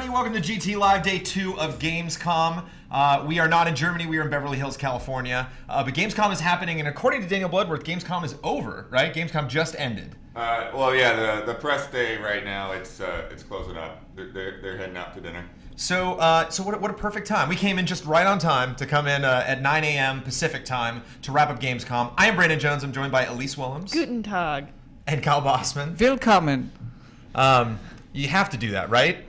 everybody. Welcome to GT Live Day 2 of Gamescom. We are not in Germany. We are in Beverly Hills, California. But Gamescom is happening, and according to Daniel Bloodworth, Gamescom is over, right? Gamescom just ended. Well, yeah, the press day right now, it's closing up. They're heading out to dinner. So what a perfect time. We came in just right on time to come in at 9 a.m. Pacific time to wrap up Gamescom. I am Brandon Jones. I'm joined by Elyse Willems. Guten Tag. And Kyle Bosman. Willkommen. You have to do that, right?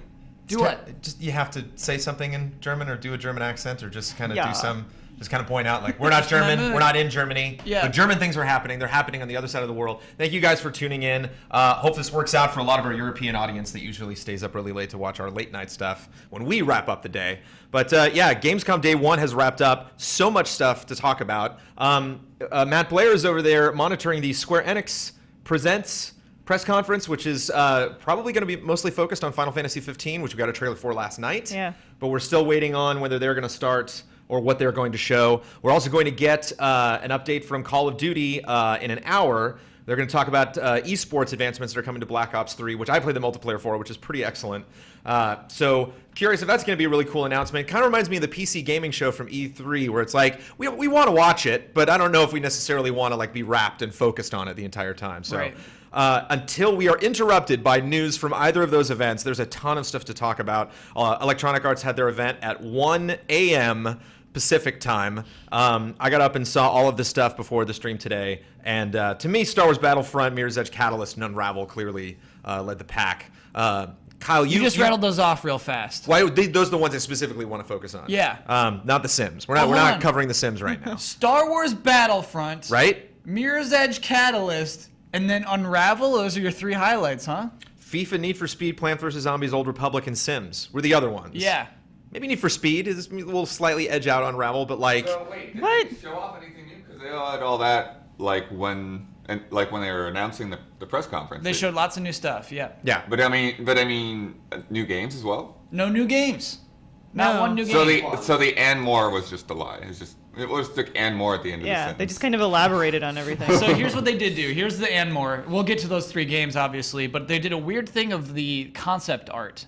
Do what? Just you have to say something in German or do a German accent or just kind of Yeah. do some, just kind of point out like we're not German, we're not in Germany. Yeah. But German things are happening. They're happening on the other side of the world. Thank you guys for tuning in. Hope this works out for a lot of our European audience that usually stays up really late to watch our late night stuff when we wrap up the day. But yeah, Gamescom Day 1 has wrapped up. So much stuff to talk about. Matt Blair is over there monitoring the Square Enix Presents press conference, which is probably going to be mostly focused on Final Fantasy 15, which we got a trailer for last night. Yeah. But we're still waiting on whether they're going to start or what they're going to show. We're also going to get an update from Call of Duty in an hour. They're going to talk about esports advancements that are coming to Black Ops 3, which I played the multiplayer for, which is pretty excellent. So curious if that's going to be a really cool announcement. Kind of reminds me of the PC gaming show from E3, where it's like, we want to watch it, but I don't know if we necessarily want to like be wrapped and focused on it the entire time. So. Right. Until we are interrupted by news from either of those events, there's a ton of stuff to talk about. Electronic Arts had their event at 1 a.m. Pacific time. I got up and saw all of this stuff before the stream today, and to me, Star Wars Battlefront, Mirror's Edge Catalyst, and Unravel clearly led the pack. Kyle, You just rattled those off real fast. Why those are the ones I specifically want to focus on? Yeah. Not the Sims. We're Hold not on. covering the Sims right now. Star Wars Battlefront. Right? Mirror's Edge Catalyst. And then Unravel. Those are your three highlights, huh? FIFA, Need for Speed, Plants vs. Zombies, Old Republic, and Sims were the other ones. Yeah. Maybe Need for Speed is a little slightly edge out on Unravel, but like, So wait, did What? they show off anything new? Because they all had all that like when they were announcing the press conference. They showed lots of new stuff, yeah. yeah. But I mean, new games as well. No new games. Not No. one new So game. the and more was just a lie. It was the and more at the end of the Yeah, sentence. they just kind of elaborated on everything. So here's what they did do. Here's the and more. We'll get to those three games, obviously, but they did a weird thing of the concept art.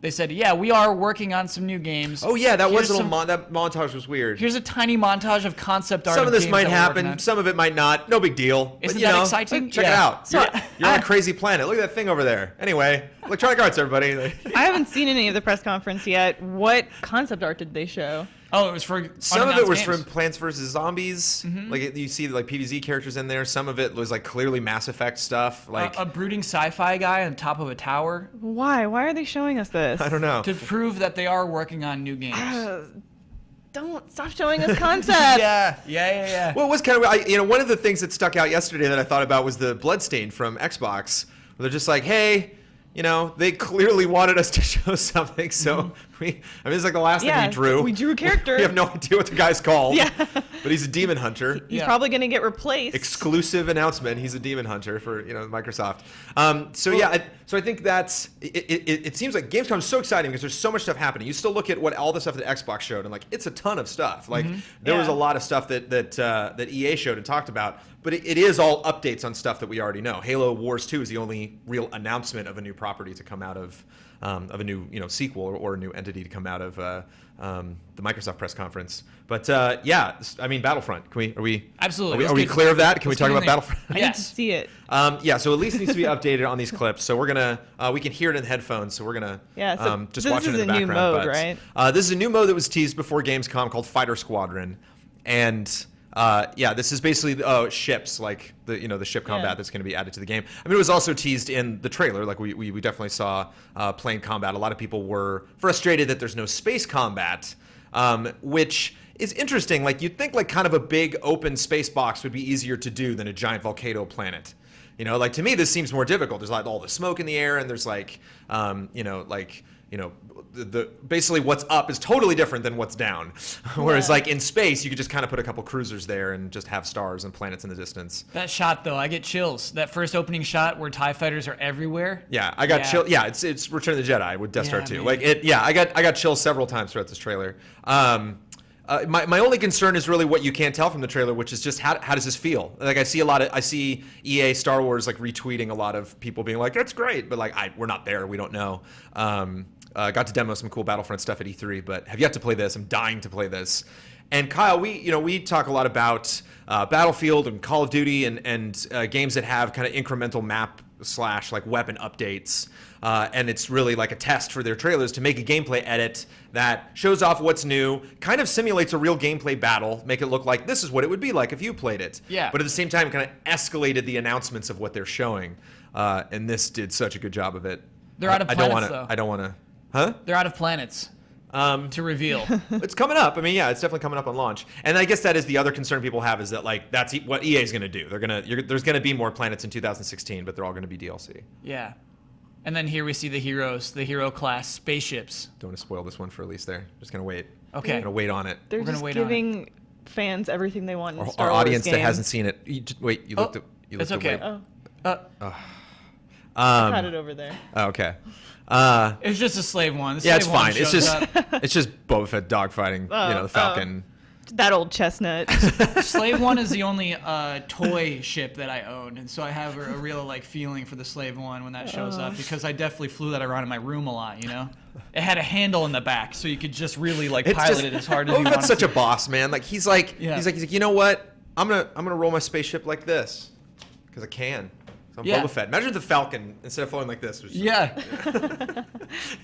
They said, yeah, we are working on some new games. Oh yeah, that Here's was some- that montage was weird. Here's a tiny montage of concept art. Some of this games might that we're working happen, on. some of it might not. No big deal. Isn't but, you that know, exciting? Check it Yeah. out. So, You're on a crazy planet. Look at that thing over there. Anyway, Electronic Arts, everybody. I haven't seen any of the press conference yet. What concept art did they show? Oh, it was for Some of it was unannounced from games. Plants vs. Zombies. Like you see like PvZ characters in there. Some of it was like clearly Mass Effect stuff. Like a brooding sci-fi guy on top of a tower Why? Why are they showing us this? I don't know. to prove that they are working on new games. Don't stop showing us concept. Yeah. Well, it was kind of one of the things that stuck out yesterday that I thought about was the Bloodstain from Xbox. Where they're just like, hey, they clearly wanted us to show something, so it's like the last thing we drew. We drew a character. We have no idea what the guy's called. Yeah. But he's a demon hunter. He's Yeah. probably gonna get replaced. Exclusive announcement. He's a demon hunter for Microsoft. So I think that's it. Seems like Gamescom is so exciting because there's so much stuff happening. You still look at what all the stuff that Xbox showed, and like it's a ton of stuff. Like there was a Yeah. lot of stuff that EA showed and talked about, but it is all updates on stuff that we already know. Halo Wars 2 is the only real announcement of a new property to come out of a new sequel or a new entity to come out of the Microsoft press conference. But yeah, I mean Battlefront. Are we Absolutely. Are we clear of that? Can we talk about Battlefront? I need to Yes. see it. Yeah, so Elyse needs to be updated on these clips. So we're gonna we can hear it in the headphones. So we're gonna just so watch this it in is the a new background. mode, but, right? this is a new mode that was teased before Gamescom called Fighter Squadron, and yeah, this is basically ships, like the ship combat Yeah. that's going to be added to the game. I mean, it was also teased in the trailer. Like we definitely saw plane combat. A lot of people were frustrated that there's no space combat, which is interesting. Like you'd think like kind of a big open space box would be easier to do than a giant volcano planet. Like to me this seems more difficult. There's like all the smoke in the air, and there's like the basically what's up is totally different than what's down. Whereas like in space you could just kind of put a couple cruisers there and just have stars and planets in the distance. That shot though, I get chills. That first opening shot where TIE fighters are everywhere. Yeah, I got chill. Yeah, it's Return of the Jedi with Death Star 2. man. Like I got chills several times throughout this trailer. My only concern is really what you can't tell from the trailer, which is just how does this feel? Like I see EA Star Wars like retweeting a lot of people being like, "It's great," but like we're not there, we don't know. Got to demo some cool Battlefront stuff at E3, but have yet to play this. I'm dying to play this. And Kyle, we talk a lot about Battlefield and Call of Duty and games that have kind of incremental map / like weapon updates. And it's really like a test for their trailers to make a gameplay edit that shows off what's new, kind of simulates a real gameplay battle, make it look like this is what it would be like if you played it. Yeah. But at the same time, kind of escalated the announcements of what they're showing. And this did such a good job of it. They're out of planets, though. I don't want to. Huh? They're out of planets to reveal. It's coming up. I mean, yeah, it's definitely coming up on launch. And I guess that is the other concern people have is that like that's what EA is going to do. There's going to be more planets in 2016, but they're all going to be DLC. Yeah. And then here we see the heroes, the hero class spaceships. Don't want to spoil this one for Elyse there. Just going to wait. Okay. I'm going to wait on it. They're We're gonna just wait on giving fans everything they want in Our, Star our Wars audience that game. hasn't seen it. You looked at. You It's looked okay. away. I had it over there. Oh, okay. It's just a slave one. The Yeah, it's slave one fine. It's shows just up. it's just Boba Fett dogfighting. The Falcon. That old chestnut. Slave One is the only toy ship that I own, and so I have a real like feeling for the Slave One when that shows up because I definitely flew that around in my room a lot. You know, it had a handle in the back, so you could just really like It's pilot just- it as hard as you Boba wanted Fett's such to. a boss, man. Like he's like you know what? I'm gonna roll my spaceship like this because I can. So I'm Yeah. Boba Fett. Imagine the Falcon instead of flying like this. Was just, Yeah,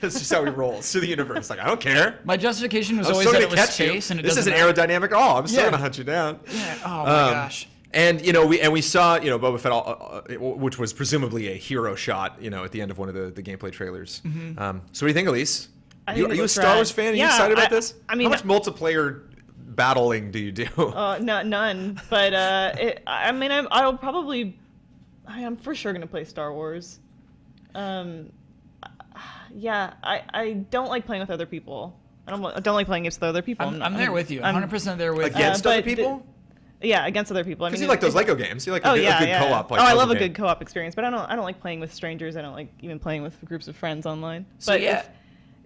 That's just how he rolls through the universe. Like I don't care. my justification was I'm always still that gonna it was catch you. space, and it This doesn't isn't matter. aerodynamic at all. I'm still Yeah. gonna hunt you down. Yeah. Oh my gosh. And we saw Boba Fett, which was presumably a hero shot, at the end of one of the gameplay trailers. Mm-hmm. So what do you think, Elyse? I Are think it you a looks Star rad. Wars fan? Are you Yeah, excited about this? I mean, how much multiplayer battling do you do? none. But I'll probably. I am for sure gonna play Star Wars. Yeah, I don't like playing with other people. I don't like playing against other people. I'm there with you. I'm 100% there with you. Against other but people? Yeah, against other people. I Because mean, you like those Lego games. You like a Oh good, yeah, a good yeah. co-op. I love a puzzle good game. co-op experience, but I don't like playing with strangers. I don't like even playing with groups of friends online. So But yeah,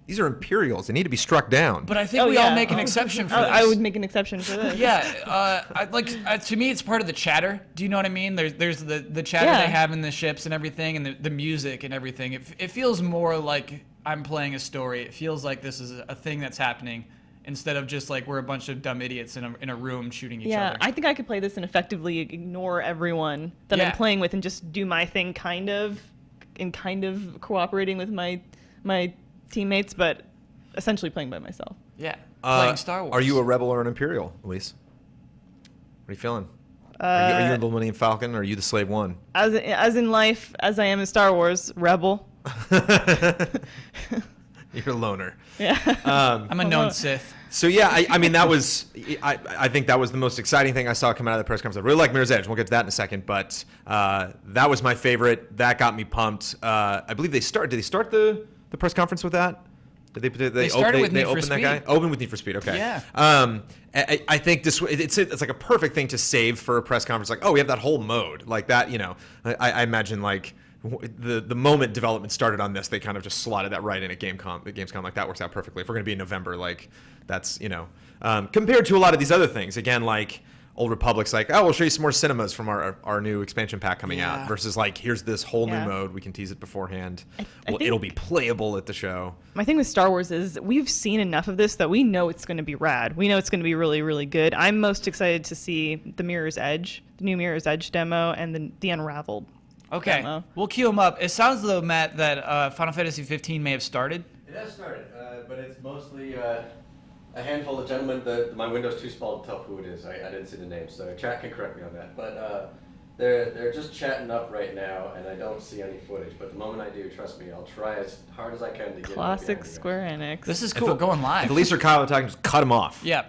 These are Imperials. They need to be struck down. but I think Oh, we all yeah. make an exception for this. I would make an exception for this. Yeah, to me, it's part of the chatter. Do you know what I mean? There's the chatter Yeah. they have in the ships and everything, and the music and everything. It feels more like I'm playing a story. It feels like this is a thing that's happening instead of just like we're a bunch of dumb idiots in a room shooting each Yeah, other. I think I could play this and effectively ignore everyone that Yeah. I'm playing with and just do my thing, kind of cooperating with my teammates, but essentially playing by myself. Yeah, playing Star Wars. Are you a rebel or an Imperial, Elyse? What are you feeling? Are you the Millennium Falcon or are you the Slave One? As in life, as I am in Star Wars, rebel. You're a loner. Yeah. I'm a known Sith. So yeah, I mean that was I think that was the most exciting thing I saw come out of the press conference. I really like Mirror's Edge. We'll get to that in a second, but that was my favorite. That got me pumped. I believe Did they start the press conference with that? Did they started with they Need for opened that guy? Speed. Open with Need for Speed. Okay. Yeah. I think it's like a perfect thing to save for a press conference. Like, oh, we have that whole mode like that. I imagine like. The moment development started on this, they kind of just slotted that right in at Gamescom. Like that works out perfectly. If we're going to be in November, like that's compared to a lot of these other things. Again, like Old Republic's like, oh, we'll show you some more cinemas from our new expansion pack coming out. Versus like, here's this whole new mode. We can tease it beforehand. think- It'll be playable at the show. My thing with Star Wars is we've seen enough of this that we know it's going to be rad. We know it's going to be really, really good. I'm most excited to see the new Mirror's Edge demo and the Unraveled. Okay, demo. we'll queue them up. It sounds though, Matt, that Final Fantasy 15 may have started. It has started, but it's mostly a handful of gentlemen. My window's too small to tell who it is. I didn't see the name, so chat can correct me on that. But they're just chatting up right now, and I don't see any footage. But the moment I do, trust me, I'll try as hard as I can to get Classic Square Enix. This is cool. Going live. If Elyse or Kyle are talking, just cut them off. Yeah.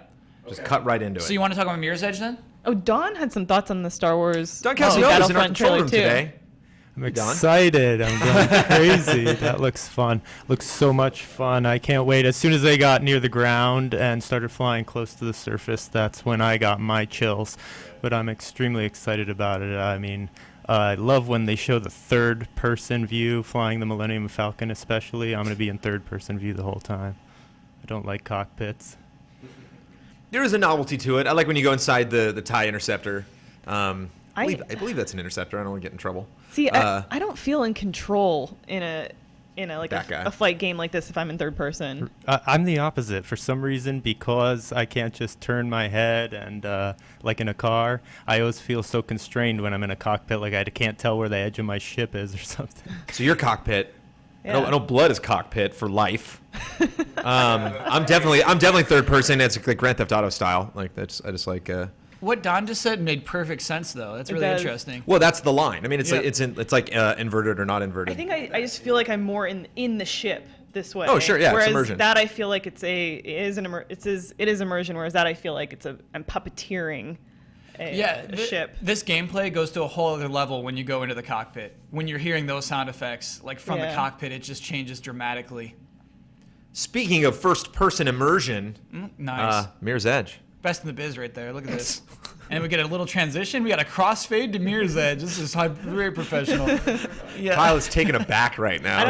Just cut right into it. So you want to talk about Mirror's Edge then? Oh, Dawn had some thoughts on the Star Wars. Don Casanova's in our Battlefront control trailer room too. today. I'm Don? excited. I'm going crazy. That looks fun. Looks so much fun. I can't wait. As soon as they got near the ground and started flying close to the surface, that's when I got my chills. But I'm extremely excited about it. I mean, I love when they show the third-person view flying the Millennium Falcon especially. I'm going to be in third-person view the whole time. I don't like cockpits. There is a novelty to it. I like when you go inside the TIE interceptor. I believe that's an interceptor. I don't want to get in trouble. See, I don't feel in control in a like That guy. a fight game like this if I'm in third person. I'm the opposite. For some reason, because I can't just turn my head and, like in a car, I always feel so constrained when I'm in a cockpit, like I can't tell where the edge of my ship is or something. So your cockpit. Yeah. I know Blood is cockpit for life. I'm definitely third person. It's like Grand Theft Auto style. Like I just like. What Don just said made perfect sense, though. That's It really does. interesting. Well, that's the line. I mean, it's Yeah. like inverted or not inverted. I think I just feel like I'm more in the ship this way. Oh, sure, yeah, it's Whereas immersion. that I feel like it is immersion. Whereas that I feel like I'm puppeteering a ship. This gameplay goes to a whole other level when you go into the cockpit. When you're hearing those sound effects, like from the Yeah. cockpit, it just changes dramatically. Speaking of first-person immersion, Nice. Mirror's Edge. Best in the biz right there. Look at this. And we get a little transition. We got a crossfade to Mirror's Edge. This is very professional. Yeah. Kyle is taken aback right now.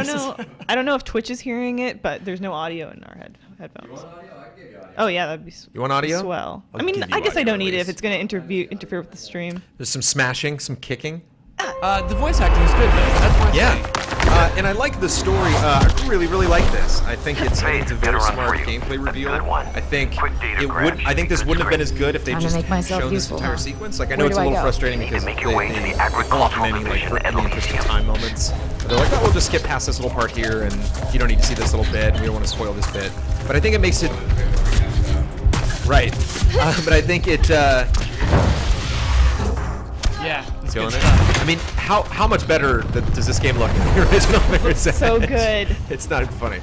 I don't know if Twitch is hearing it, but there's no audio in our headphones. You want audio? I can give you audio. Oh yeah, that'd be. You want audio? Swell. I'll I mean, give you I guess I audio, don't need it Elyse. if it's going to interfere with the stream. There's some smashing, some kicking. The voice acting is good, though. That's worth saying. And I like the story. I really like this. I think it's a very smart gameplay reveal. I think this wouldn't have been as good if they Time to just make myself shown this useful, entire huh? sequence. Like I know Where it's a do I little go? frustrating You because can make they your way to the pull agricultural off many division like at really interesting Elyse. time moments. But they're like, oh, we'll just skip past this little part here, and you don't need to see this little bit. And we don't want to spoil this bit. But I think it makes it right. But I think it. Yeah, that's Feeling good it? stuff. I mean, how much better does this game look than the original Mirror's Edge? So good. It's not even funny.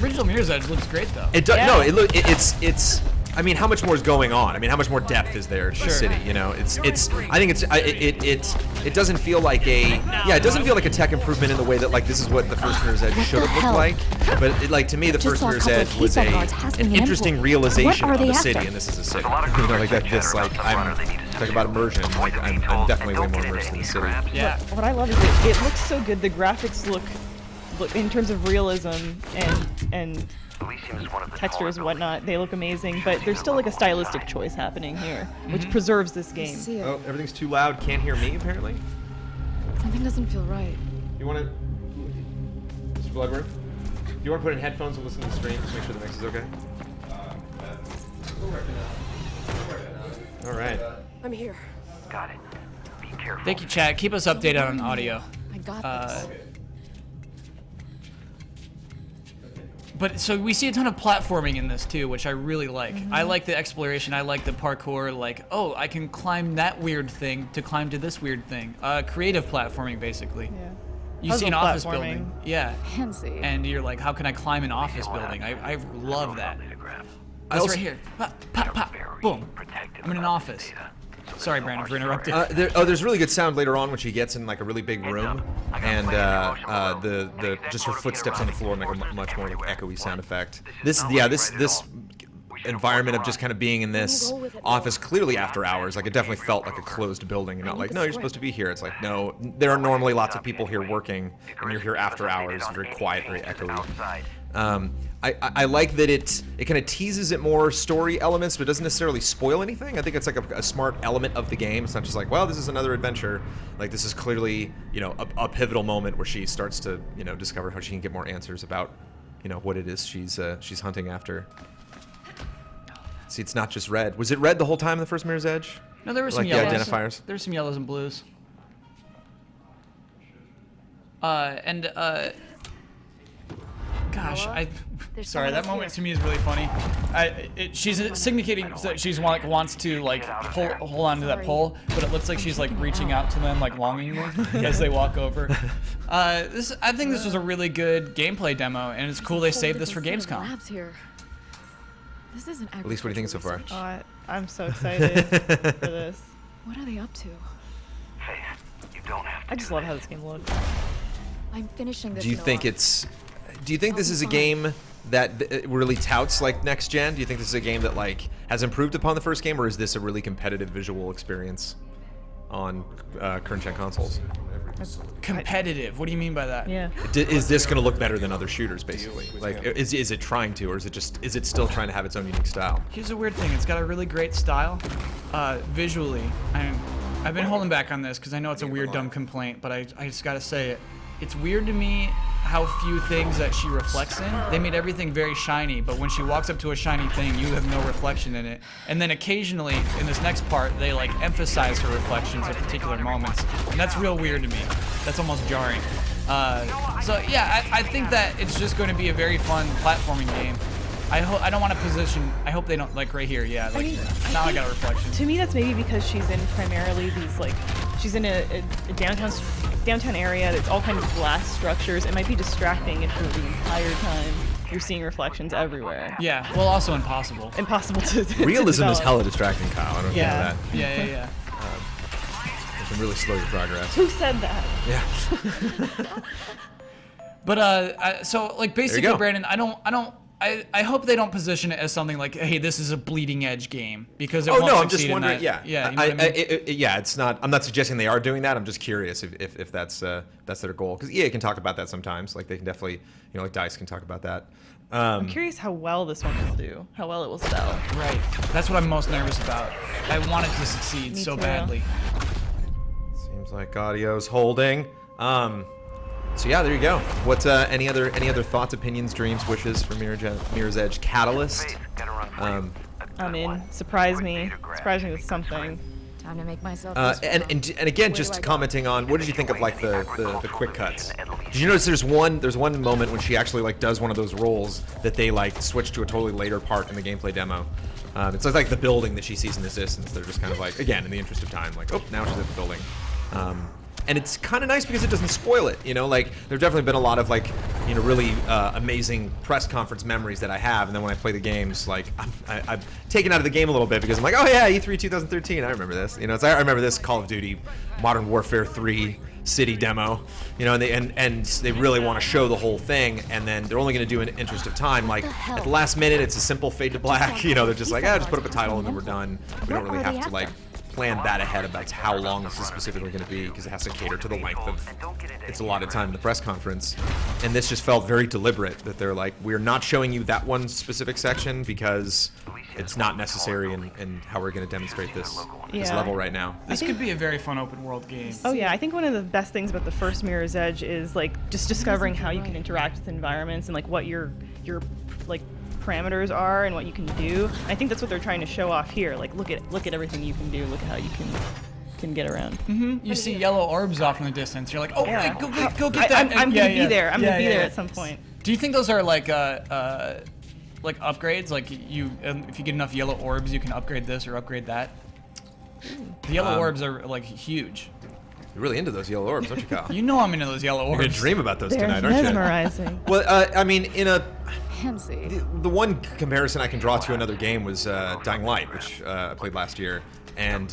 Original Mirror's Edge looks great, though. It does. Yeah. No, it's. I mean, how much more is going on? I mean, how much more depth is there to the city? You know, it's. I think it doesn't feel like it doesn't feel like a tech improvement in the way that like this is what the first Mirror's Edge What should the have hell? looked like. But like to me, the Just first saw a Mirror's couple of Edge was Keysight guards tasking an an interesting import. realization What are of the they city, after? and this is a city. There's a lot of You know, like cruisers this. Like generating I'm somewhere they need to talking about immersion. Like I'm definitely way more immersed in the city. Yeah. What I love is it looks so good. The graphics look in terms of realism and Elysium is one of the textures and taller whatnot, they look amazing. But there's still like a stylistic choice happening here, which preserves this game. See it. Oh, everything's too loud. Can't hear me apparently. Something doesn't feel right. You want to, Mr. Bloodworth? Do you want to put in headphones and listen to the stream to make sure the mix is okay? All right. I'm here. Got it. Be careful. Thank you, chat. Keep us updated on audio. I got Uh, this. But so we see a ton of platforming in this too, which I really like. I like the exploration. I like the parkour. Like, oh, I can climb that weird thing to climb to this weird thing. Creative platforming, basically. Yeah. You see an Puzzle office platforming. building. Yeah. Fancy. And you're like, how can I climb an office building? I love that. Lithograph. That's also- right here. Pop, pop, pop. Very Boom. protective I'm in an about the office. data. Sorry, Brandon, for interrupting. There's really good sound later on when she gets in like a really big room, and the just her footsteps on the floor make a much more like echoey sound effect. This environment of just kind of being in this office clearly after hours, like it definitely felt like a closed building and not like, no, you're supposed to be here. It's like, no, there are normally lots of people here working, and you're here after hours, very quiet, very echoey. I like that it kind of teases at more story elements, but doesn't necessarily spoil anything. I think it's like a smart element of the game. It's not just like, well, this is another adventure. Like this is clearly, you know, a pivotal moment where she starts to, you know, discover how she can get more answers about, you know, what it is she's hunting after. See, it's not just red. Was it red the whole time in the first Mirror's Edge? No, there were some Like the yellows. identifiers? There's some yellows and blues. Gosh, There's sorry, someone that else moment here. to me is really funny. She's significating that she's wants to like hold on to that Sorry. pole, but it looks like she's like reaching out to them like longingly as they walk over. I think this was a really good gameplay demo, and it's cool they saved this for Gamescom. Labs here. This isn't Elyse, what do you think so far? I'm so excited for this. What are they up to? Hey, you don't have to I just do love this. how this game looks. I'm finishing this. Do you think Noah. do you think this is a game that really touts like next gen? Do you think this is a game that like has improved upon the first game, or is this a really competitive visual experience on current gen consoles? Competitive. What do you mean by that? Yeah. Is this going to look better than other shooters, basically? Like, is it trying to, or is it still trying to have its own unique style? Here's a weird thing. It's got a really great style. Visually, I've been holding back on this because I know it's a weird, dumb complaint, but I just gotta say it. It's weird to me how few things that she reflects in. They made everything very shiny, but when she walks up to a shiny thing, you have no reflection in it. And then occasionally, in this next part, they like emphasize her reflections at particular moments, and that's real weird to me. That's almost jarring. So yeah, I think that it's just going to be a very fun platforming game. I don't want to position. I hope they don't like right here. Yeah, like now I got a reflection. To me, that's maybe because she's in primarily these like, she's in a downtown area that's all kinds of glass structures. It might be distracting if for the entire time you're seeing reflections everywhere. Yeah, well, also impossible. Impossible to Realism is develop. hella distracting, Kyle. I don't know if you know that. Yeah. It can really slow your progress. Who said that? Yeah. But so like basically, go. Brandon, I hope they don't position it as something like, hey, this is a bleeding edge game because it Oh won't no, I'm just succeed in wondering. that. Yeah, You know what I mean? yeah. It's not. I'm not suggesting they are doing that. I'm just curious if that's their goal. Because EA can talk about that sometimes. Like they can definitely, like DICE can talk about that. I'm curious how well this one will do. How well it will sell. Right. That's what I'm most nervous about. I want it to succeed Me so too. badly. Seems like audio's holding. So yeah, there you go. What's any other thoughts, opinions, dreams, wishes for Mirror's Edge Catalyst? Faith, gotta run for you. I'm in. Surprise me with something. Time to make myself. And again, just commenting on what did you think of like the quick cuts? Did you notice there's one moment when she actually like does one of those rolls that they like switch to a totally later part in the gameplay demo. It's like the building that she sees in the distance. They're just kind of like, again, in the interest of time, like, oh, now she's at the building. And it's kind of nice because it doesn't spoil it, Like, there've definitely been a lot of, like, really amazing press conference memories that I have, and then when I play the games, like, I'm taken out of the game a little bit because I'm like, oh yeah, E3 2013, I remember this. It's I remember this Call of Duty Modern Warfare 3 city demo, and they really want to show the whole thing, and then they're only going to do an interest of time. Like, at the last minute, it's a simple fade to black, they're just like, just put up a title and then we're done. We don't really have to, like, plan that ahead about how long this is specifically going to be because it has to cater to the length of its allotted time in the press conference. And this just felt very deliberate that they're like, we're not showing you that one specific section because it's not necessary in how we're going to demonstrate this Yeah. level right now. This could be a very fun open world game. Oh yeah, I think one of the best things about the first Mirror's Edge is like just discovering how you can interact with environments and like what your like parameters are and what you can do. I think that's what they're trying to show off here. Like look at everything you can do. Look at how you can get around. You see yellow orbs off in the distance. You're like, oh, Yeah. wait, go get that. I'm Yeah, gonna yeah. be there. I'm gonna be Yeah, there yeah. at some point. Do you think those are like upgrades? Like if you get enough yellow orbs, you can upgrade this or upgrade that. The yellow orbs are like huge. You're really into those yellow orbs, aren't you, Kyle? You know I'm into those yellow You're going orbs. to dream about those They're tonight, aren't you? mesmerizing. Well, I mean, Fancy. the one comparison I can draw to another game was Dying Light, which I played last year. And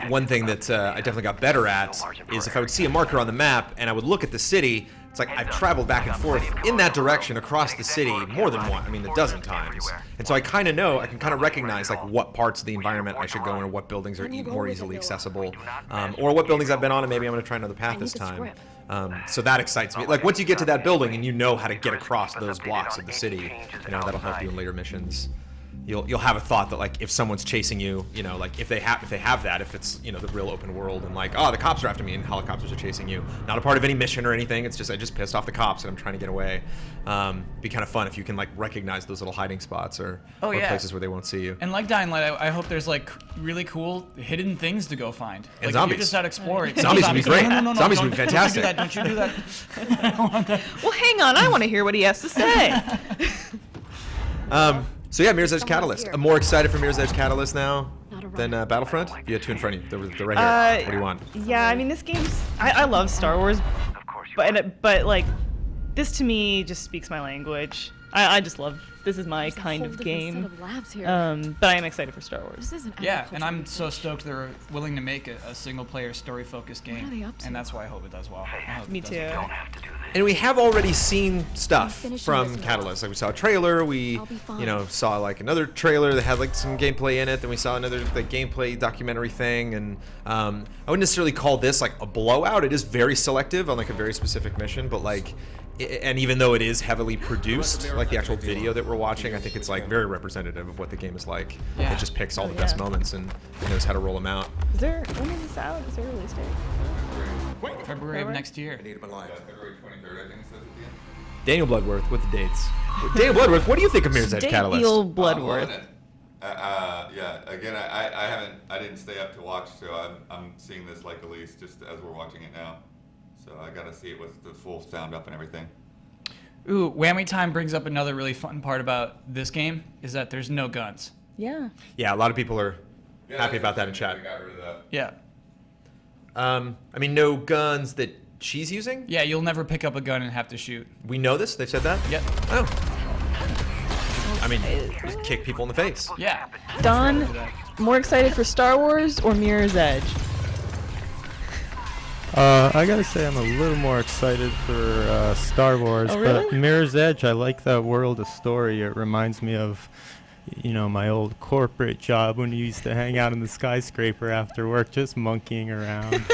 one thing that I definitely got better at is if I would see a marker on the map and I would look at the city, it's like I've traveled back and forth in that direction across the city more than one, a dozen times. And so I kind of know, I can kind of recognize like what parts of the environment I should go in or what buildings are more easily accessible. Or what buildings I've been on and maybe I'm going to try another path this time. So that excites me. Like once you get to that building and you know how to get across those blocks of the city, that'll help you in later missions. You'll have a thought that like if someone's chasing you, like if they have that, if it's the real open world and like, oh, the cops are after me and helicopters are chasing you, not a part of any mission or anything. It's just I just pissed off the cops and I'm trying to get away. Be kind of fun if you can like recognize those little hiding spots or places where they won't see you. And like Dying Light, I hope there's like really cool hidden things to go find. And like zombies. If you're just out exploring. Zombies would be great. No, Zombies don't- would be fantastic. Don't you do that. Don't you do that. Well, hang on. I want to hear what he has to say. So yeah, Mirror's Edge Catalyst. I'm more excited for Mirror's Edge Catalyst now than Battlefront. You had two in front of you. They're right here. What do you want? Yeah, I mean, this game's. I love Star Wars, Of course you but like, this to me just speaks my language. I just love. This is my kind of game. But I am excited for Star Wars. Yeah, and I'm so stoked they're willing to make a single-player, story-focused game, and that's why I hope it does well. I hope Me it does too. well. Don't have to do this. And we have already seen stuff finishing from this now. Catalyst. Like we saw a trailer, we I'll be fine. saw like another trailer that had like some gameplay in it. Then we saw another like gameplay documentary thing, and I wouldn't necessarily call this like a blowout. It is very selective on like a very specific mission, but like. And even though it is heavily produced, like the actual video that we're watching, I think it's like very representative of what the game is like. Yeah. It just picks all the best moments and knows how to roll them out. When is this out? Is there a release date? February of next year. February 23rd, I think it says at the end. Daniel Bloodworth with the dates. Daniel Bloodworth, what do you think of Mirror's Edge Catalyst? Daniel I'm Bloodworth. loving it. Yeah. Again, I didn't stay up to watch, so I'm seeing this like Elyse just as we're watching it now. So I gotta see it with the full sound up and everything. Ooh, Whammy Time brings up another really fun part about this game, is that there's no guns. Yeah. Yeah, a lot of people are Yeah, happy that's about that in chat. We got rid of that. Yeah. I mean, no guns that she's using? Yeah, you'll never pick up a gun and have to shoot. We know this? They've said that? Yep. Oh. I mean, just kick people in the face. Yeah. Don, more excited for Star Wars or Mirror's Edge? I gotta say I'm a little more excited for Star Wars, Oh, but really? Mirror's Edge, I like that world of story. It reminds me of, my old corporate job when you used to hang out in the skyscraper after work, just monkeying around.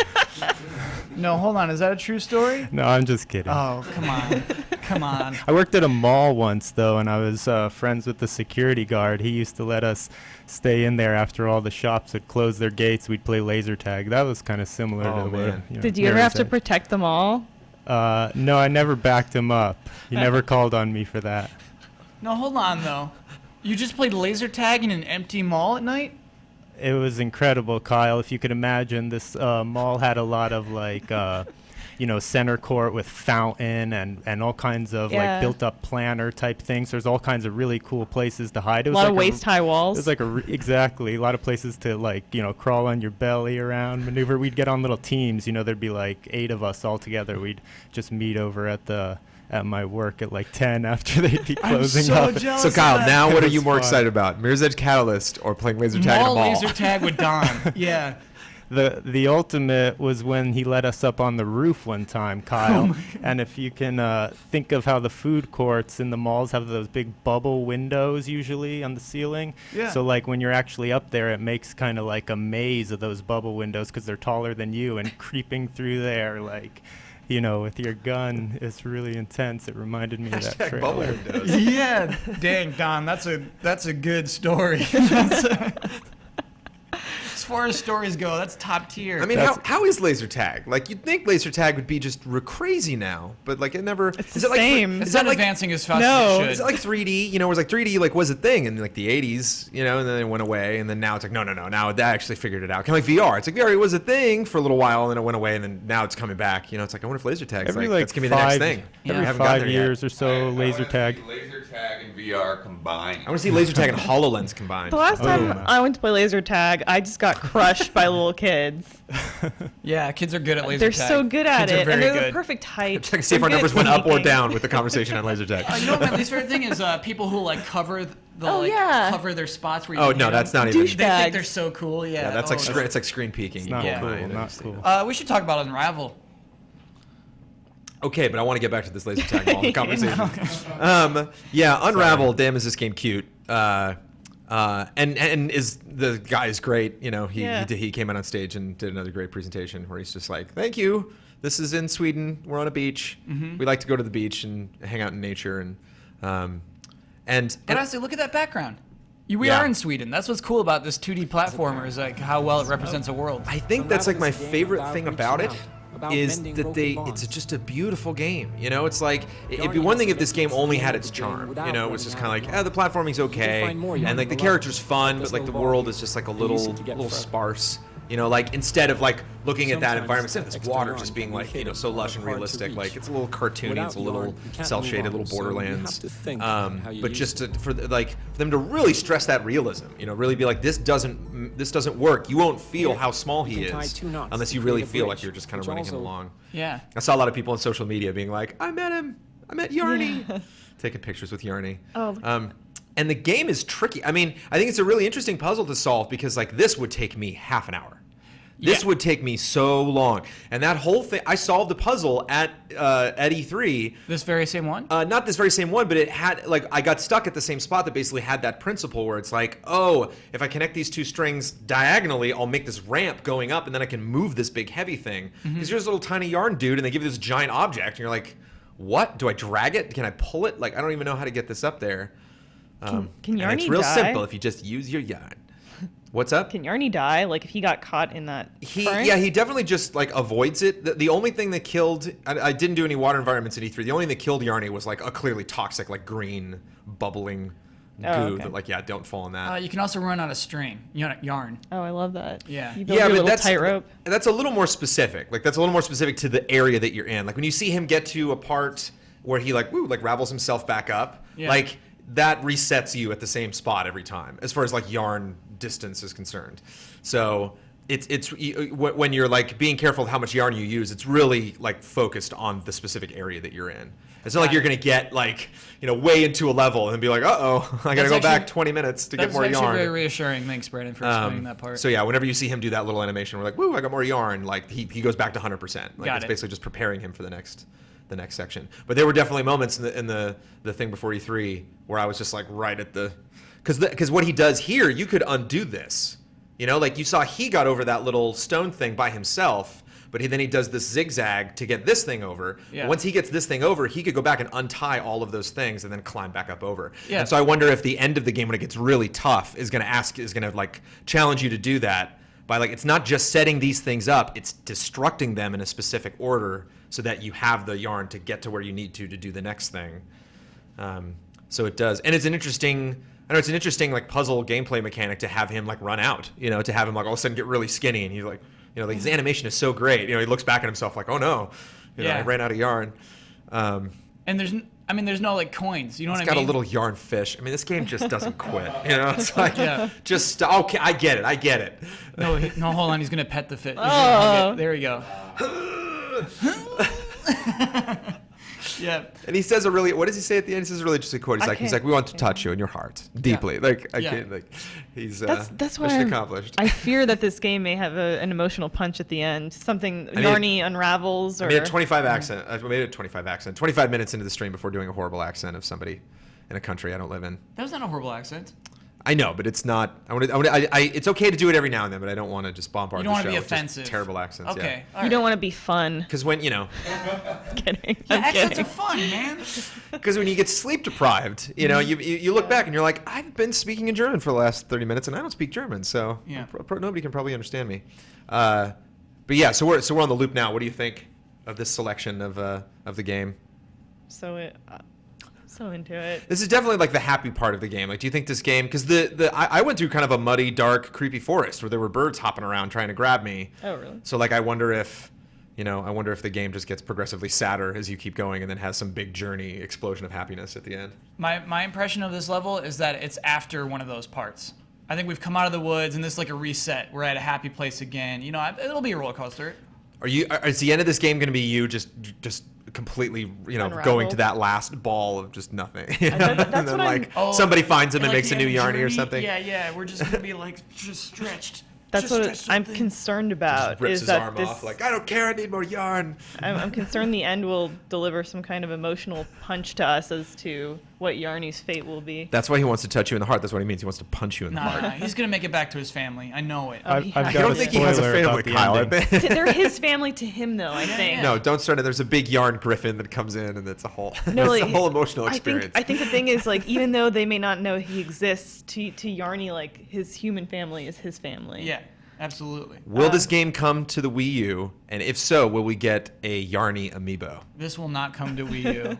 No, hold on. Is that a true story? No, I'm just kidding. Oh, come on. Come on. I worked at a mall once, though, and I was friends with the security guard. He used to let us stay in there after all the shops had closed their gates. We'd play laser tag. That was kind of similar Oh, to man. what. Did you ever have to Mirror's protect them all? Edge. No, I never backed him up. He never called on me for that. No, hold on, though. You just played laser tag in an empty mall at night? It was incredible, Kyle. If you could imagine, this mall had a lot of like, center court with fountain and all kinds of Yeah. like built-up planter type things. There's all kinds of really cool places to hide. It A was lot like of waist-high It walls. was like exactly a lot of places to like crawl on your belly around, maneuver. We'd get on little teams. There'd be like 8 of us all together. We'd just meet over at my work at like 10 after they'd be closing so up. jealous. So, Kyle, now what are It you was more fun. excited about? Mirror's Edge Catalyst or playing laser tag in a Mall mall? laser tag with Don. Yeah. The ultimate was when he let us up on the roof one time, Kyle. And if you can think of how the food courts in the malls have those big bubble windows usually on the ceiling. Yeah. So like when you're actually up there, it makes kind of like a maze of those bubble windows because they're taller than you, and creeping through there like, with your gun is really intense. It reminded me of that Hashtag bubble trailer. windows. Yeah. Dang, Don, that's a good story. As far as stories go, that's top tier. I mean, how is laser tag? Like, you'd think laser tag would be just crazy now, but like it never. It's is the it like same. it's Is not that like advancing as fast No. as it Is should. it like 3D? Where it's like 3D like was a thing in like the 80s, and then it went away, and then now it's like no. Now they actually figured it out. Kind of like VR. It's like VR was a thing for a little while, and then it went away, and then now it's coming back. It's like I wonder if laser tag's Every like like that's gonna be the next 5 thing. every I haven't gotten 5 there yet. years or so, laser tag. Laser tag and VR combined. I want to see laser tag and HoloLens combined. The last time my. I went to play laser tag, I just got crushed by little kids. Yeah, kids are good at laser They're tag. so good at Kids are it, and very they're the good. perfect height. Check to see if They're our good numbers at went up or sneaking. down with the conversation on laser tag. You know what my least favorite thing is people who like cover Oh, yeah. cover their spots where you Oh can no, hit that's them. not even. Douche They think bags. they're so cool. Yeah, Yeah, that's oh, like it's like screen peeking. Not Yeah. cool. Not cool. We should talk about Unravel. Okay, but I want to get back to this laser tag mall conversation. Unravel. Damn, is this game cute? And is the guy is great. He came out on stage and did another great presentation where he's just like, "Thank you. This is in Sweden. We're on a beach. We like to go to the beach and hang out in nature." And Honestly, look at that background. We Yeah. are in Sweden. That's what's cool about this 2D platformer is like how well it represents a world. I think that's like my favorite thing about it. Is that it's just a beautiful game. It's like it'd be one thing if this game only had its charm. It was just kind of like, the platforming's okay, and like the character's fun, but like the world is just like a little sparse. Like instead of like looking at that environment, instead of this water just being like so lush and realistic, like it's a little cartoony, it's a little cel-shaded, little Borderlands. But just for them to really stress that realism, really be like this doesn't work. You won't feel how small he is unless you really feel like you're just kind of running him along. Yeah. I saw a lot of people on social media being like, I met him. I met Yarny. taking pictures with Yarny. Oh. And the game is tricky. I mean, I think it's a really interesting puzzle to solve because like this would take me half an hour. This would take me so long. And that whole thing, I solved the puzzle at E3. This very same one? Not this very same one, but it had, like, I got stuck at the same spot that basically had that principle where it's like, oh, if I connect these two strings diagonally, I'll make this ramp going up, and then I can move this big heavy thing. Because you're this little tiny yarn dude, and they give you this giant object, and you're like, what? Do I drag it? Can I pull it? Like, I don't even know how to get this up there. Can and Yarny it's real die? simple if you just use your yarn. What's up? Can Yarny die? Like if he got caught in that current? Yeah, he definitely just like avoids it. The only thing that killed, I didn't do any water environments in E3. The only thing that killed Yarny was like a clearly toxic, like green bubbling goo okay. that like, yeah, don't fall in that. You can also run out of string, yarn. Oh, I love that. Yeah. You build your little tightrope. That's a little more specific. Like that's a little more specific to the area that you're in. Like when you see him get to a part where he like ravels himself back up, like that resets you at the same spot every time as far as like yarn distance is concerned. So it's when you're like being careful of how much yarn you use, it's really like focused on the specific area that you're in. It's not like you're gonna get like way into a level and be like, I gotta go back 20 minutes to get more yarn. That's actually very reassuring. Thanks, Brandon, for explaining that part. So yeah, whenever you see him do that little animation, we're like, woo, I got more yarn. Like he goes back to 100%. Like it's basically just preparing him for the next section. But there were definitely moments in the thing before E3 where I was just like right at the, because what he does here, you could undo this. Like you saw he got over that little stone thing by himself, but then he does this zigzag to get this thing over. Yeah. Once he gets this thing over, he could go back and untie all of those things and then climb back up over. Yeah. And so I wonder if the end of the game when it gets really tough is gonna like challenge you to do that by like, it's not just setting these things up, it's destructing them in a specific order so that you have the yarn to get to where you need to do the next thing. So it does, and it's an interesting like puzzle gameplay mechanic to have him like run out, to have him like all of a sudden get really skinny, and he's like, like his animation is so great, he looks back at himself like, oh no, I ran out of yarn. And there's no like coins, you know what I mean? It's got a little yarn fish. I mean, this game just doesn't quit, it's like, just okay, I get it. No, hold on, he's gonna pet the fish. Oh. There we go. Yeah. And he says what does he say at the end? He says a really interesting quote. He's like, we want to touch you in your heart deeply. Yeah. Like, I can't, like, he's, that's why mission accomplished. I fear that this game may have an emotional punch at the end. Something Yarny unravels, or... I made a 25 accent. I made it 25 accent. 25 minutes into the stream before doing a horrible accent of somebody in a country I don't live in. That was not a horrible accent. I know, but it's not. It's okay to do it every now and then, but I don't want to just bombard the show. You don't want to be with just offensive. Terrible accents. Okay. Yeah. All right. You don't want to be fun. Because when Kidding. Accents are fun, man. Because when you get sleep deprived, you look back and you're like, I've been speaking in German for the last 30 minutes and I don't speak German, so nobody can probably understand me. But yeah, so we're on the loop now. What do you think of this selection of the game? So into it. This is definitely like the happy part of the game. Like, do you think this game? Because I went through kind of a muddy, dark, creepy forest where there were birds hopping around trying to grab me. Oh, really? So like, I wonder if the game just gets progressively sadder as you keep going, and then has some big journey explosion of happiness at the end. My impression of this level is that it's after one of those parts. I think we've come out of the woods, and this is like a reset. We're at a happy place again. It'll be a roller coaster. Is the end of this game going to be you just completely, going to that last ball of just nothing? That's and then what like somebody finds him and like makes a new Yarny or something. Yeah. We're just gonna be like just stretched. That's what I'm concerned about. Rips is his that arm this, off like, I don't care, I need more yarn. I'm concerned the end will deliver some kind of emotional punch to us as to what Yarny's fate will be. That's why he wants to touch you in the heart. That's what he means. He wants to punch you in the heart. Nah, he's gonna make it back to his family. I know it. I've I got I don't a think he has a spoiler family, about the Kyle. I ending. bet. They're his family to him, though, I think. No, don't start it. There's a big yarn griffin that comes in, and it's a whole, No, it's like, a whole emotional experience. I think the thing is, like, even though they may not know he exists, to Yarny, like, his human family is his family. Yeah, absolutely. Will this game come to the Wii U? And if so, will we get a Yarny amiibo? This will not come to Wii U.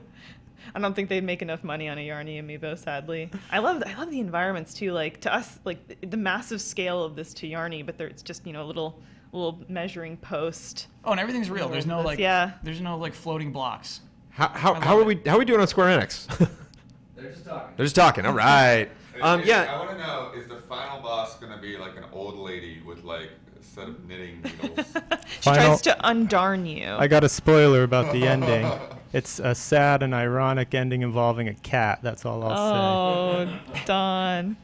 I don't think they'd make enough money on a Yarny amiibo, sadly. I love the environments too. Like, to us, like the massive scale of this to Yarny, but it's just a little measuring post. Oh, and everything's real. There's no like there's no like floating blocks. How are we doing on Square Enix? They're just talking. They're just talking. All right. I Yeah. want to know, is the final boss going to be like an old lady with like a set of knitting needles? She tries to undarn you. I got a spoiler about the ending. It's a sad and ironic ending involving a cat. That's all I'll say. Oh, Don.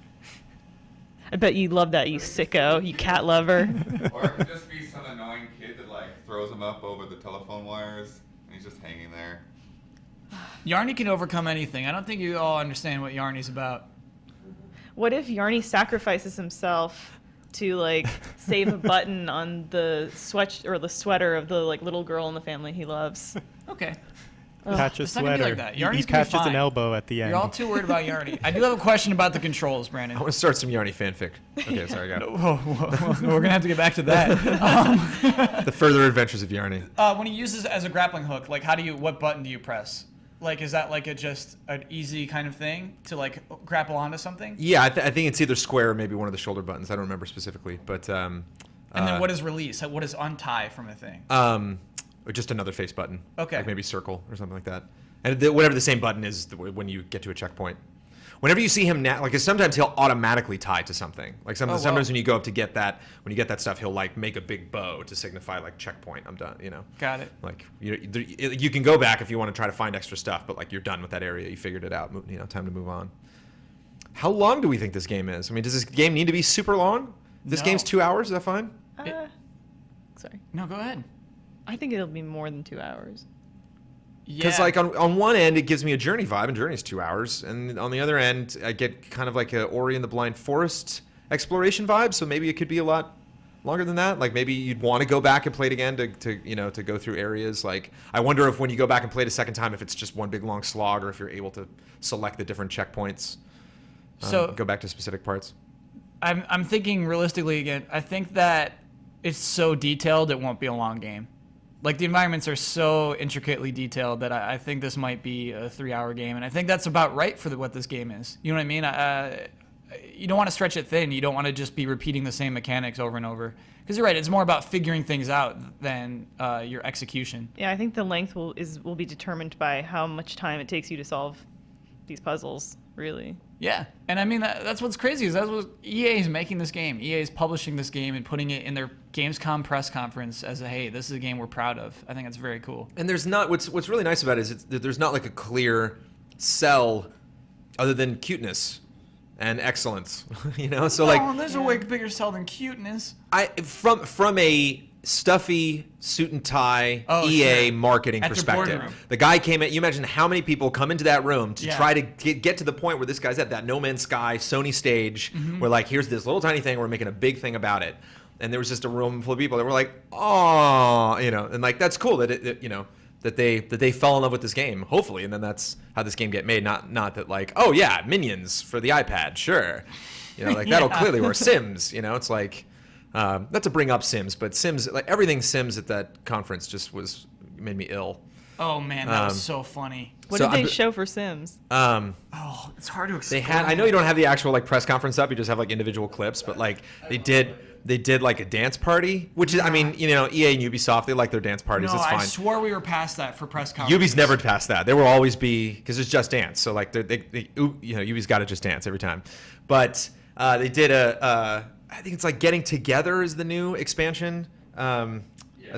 I bet you love that, you sicko, you cat lover. Or it could just be some annoying kid that like throws him up over the telephone wires, and he's just hanging there. Yarny can overcome anything. I don't think you all understand what Yarny's about. What if Yarny sacrifices himself to like save a button on the sweater of the like little girl in the family he loves? Okay. Patch a It's not gonna be sweater. like that. He Yarny's gonna be patches an fine. elbow at the end. You're all too worried about Yarny. I do have a question about the controls, Brandon. I want to start some Yarny fanfic. Okay, sorry, I got it. Whoa, we're gonna have to get back to that. The further adventures of Yarny. When he uses it as a grappling hook, like what button do you press? Like, is that like just an easy kind of thing to like grapple onto something? Yeah, I think it's either square or maybe one of the shoulder buttons. I don't remember specifically, but And then what is release? What is untie from a thing? or just another face button. Okay. Like maybe circle or something like that. And whatever the same button is when you get to a checkpoint. Whenever you see him now, like sometimes he'll automatically tie to something. Like sometimes when you go up to get that, when you get that stuff, he'll like make a big bow to signify like checkpoint. I'm done. You know. Got it. Like you can go back if you want to try to find extra stuff, but like you're done with that area. You figured it out. You know, time to move on. How long do we think this game is? I mean, does this game need to be super long? This No. game's 2 hours. Is that fine? Sorry. No, go ahead. I think it'll be more than 2 hours. Because like on one end, it gives me a Journey vibe, and Journey's 2 hours, and on the other end, I get kind of like a Ori and the Blind Forest exploration vibe. So maybe it could be a lot longer than that. Like maybe you'd want to go back and play it again to go through areas. Like I wonder if when you go back and play it a second time, if it's just one big long slog, or if you're able to select the different checkpoints. So Go back to specific parts. I'm thinking realistically again. I think that it's so detailed it won't be a long game. Like the environments are so intricately detailed that I think this might be a 3-hour game, and I think that's about right for what this game is. You know what I mean? You don't want to stretch it thin. You don't want to just be repeating the same mechanics over and over. Because you're right, it's more about figuring things out than your execution. Yeah, I think the length will be determined by how much time it takes you to solve these puzzles, really. Yeah, and I mean that's what's crazy is that's what EA is making this game. EA is publishing this game and putting it in their Gamescom press conference as a hey, this is a game we're proud of. I think that's very cool. And there's not what's really nice about it is that there's not like a clear sell other than cuteness and excellence. You know, so like there's a way bigger sell than cuteness. From a stuffy suit and tie EA sure. marketing At their perspective. boardroom. The guy came in. You imagine how many people come into that room to Yeah. try to get to the point where this guy's at, that No Man's Sky Sony stage, where like here's this little tiny thing, we're making a big thing about it, and there was just a room full of people that were like, oh, you know, and like that's cool that that they fell in love with this game, hopefully, and then that's how this game get made. Not that like, oh yeah, Minions for the iPad, sure, you know, like that'll clearly, or Sims, you know, it's like. Not to bring up Sims, but Sims, like everything Sims at that conference just made me ill. Oh man, that was so funny. What So did they I'm- show for Sims? Oh, it's hard to explain. They had, I know you don't have the actual like press conference up, you just have like individual clips, but like they did like a dance party, which is, I mean, you know, EA and Ubisoft, they like their dance parties, No, it's fine. I swore we were past that for press conferences. Ubi's never past that. There will always be, because it's Just Dance, so like Ubi's got to Just Dance every time. But they did I think it's like Getting Together is the new expansion.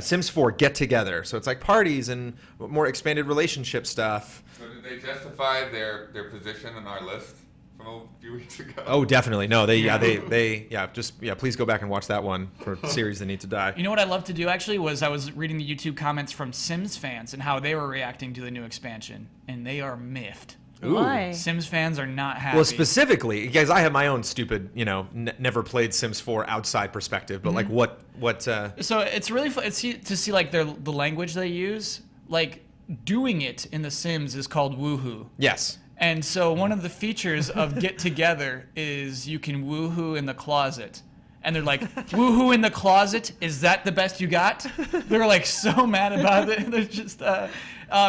Sims 4 Get Together. So it's like parties and more expanded relationship stuff. So did they justify their position on our list from a few weeks ago? Oh, definitely. No, please go back and watch that one for series that need to die. You know what I love to do actually was I was reading the YouTube comments from Sims fans and how they were reacting to the new expansion, and they are miffed. Why? Sims fans are not happy. Well, specifically, guys, I have my own stupid, never played Sims 4 outside perspective, but like what? So it's really fun to see like the language they use. Like doing it in The Sims is called woohoo. Yes. And so one of the features of Get Together is you can woohoo in the closet. And they're like, woohoo in the closet? Is that the best you got? They're like so mad about it. They're just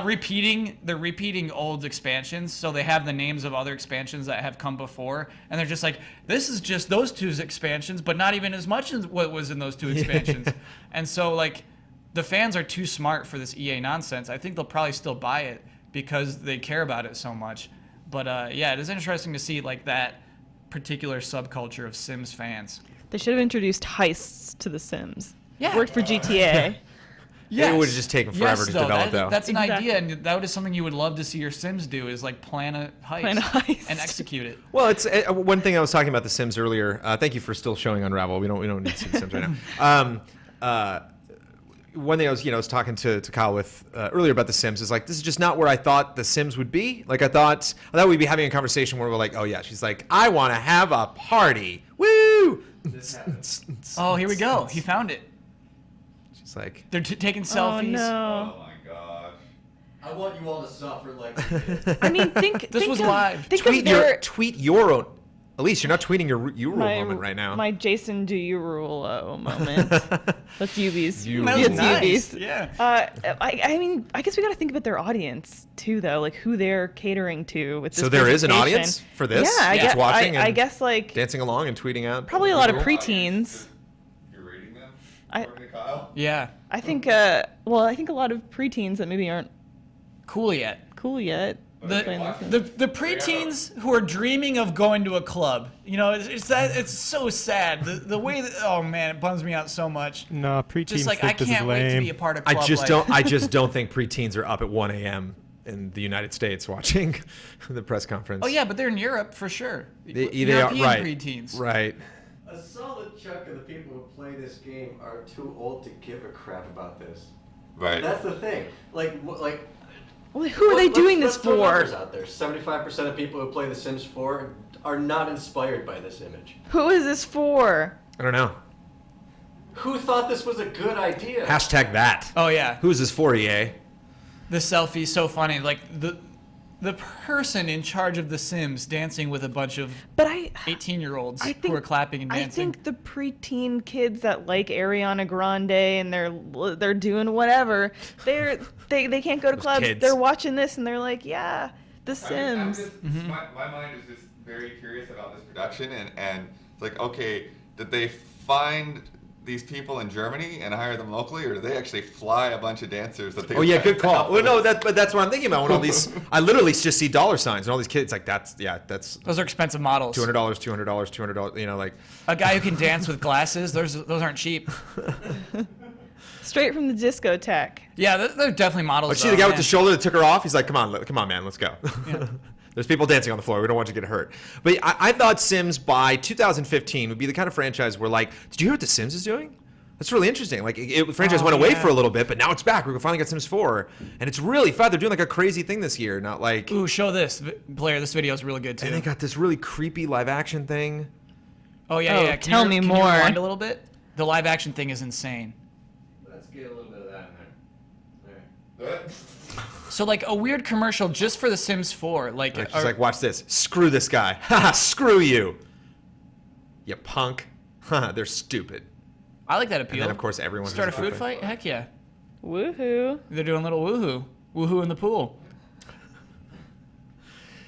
repeating old expansions. So they have the names of other expansions that have come before. And they're just like, this is just those two expansions, but not even as much as what was in those two expansions. And so like the fans are too smart for this EA nonsense. I think they'll probably still buy it because they care about it so much. But yeah, it is interesting to see like that particular subculture of Sims fans. They should have introduced heists to The Sims. Yeah. Worked for GTA. Yes. It would have just taken forever to develop, though. That's an Exactly. idea, and that is something you would love to see your Sims do, is like plan a heist, and execute it. Well, it's one thing I was talking about the Sims earlier. Thank you for still showing Unravel. We don't need to see the Sims right now. One thing I was talking to Kyle with earlier about the Sims is like, this is just not where I thought the Sims would be. Like I thought we'd be having a conversation where we're like, oh yeah, she's like, I want to have a party, woo! Oh, here we go. He found it. She's like, They're taking Oh selfies. no. Oh my gosh. I want you all to suffer like we did. I mean, think. This think was of, live. Think tweet of their, your own. Elyse, you're not tweeting your rule moment right now. My Jason, do you rule moment? That's Yubi's. You That It's was rule. nice. Yubi's. Yeah. I mean, I guess we got to think about their audience too, though, like who they're catering to with this. So there is an presentation. audience for this? Yeah, I That's guess. watching I and guess like dancing along and tweeting out. probably a lot of Rule? preteens. You're rating them? I- According to Kyle? Yeah. I think. I think a lot of preteens that maybe aren't Cool yet. cool yet. playing this game. The preteens who are dreaming of going to a club, it's so sad. The way that, oh man, it bums me out so much. No, preteen Just like I think this is can't wait to be a lame. part of I club just life. don't think preteens are up at 1 a.m. in the United States watching the press conference. Oh yeah, but they're in Europe for sure. They are European right. preteens. Right. A solid chunk of the people who play this game are too old to give a crap about this. Right. That's the thing. Well, who are they doing this let's throw numbers for? out there. 75% of people who play The Sims 4 are not inspired by this image. Who is this for? I don't know. Who thought this was a good idea? Hashtag that. Oh yeah, Who is this for, EA? the selfie so funny. Like the person in charge of The Sims dancing with a bunch of But I 18-year-olds I who think are clapping and I dancing. think the preteen kids that like Ariana Grande and they're doing whatever, they can't go to Those clubs. kids. They're watching this and they're like, yeah, The I'm Sims. just, Mm-hmm. my mind is just very curious about this production, and it's like, okay, did they find these people in Germany and hire them locally, or did they actually fly a bunch of dancers that they? Oh yeah, good picked call. up Well, no, with? but that's what I'm thinking about. When all these, I literally just see dollar signs and all these kids like that's Those are expensive models. $200, $200. Like A guy who can dance with glasses, those aren't cheap. Straight from the discotheque. Yeah, they're definitely models. Oh, see the though, guy with man. the shoulder that took her off. He's like, come on, man, let's go. There's people dancing on the floor. We don't want you to get hurt. But I thought Sims by 2015 would be the kind of franchise where like, did you hear what The Sims is doing? That's really interesting. Like, the franchise went away yeah. for a little bit, but now it's back. We finally got Sims 4, and it's really fun. They're doing like a crazy thing this year, not like. Ooh, show this, Blair. This video is really good too. And they got this really creepy live action thing. Oh yeah, Oh, yeah. tell me can more. You rewind a little bit. The live action thing is insane. Let's get a little bit of that in there. There. So like a weird commercial just for The Sims 4. Like, Like, she's like, watch this. Screw this guy. Haha, screw you. You punk. Haha, they're stupid. I like that And appeal. then, of course, everyone Start a has food fight? Heck yeah. Woohoo. They're doing a little woohoo in the pool.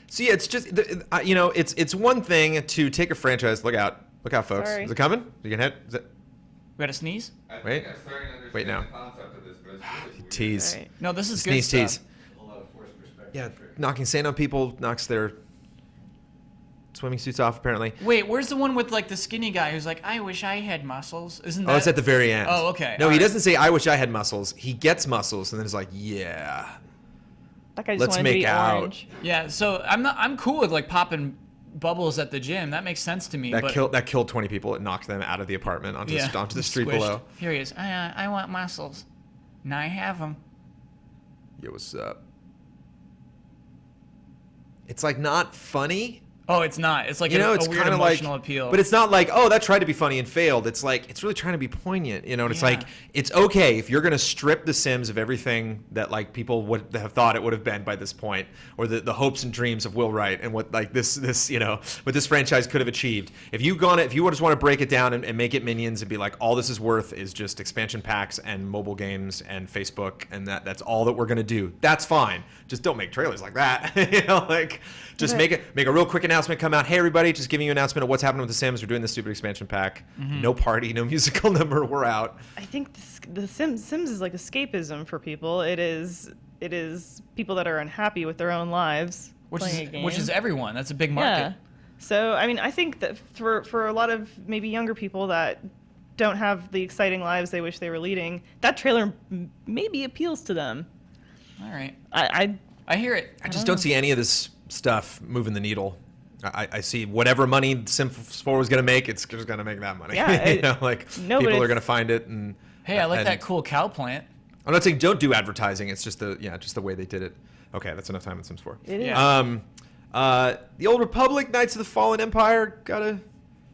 See, it's just, it's one thing to take a franchise. Look out, folks. Sorry. Is it coming? You can hit. Is it? We got to sneeze? I think Wait. I'm starting to understand Wait now. the concept of this, but it's really weird. Tease. All right. No, this is good Sneeze stuff. tease. A lot of forced perspective. Yeah, knocking sand on people knocks their swimming suits off. Apparently. Wait, where's the one with like the skinny guy who's like, I wish I had muscles? Isn't that? Oh, it's at the very end. Oh, okay. No, All he right. doesn't say, "I wish I had muscles." He gets muscles, and then it's like, "Yeah." That guy just Let's wanted make to be out. orange. Yeah, so I'm cool with like popping bubbles at the gym. That makes sense to me. That but killed 20 people. It knocked them out of the apartment onto the street squished. below. Here he is. I want muscles. Now I have them. Yo, what's up? It's like not funny. Oh, it's not. It's like It's a weird kind of like, emotional appeal. but it's not like, oh, that tried to be funny and failed. It's like it's really trying to be poignant, and it's Yeah. like it's okay if you're gonna strip The Sims of everything that like people would have thought it would have been by this point, or the hopes and dreams of Will Wright and what like this what this franchise could have achieved. If you just want to break it down and make it Minions and be like, all this is worth is just expansion packs and mobile games and Facebook, and that's all that we're gonna do. That's fine. Just don't make trailers like that. Just Okay. make a real quick announcement come out. Hey everybody, just giving you an announcement of what's happening with The Sims. We're doing this stupid expansion pack. No party, no musical number. We're out. I think the Sims is like escapism for people. It is people that are unhappy with their own lives playing a game. which is everyone. That's a big market. Yeah. So I mean, I think that for a lot of maybe younger people that don't have the exciting lives they wish they were leading, that trailer maybe appeals to them. All right. I hear it. I just don't see any of this stuff moving the needle. I see whatever money Sims 4 was going to make, it's just going to make that money. Yeah, you know, like people are going to find it. And hey, I like that cool cow plant. I'm not saying don't do advertising. It's just the way they did it. Okay, that's enough time in Sims 4. It is. Yeah. The Old Republic, Knights of the Fallen Empire,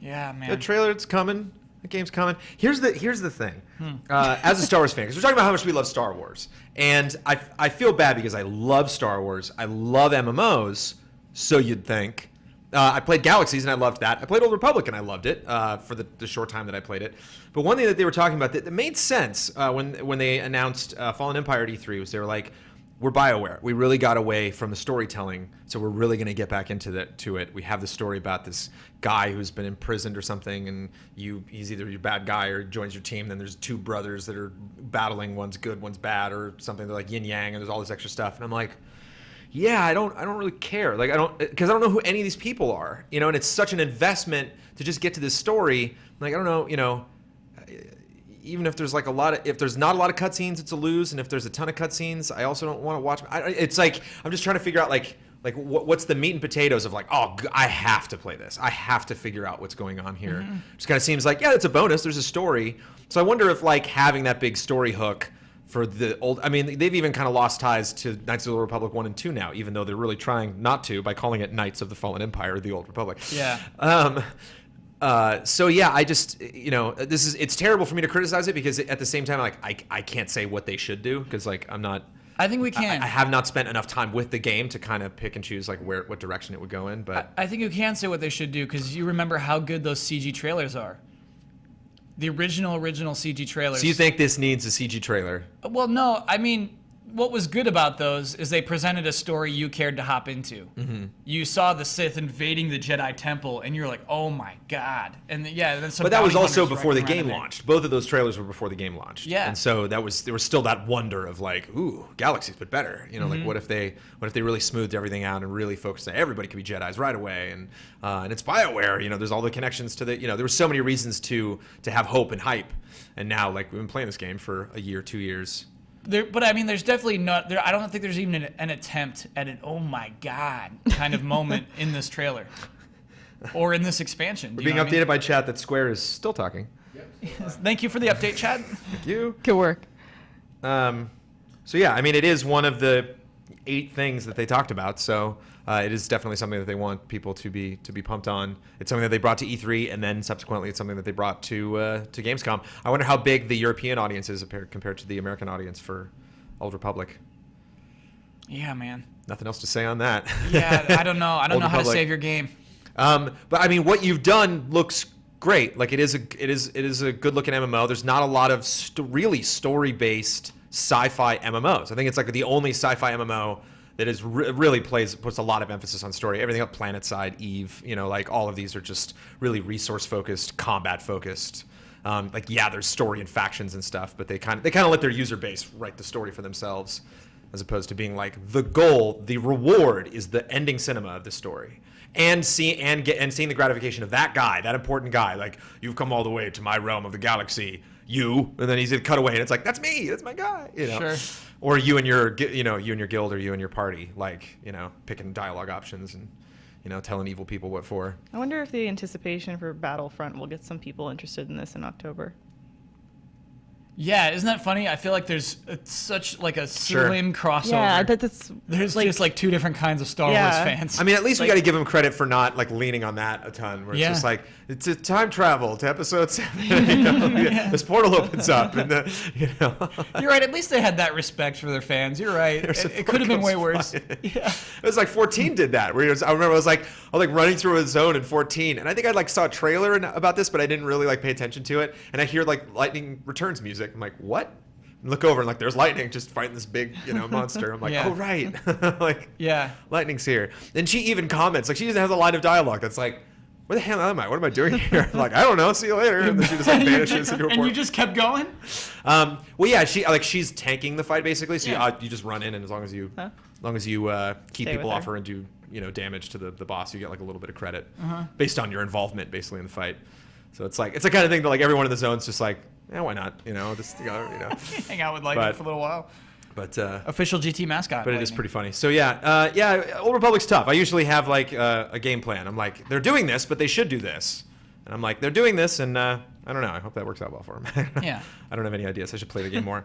Yeah, man. the trailer. It's coming. The game's coming. Here's the thing. As a Star Wars fan, because we're talking about how much we love Star Wars, and I feel bad because I love Star Wars. I love MMOs. So you'd think. I played Galaxies and I loved that. I played Old Republic and I loved it for the short time that I played it. But one thing that they were talking about that made sense when they announced Fallen Empire at E3 was they were like, we're BioWare. We really got away from the storytelling, so we're really going to get back into it. We have the story about this guy who's been imprisoned or something, and he's either your bad guy or joins your team. Then there's two brothers that are battling. One's good, one's bad, or something. They're like yin yang, and there's all this extra stuff. And I'm like, yeah, I don't really care. Like because I don't know who any of these people are, you know. And it's such an investment to just get to this story. Like I don't know, you know. Even if there's like if there's not a lot of cutscenes, it's a lose, and if there's a ton of cutscenes, I also don't want to watch. It's like I'm just trying to figure out like what's the meat and potatoes of like, oh, I have to play this. I have to figure out what's going on here. Mm-hmm. Just kind of seems like it's a bonus. There's a story, so I wonder if like having that big story hook for the old. I mean, they've even kind of lost ties to Knights of the Old Republic 1 and 2 now, even though they're really trying not to by calling it Knights of the Fallen Empire, the Old Republic. Yeah. So yeah, I just, you know, it's terrible for me to criticize it because at the same time, like I can't say what they should do because like I'm not. I think we can. I have not spent enough time with the game to kind of pick and choose like what direction it would go in. But I think you can say what they should do because you remember how good those CG trailers are. The original CG trailers. So you think this needs a CG trailer? Well, no. I mean, what was good about those is they presented a story you cared to hop into. Mm-hmm. You saw the Sith invading the Jedi Temple, and you're like, "Oh my God!" And then some. But that was bounty also hunters before the riding game around in launched. Both of those trailers were before the game launched. Yeah. And so there was still that wonder of like, ooh, Galaxies, but better. You know, Mm-hmm. like what if they really smoothed everything out and really focused on everybody could be Jedis right away, and it's BioWare. You know, there's all the connections to there were so many reasons to have hope and hype. And now, like, we've been playing this game for a year, 2 years. But I mean, there's definitely not. I don't think there's even an attempt at an "oh my God" kind of moment in this trailer, or in this expansion. We're being updated by chat that Square is still talking. Thank you for the update, Chad. Thank you. Good work. So yeah, I mean, it is one of the 8 things that they talked about. So it is definitely something that they want people to be pumped on. It's something that they brought to E3, and then subsequently, it's something that they brought to Gamescom. I wonder how big the European audience is compared to the American audience for Old Republic. Yeah, man. Nothing else to say on that. Yeah, I don't know. I don't Old know how to Republic. save your game. But I mean, what you've done looks great. Like it is a good looking MMO. There's not a lot of really story based sci-fi MMOs. I think it's like the only sci-fi MMO that is really puts a lot of emphasis on story. Everything up PlanetSide, Eve, you know, like all of these are just really resource focused, combat focused. Like there's story and factions and stuff, but they kind of let their user base write the story for themselves, as opposed to being like the goal, the reward is the ending cinema of the story. And seeing the gratification of that guy, that important guy, like you've come all the way to my realm of the galaxy, and then he's gonna cut away, and it's like that's me, that's my guy, you know. Sure. Or you and your guild, or you and your party, like picking dialogue options and telling evil people what for. I wonder if the anticipation for Battlefront will get some people interested in this in October. Yeah, isn't that funny? I feel like there's such like a Sure. slim crossover. Yeah, that's There's like, just like 2 different kinds of Star Yeah. Wars fans. I mean, at least we Like- got to give him credit for not like leaning on that a ton. Where it's Yeah. just like it's a time travel to episode 7. This portal opens up, and You're right. At least they had that respect for their fans. You're right. It could have been way worse. Yeah. It was like 14 did that. Where I remember I was like running through a zone in 14, and I think I like saw a trailer about this, but I didn't really like pay attention to it. And I hear like Lightning Returns music. I'm like, what? And look over and like there's Lightning just fighting this big monster. I'm like, Yeah. oh right, like Yeah. Lightning's here. And she even comments like she even has a line of dialogue that's like, where the hell am I? What am I doing here? I'm like, I don't know. See you later. And then she just like vanishes into a And portal. you just kept going? Well, yeah, she's tanking the fight basically. So Yeah. you just run in, and as long as you Huh? keep Stay people with off her. her and do damage to the boss, you get like a little bit of credit based on your involvement basically in the fight. So it's the kind of thing that like everyone in the zone's just like, why not? Just Hang out with Lightning But- for a little while. But Official GT mascot. But it is Lightning. pretty funny. So Old Republic's tough. I usually have like a game plan. I'm like, they're doing this, but they should do this. And I'm like, they're doing this, and I don't know. I hope that works out well for them. Yeah. I don't have any ideas. I should play the game more.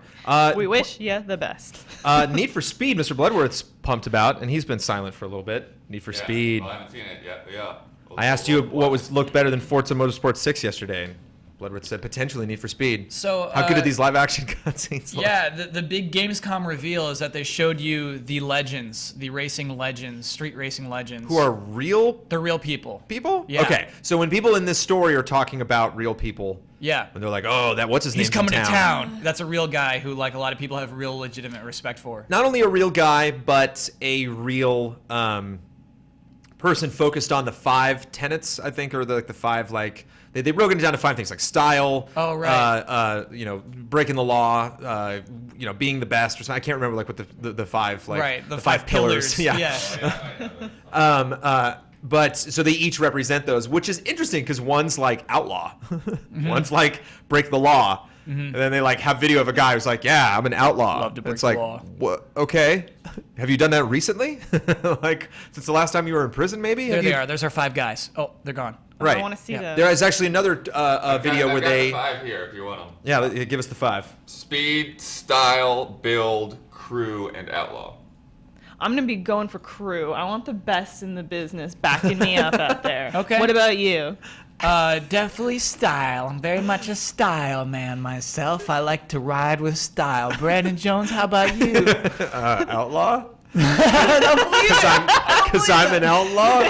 We wish you the best. Need for Speed, Mr. Bloodworth's pumped about, and he's been silent for a little bit. Need for Speed. Well, I haven't seen it yet. But yeah. I asked you what looked better than Forza Motorsport 6 yesterday, and Bloodworth said potentially Need for Speed. So how good are these live action cutscenes look? Yeah, the big Gamescom reveal is that they showed you the legends, the racing legends, street racing legends. Who are real They're real people. people? Yeah. Okay, so when people in this story are talking about real people, Yeah. and they're like, oh, what's his name? He's coming to town. That's a real guy who, like, a lot of people have real legitimate respect for. Not only a real guy, but a real person focused on the 5 tenets, I think, or the 5 like. They broke it down to 5 things like style, Oh, right. Breaking the law, being the best or something. I can't remember like what the 5 like Right, the 5 pillars. Yeah. But so they each represent those, which is interesting because one's like outlaw, one's like break the law, and then they like have video of a guy who's like, yeah, I'm an outlaw. Love to break it's the like, law. what? Okay, have you done that recently? Like since the last time you were in prison, maybe? There Have they you- are. There's our 5 guys. Oh, they're gone. Right. I want to see Yeah. them. There is actually another video where I've got they. the 5 here if you want them. Yeah, give us the 5. Speed, style, build, crew, and outlaw. I'm gonna be going for crew. I want the best in the business backing me up out there. Okay. What about you? Definitely style. I'm very much a style man myself. I like to ride with style. Brandon Jones, how about you? Outlaw? Because I'm an outlaw?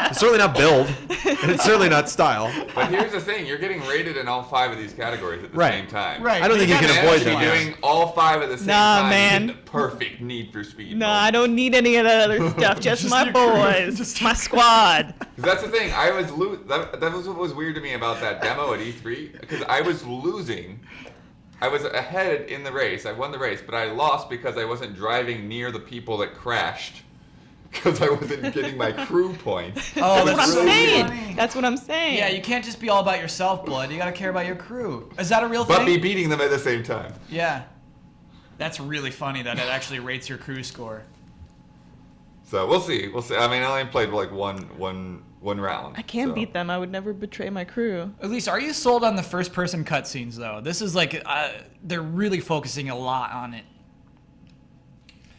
It's certainly not build, and it's certainly not style. But here's the thing: you're getting rated in all 5 of these categories at the Right. same time. Right. I don't think you can And avoid if you're that. doing all 5 at the same Nah, time. man. in perfect Need for Speed. No, I don't need any of that other stuff. Just my boys, my squad. 'Cause that's the thing. I was that was what was weird to me about that demo at E3 because I was losing. I was ahead in the race. I won the race, but I lost because I wasn't driving near the people that crashed. Because I wasn't getting my crew points. Oh, That's what I'm really saying. funny. That's what I'm saying. Yeah, you can't just be all about yourself, Blood. You gotta care about your crew. Is that a real But thing? be beating them at the same time. Yeah. That's really funny that it actually rates your crew score. So we'll see. We'll see. I mean, I only played like one round. I can't so. beat them. I would never betray my crew. Elyse, are you sold on the first-person cutscenes though? This is like they're really focusing a lot on it.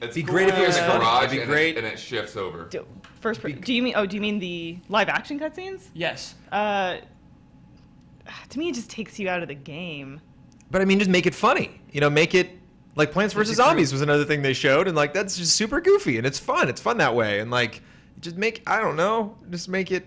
It's Be cool great if it when was you're in fun. the garage It'd be and great. and it shifts over. Do you mean the live action cutscenes? Yes. To me, it just takes you out of the game. But I mean, just make it funny. Make it like Plants vs. Zombies was another thing they showed, and like that's just super goofy and it's fun. It's fun that way, and like just make just make it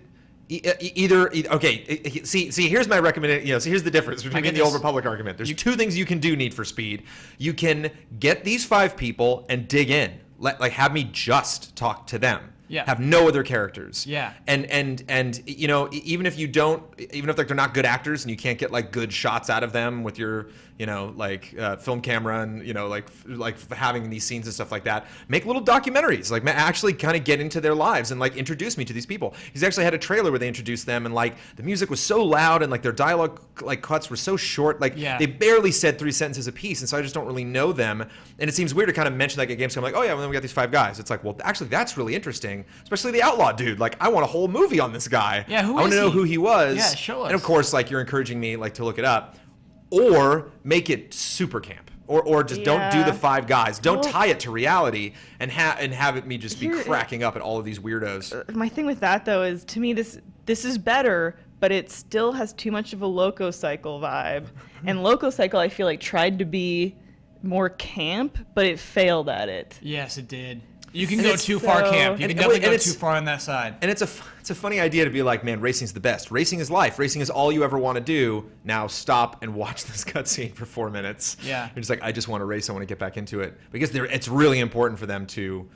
either. Okay, see, here's my recommendation. See, here's the difference between me and the Old Republic argument. There's 2 things you can do. Need for Speed. You can get these 5 people and dig in. Like have me just talk to them. Yeah. Have no other characters. Yeah. And even if you don't, even if like they're not good actors and you can't get like good shots out of them with your film camera and like having these scenes and stuff like that, make little documentaries. Like actually kind of get into their lives and like introduce me to these people. He's actually had a trailer where they introduced them and like the music was so loud and like their dialogue like cuts were so short. Like Yeah. they barely said 3 sentences a piece, and so I just don't really know them. And it seems weird to kind of mention like at Gamescom, like, oh yeah, well then we got these 5 guys. It's like, well, actually that's really interesting, especially the outlaw dude. Like I want a whole movie on this guy. Yeah, who I want is to know he? who he was. Yeah, show us. And of course, like you're encouraging me like to look it up, or make it super camp, or just don't do Yeah. the 5 guys. Don't Well- tie it to reality and have it me just be Here- cracking up at all of these weirdos. My thing with that though is, to me, this is better, but it still has too much of a Loco Cycle vibe. And Loco Cycle, I feel like, tried to be more camp, but it failed at it. Yes, it did. You can And go it's too far so- camp. You and- can definitely and go it's- too far on that side. And it's a funny idea to be like, man, racing's the best. Racing is life. Racing is all you ever want to do. Now stop and watch this cutscene for 4 minutes. Yeah. You're just like, I just want to race. I want to get back into it because it's really important for them to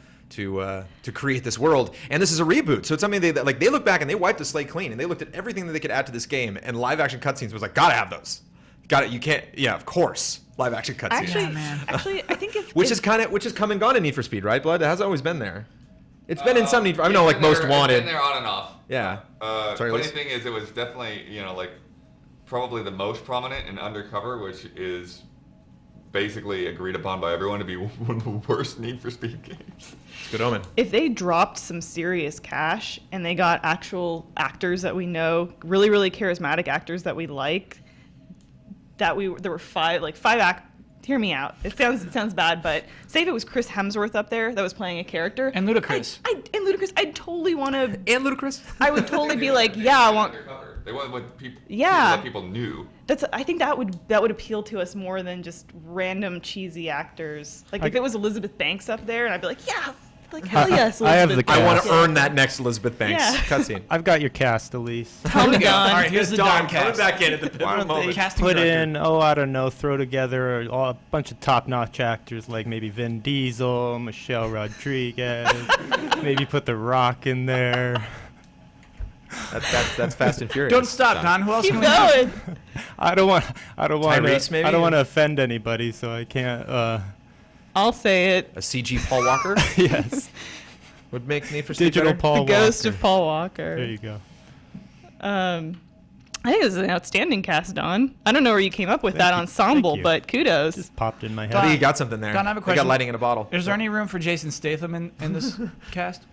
create this world. And this is a reboot, so it's something they look back and they wiped the slate clean and they looked at everything that they could add to this game. And live action cutscenes was like, gotta have those. Got it. You can't. Yeah, of course. Live action cutscenes. Actually, Yeah, man. I think if which if- is come and gone in Need for Speed, right, Blood? It has always been there. It's been in some Need for. I know, like Most Wanted. It's been there on and off. Yeah. Sorry, Funny let's- thing is, it was definitely like probably the most prominent in Undercover, which is basically agreed upon by everyone to be one of the worst Need for Speed games. It's a good omen. If they dropped some serious cash and they got actual actors that we know, really, really charismatic actors that we like, there were five hear me out. It sounds bad, but say if it was Chris Hemsworth up there that was playing a character. And Ludacris. And Ludacris, I'd totally want to. And Ludacris? I would totally be like, yeah, I want. Undercover. They went with people, Yeah. people that people knew. I think that would appeal to us more than just random cheesy actors. Like if it was Elizabeth Banks up there, and I'd be like, yeah, like hell yes, Elizabeth. I have the Banks. I want to Yeah. earn that next Elizabeth Banks Yeah. cutscene. I've got your cast, Elise. Tell me, All Don. right, here's the Don Don coming cast. back in at the Why pivotal don't they moment. Casting put director. in, I don't know, throw together a bunch of top-notch actors like maybe Vin Diesel, Michelle Rodriguez, maybe put The Rock in there. That's Fast and Furious. Don't stop, Don. Who else Keep can we have? going. I don't want Tyrese, maybe? I don't want to offend anybody, so I can't. I'll say it. A CG Paul Walker Yes, would make Need for Speed digital better. Paul The ghost Walker. of Paul Walker. There you go. I think this is an outstanding cast, Don. I don't know where you came up with that ensemble, you. but kudos. Just popped in my I head. think you got something there. Don, I have a You question. got lighting in a bottle. Is there any room for Jason Statham in this cast?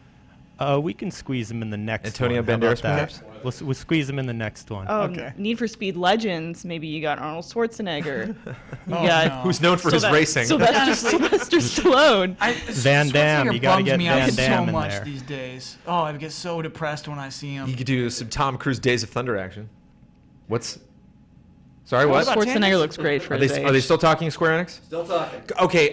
We can squeeze him in the next Antonio one. How about Banderas, that? perhaps? We'll squeeze him in the next one. Okay. Need for Speed Legends. Maybe you got Arnold Schwarzenegger. You Oh, got no. Who's known for his racing? Sylvester Stallone. Van Damme, Schwarzenegger you gotta bums get me out Van Damme so in much there. these days. Oh, I get so depressed when I see him. You could do some Tom Cruise Days of Thunder action. What's? Sorry, what? about Schwarzenegger tangents? looks great for Are his they age. still talking Square Enix? Still talking. Okay,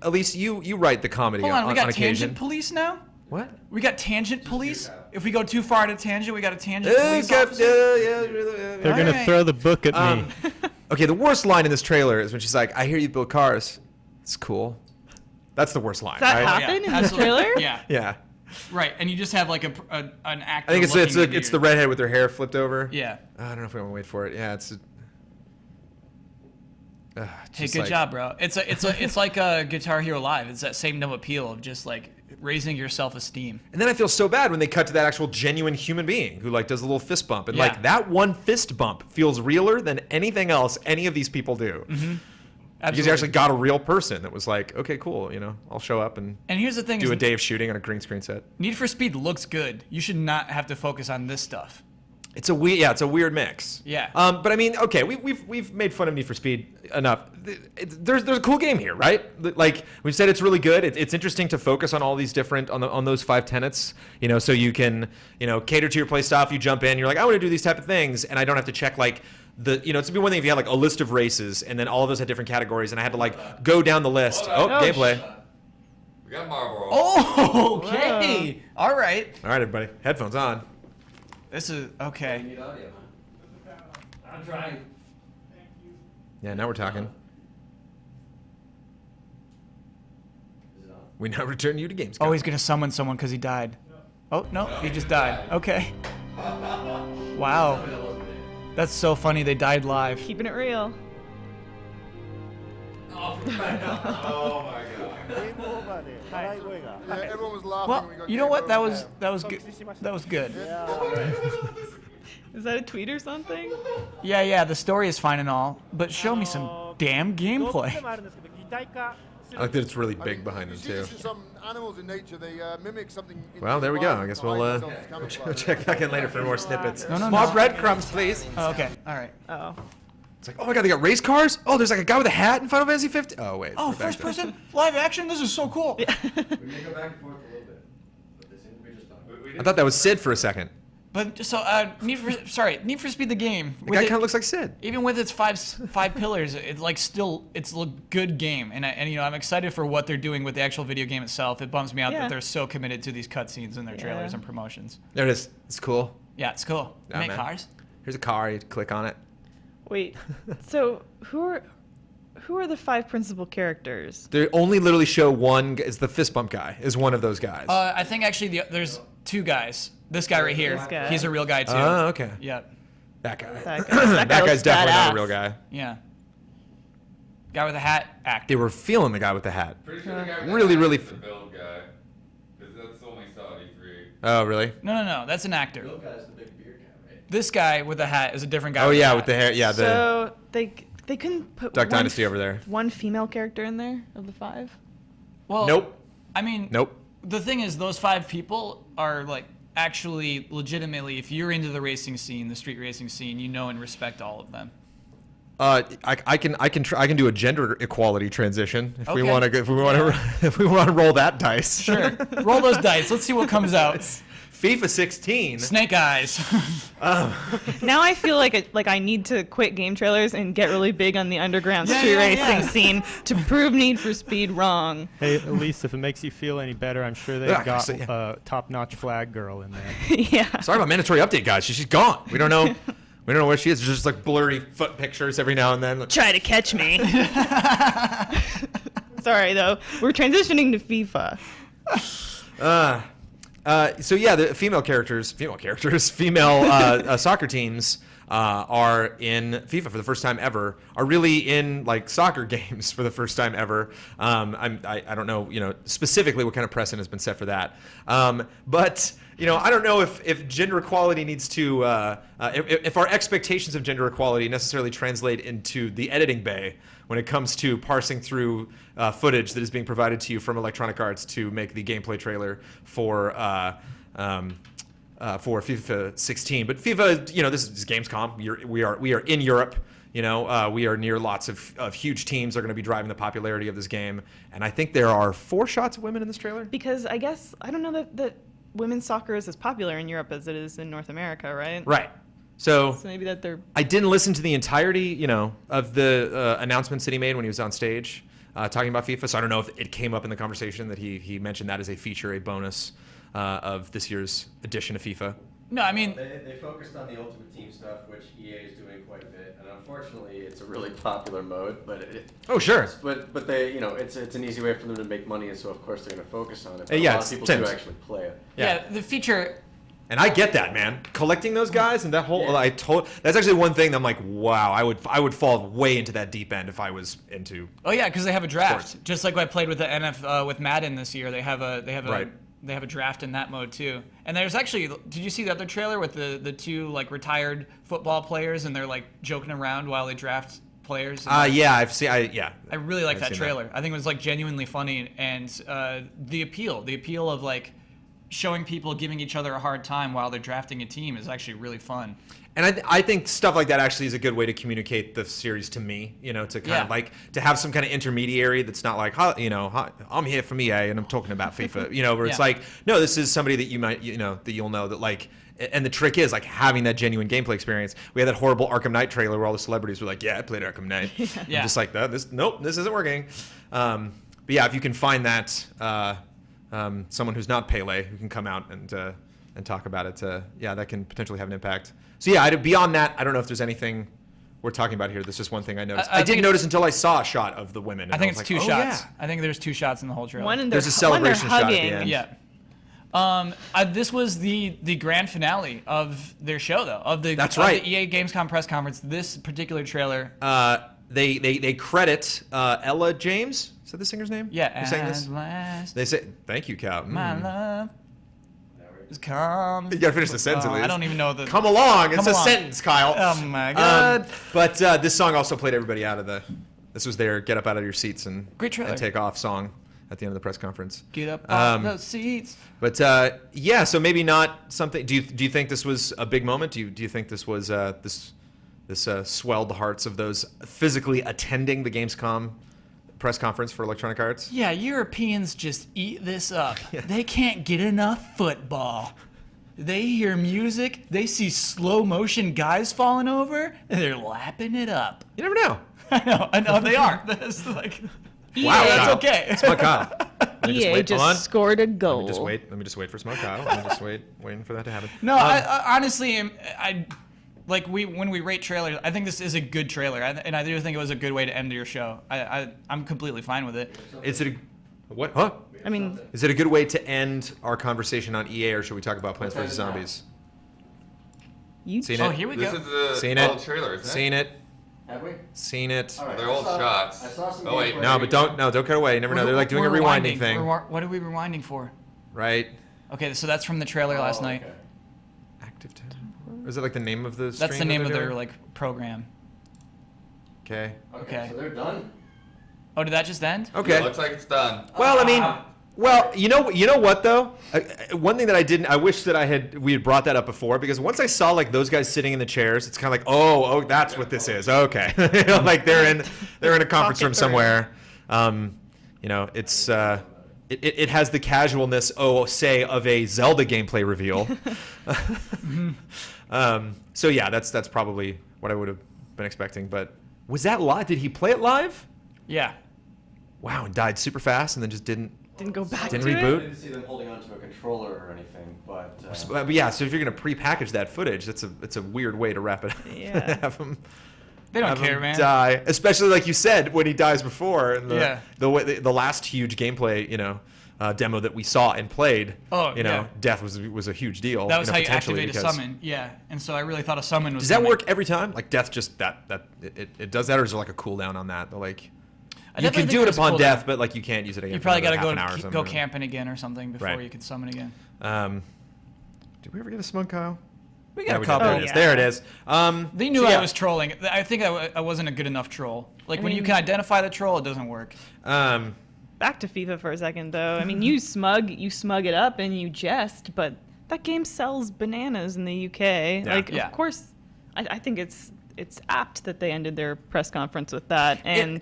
Elyse, you write the comedy Hold on, we got occasion. tangent police now? What? We got tangent police? If we go too far at a tangent, we got a tangent police officer? They're gonna Alright. throw the book at me. Okay, the worst line in this trailer is when she's like, "I hear you build cars. It's cool." That's the worst line, Does that right? happen in the absolutely. trailer? Yeah, Yeah. right. And you just have like an actor. I think it's looking into it's the your- redhead with her hair flipped over. Yeah. I don't know if we want to wait for it. Yeah, it's. Hey, just good like- job, bro. It's like a Guitar Hero Live. It's that same dumb appeal of just like raising your self-esteem. And then I feel so bad when they cut to that actual genuine human being who like does a little fist bump, and Yeah. like that one fist bump feels realer than anything else any of these people do. Because you Absolutely. actually got a real person that was like, okay, cool, I'll show up and And here's the thing: do a is day of shooting on a green screen set. Need for Speed looks good. You should not have to focus on this stuff. It's a weird mix. Yeah. But I mean, okay, we've made fun of Need for Speed enough. There's a cool game here, right? Like we've said, it's really good. It's interesting to focus on all these different on those 5 tenets. So you can cater to your play style. If you jump in, you're like, I want to do these type of things, and I don't have to check like it's be one thing if you had like a list of races, and then all of those had different categories, and I had to like go down the list. Oh, gameplay. We got Marlboro. Oh, okay. All right. All right, everybody, headphones on. This is okay. Need audio. I'm trying. Yeah, now we're talking. Is it on? We now return you to Gamescom. Oh, he's gonna summon someone because he died. Oh no, he just died. Okay. Wow. That's so funny. They died live. Keeping it real. Oh my god. Yeah, everyone was laughing Well, when we got you know game what? That over. was good. That was good. Is that a tweet or something? Yeah. The story is fine and all, but show me some damn gameplay. I like that it's really big behind them You see too. this in some animals in nature, they mimic something. in Well, the there we go. I environment guess to we'll hide themselves, camouflage. check back in later for more snippets. No, More no. breadcrumbs, please. Oh, okay. All right. Oh. It's like, oh my god, they got race cars? Oh, there's like a guy with a hat in Final Fantasy 50. Oh wait. Oh, we're back first there. person live action. This is so cool. We may go back and forth a little bit, but they seem to be just talking. I thought that was Sid for a second. But so Need for Speed the game. The guy kind of looks like Sid. Even with its five pillars, it's like still it's a good game, and I'm excited for what they're doing with the actual video game itself. It bums me out Yeah. that they're so committed to these cutscenes in their trailers Yeah. and promotions. There it is. It's cool. Yeah, it's cool. Yeah, Make man. cars. Here's a car. You click on it. Wait. So who are the 5 principal characters? They only literally show one. Is the fist bump guy? Is one of those guys? I think actually there's 2 guys. This guy right here. This guy. He's a real guy too. Oh, okay. Yeah. That guy. That guy. That guy That guy's looks definitely not badass. a real guy. Yeah. Guy with a hat. Actor. They were feeling the guy with the hat. Pretty sure the guy with Really, the really hat is the build guy. Because that's the only saw at E3. Oh, really? No. That's an actor. Bill guy's the big beard guy, right? this guy with the hat is a different guy. Oh yeah, hat. with the hair. Yeah, the So they couldn't put Duck Dynasty over there. one female character in there of the 5. Well, Nope. I mean, Nope. The thing is, those 5 people are like actually legitimately, if you're into the racing scene, the street racing scene, you know and respect all of them. I can do a gender equality transition if we Okay. want to if we want to roll that dice. Sure. Roll those dice. Let's see what comes out. FIFA 16. Snake eyes. Now I feel like I need to quit game trailers and get really big on the underground Yeah, street yeah, racing yeah. scene to prove Need for Speed wrong. Hey, Elyse, if it makes you feel any better, I'm sure they Yeah, got so, yeah. a top-notch flag girl in there. Yeah. Sorry about mandatory update, guys. She's gone. We don't know. We don't know where she is. There's just like blurry foot pictures every now and then. Like, Try to catch me. Sorry though, we're transitioning to FIFA. So yeah, the female soccer teams are in FIFA for the first time ever. Are really in like soccer games for the first time ever. I don't know, specifically what kind of precedent has been set for that. But I don't know if gender equality needs to if our expectations of gender equality necessarily translate into the editing bay when it comes to parsing through footage that is being provided to you from Electronic Arts to make the gameplay trailer for FIFA 16. But FIFA, this is Gamescom. We are in Europe. We are near lots of huge teams that are going to be driving the popularity of this game. And I think there are 4 shots of women in this trailer. Because I guess I don't know that women's soccer is as popular in Europe as it is in North America, right? Right. So maybe that they're. I didn't listen to the entirety, of the announcements that he made when he was on stage talking about FIFA. So I don't know if it came up in the conversation that he mentioned that as a feature, a bonus of this year's edition of FIFA. No, I mean, They focused on the Ultimate Team stuff, which EA is doing quite a bit, and unfortunately, it's a really popular mode. But Oh sure. but they, it's an easy way for them to make money, and so of course they're going to focus on it. But Yeah, a lot it's of people do Sims. actually play it. yeah, the feature. And I get that, man. Collecting those guys and that whole that's actually one thing that I'm like, wow, I would fall way into that deep end if I was into. Oh yeah, because they have a draft. Sports. Just like I played with the with Madden this year, they have a Right. they have a draft in that mode too. And there's actually, did you see the other trailer with the 2 like retired football players and they're like joking around while they draft players? And, Yeah, I've seen. I really like I've that seen trailer. I think it was like genuinely funny, and the appeal of like showing people giving each other a hard time while they're drafting a team is actually really fun. And I think stuff like that actually is a good way to communicate the series to me, to kind of like to have some kind of intermediary that's not like, I'm here from EA and I'm talking about FIFA, where it's Yeah. like, no, this is somebody that you might, that you'll know that like, and the trick is like having that genuine gameplay experience. We had that horrible Arkham Knight trailer where all the celebrities were like, yeah, I played Arkham Knight. Yeah. I'm just like, this isn't working. But yeah, if you can find that, someone who's not Pele who can come out and talk about it, that can potentially have an impact. So yeah, beyond that, I don't know if there's anything we're talking about here. That's just one thing I noticed. I I think didn't it's- notice until I saw a shot of the women. I think was it's like, 2 oh, shots. yeah. I think there's 2 shots in the whole trailer. One in There's a celebration shot at the end. Yeah. This was the grand finale of their show, though. That's right. The EA Gamescom press conference. This particular trailer. They credit Ella James. Is that the singer's name? Yeah. Who sang this? At last, They say, thank you, Cal. my love has come. You gotta finish the sentence, at least. I don't even know the. Come along. It's Come a along. sentence, Kyle. Oh my god. But this song also played everybody out of the. This was their get up out of your seats and Great trailer. and take off song at the end of the press conference. Get up off those seats. But yeah, so maybe not something. Do you think this was a big moment? Do you think this was this swelled the hearts of those physically attending the Gamescom press conference for Electronic Arts? Yeah, Europeans just eat this up. They can't get enough football. They hear music, they see slow motion guys falling over, and they're lapping it up. You never know. I know they are. That's like, Wow, that's Kyle. okay. Smart Kyle. Let me EA wait. just Hold on. scored a goal. Let me just wait for Smart Kyle. Let me just waiting for that to happen. No, I honestly, when we rate trailers, I think this is a good trailer, and I do think it was a good way to end your show. I'm completely fine with it. Is it what? Huh? I mean, Is it a good way to end our conversation on EA, or should we talk about Plants vs Zombies? you. Seen Oh, it? here we This go. is the Seen old it? trailer, isn't it? Seen it? Have we? Seen it? All right, They're I old saw- shots. I saw some Oh, wait. gameplay. No, but don't cut away. You never know. They're like doing a We're rewinding rewinding. thing, What are we rewinding for? right? Okay, so that's from the trailer last Oh, night. okay. Active time. Is it like the name of the stream? That's the name that of they're their doing? like program. Okay. Okay. So they're done. Oh, did that just end? Okay. Looks like it's done. Well, I mean, you know what though? One thing that I wish that we had brought that up before, because once I saw like those guys sitting in the chairs, it's kind of like, oh, that's what this is. Okay, you know, like they're in a conference room somewhere. It's it has the casualness, say, of a Zelda gameplay reveal. So yeah, that's probably what I would have been expecting. But was that live? Did he play it live? Yeah. Wow, and died super fast, and then just didn't go back didn't to reboot. it? I didn't see them holding onto a controller or anything, but. But yeah, so if you're gonna pre-package that footage, it's a weird way to wrap it up. Yeah. Have him, They don't have care, him man. die, especially like you said when he dies before, and Yeah. the last huge gameplay demo that we saw and played. Oh, yeah. Death was a huge deal. That was how you potentially, activate a because- summon. Yeah. And so I really thought a summon was. Does that coming. work every time? Like death just it does that, or is there like a cooldown on that? Like I you definitely can think do it there's a upon cooldown. death, but like you can't use it again. You for probably got to another half an hour or go something. camping again or something before Right. you can summon again. Did we ever get a smug Kyle? We Yeah, got a we did. couple. There it is. There it is. They knew so yeah. I was trolling. I think I wasn't a good enough troll. Like when you can identify the troll, it doesn't work. Back to FIFA for a second, though. I mean, you smug it up and you jest, but that game sells bananas in the UK. Yeah. Of course, I think it's apt that they ended their press conference with that, and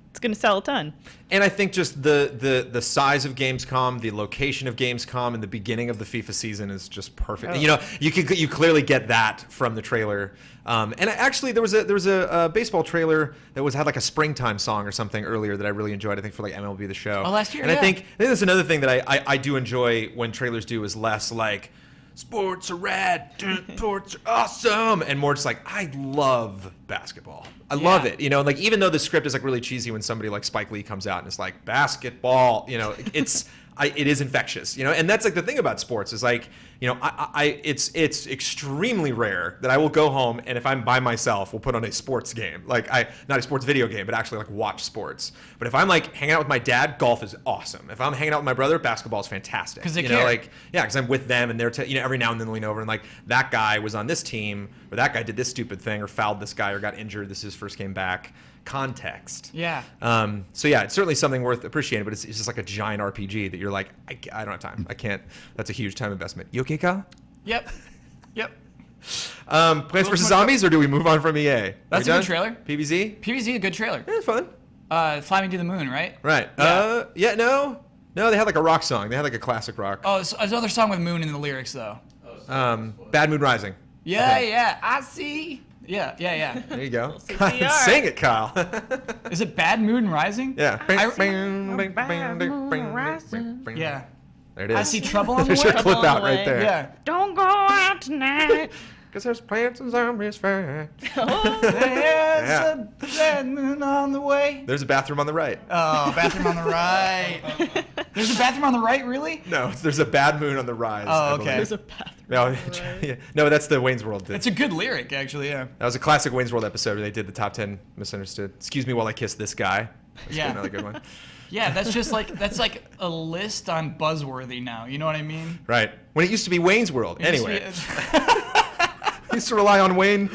it's going to sell a ton. And I think just the size of Gamescom, the location of Gamescom, and the beginning of the FIFA season is just perfect. Oh. You know, you clearly get that from the trailer. Actually, there was a baseball trailer that had like a springtime song or something earlier that I really enjoyed. I think for like MLB The Show. Oh, last year, And yeah. I think that's another thing that I do enjoy when trailers do is less like sports are rad, sports are awesome, and more just like I love basketball. I love it, you know. Like even though the script is like really cheesy when somebody like Spike Lee comes out and it's like basketball, you know, it is infectious, you know. And that's like the thing about sports is like, you know, it's extremely rare that I will go home and if I'm by myself, we'll put on a sports game, like not a sports video game, but actually like watch sports. But if I'm like hanging out with my dad, golf is awesome. If I'm hanging out with my brother, basketball is fantastic. 'Cause they you care. know, like yeah, because I'm with them and they're you know every now and then they'll lean over and like that guy was on this team or that guy did this stupid thing or fouled this guy or got injured. This is his first game back. Context. Yeah. So yeah, it's certainly something worth appreciating, but it's just like a giant RPG that you're like, I don't have time. I can't. That's a huge time investment. You okay, Kyle? Yep. Plants vs. Zombies, or do we move on from EA? That's a good trailer. PvZ? PvZ, a good trailer. Yeah, fun. Fly Me to the Moon, right? Right. Yeah. No, they had like a rock song. They had like a classic rock. Oh, it's another song with Moon in the lyrics, though. Bad Moon Rising. Yeah, I see. Yeah. There you go. CCR. Sing it, Kyle. Is it Bad Moon Rising? Yeah. Yeah. There it is. I see trouble on the There's your way. clip Trouble on out the right way. there. Yeah. Don't go out tonight. Because there's plants and zombies fair. There's Yeah. a bad moon on the way. There's a bathroom on the right. Oh, bathroom on the right. There's a bathroom on the right, really? No, there's a bad moon on the rise. Oh, I okay. believe. There's a bathroom. No, on the right. yeah. No, that's the Wayne's World. It's a good lyric, actually, yeah. That was a classic Wayne's World episode where they did the top 10 misunderstood. Excuse me while I kiss this guy. That's Yeah. another good one. Yeah, that's like a list on Buzzworthy now. You know what I mean? Right. When it used to be Wayne's World. It used to Anyway, be- I used to rely on Wayne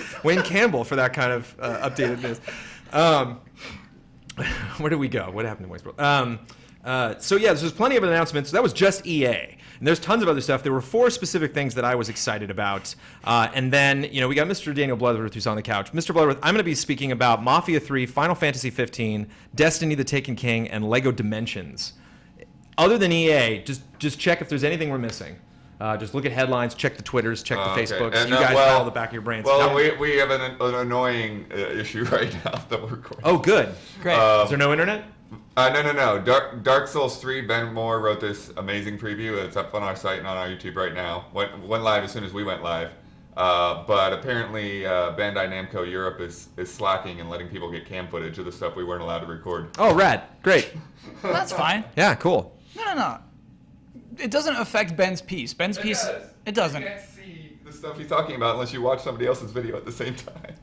Campbell for that kind of updated news. Where did we go? What happened in Wayne's World? So yeah, there's plenty of announcements. That was just EA. And there's tons of other stuff. There were 4 specific things that I was excited about. And then, you know, we got Mr. Daniel Bloodworth who's on the couch. Mr. Bloodworth, I'm going to be speaking about Mafia 3, Final Fantasy 15, Destiny the Taken King, and Lego Dimensions. Other than EA, just check if there's anything we're missing. Just look at headlines, check the Twitters, check the Facebooks. And, you guys well, follow the back of your brains. Well, Now- we have an annoying issue right now that we're recording. Oh, good. Great. Is there no internet? No. Dark Souls 3, Ben Moore wrote this amazing preview. It's up on our site and on our YouTube right now. Went live as soon as we went live. But apparently Bandai Namco Europe is slacking and letting people get cam footage of the stuff we weren't allowed to record. Oh, rad. Great. Well, that's fine. Yeah, cool. No. It doesn't affect Ben's piece. Ben's piece. It doesn't. You can't see the stuff he's talking about unless you watch somebody else's video at the same time.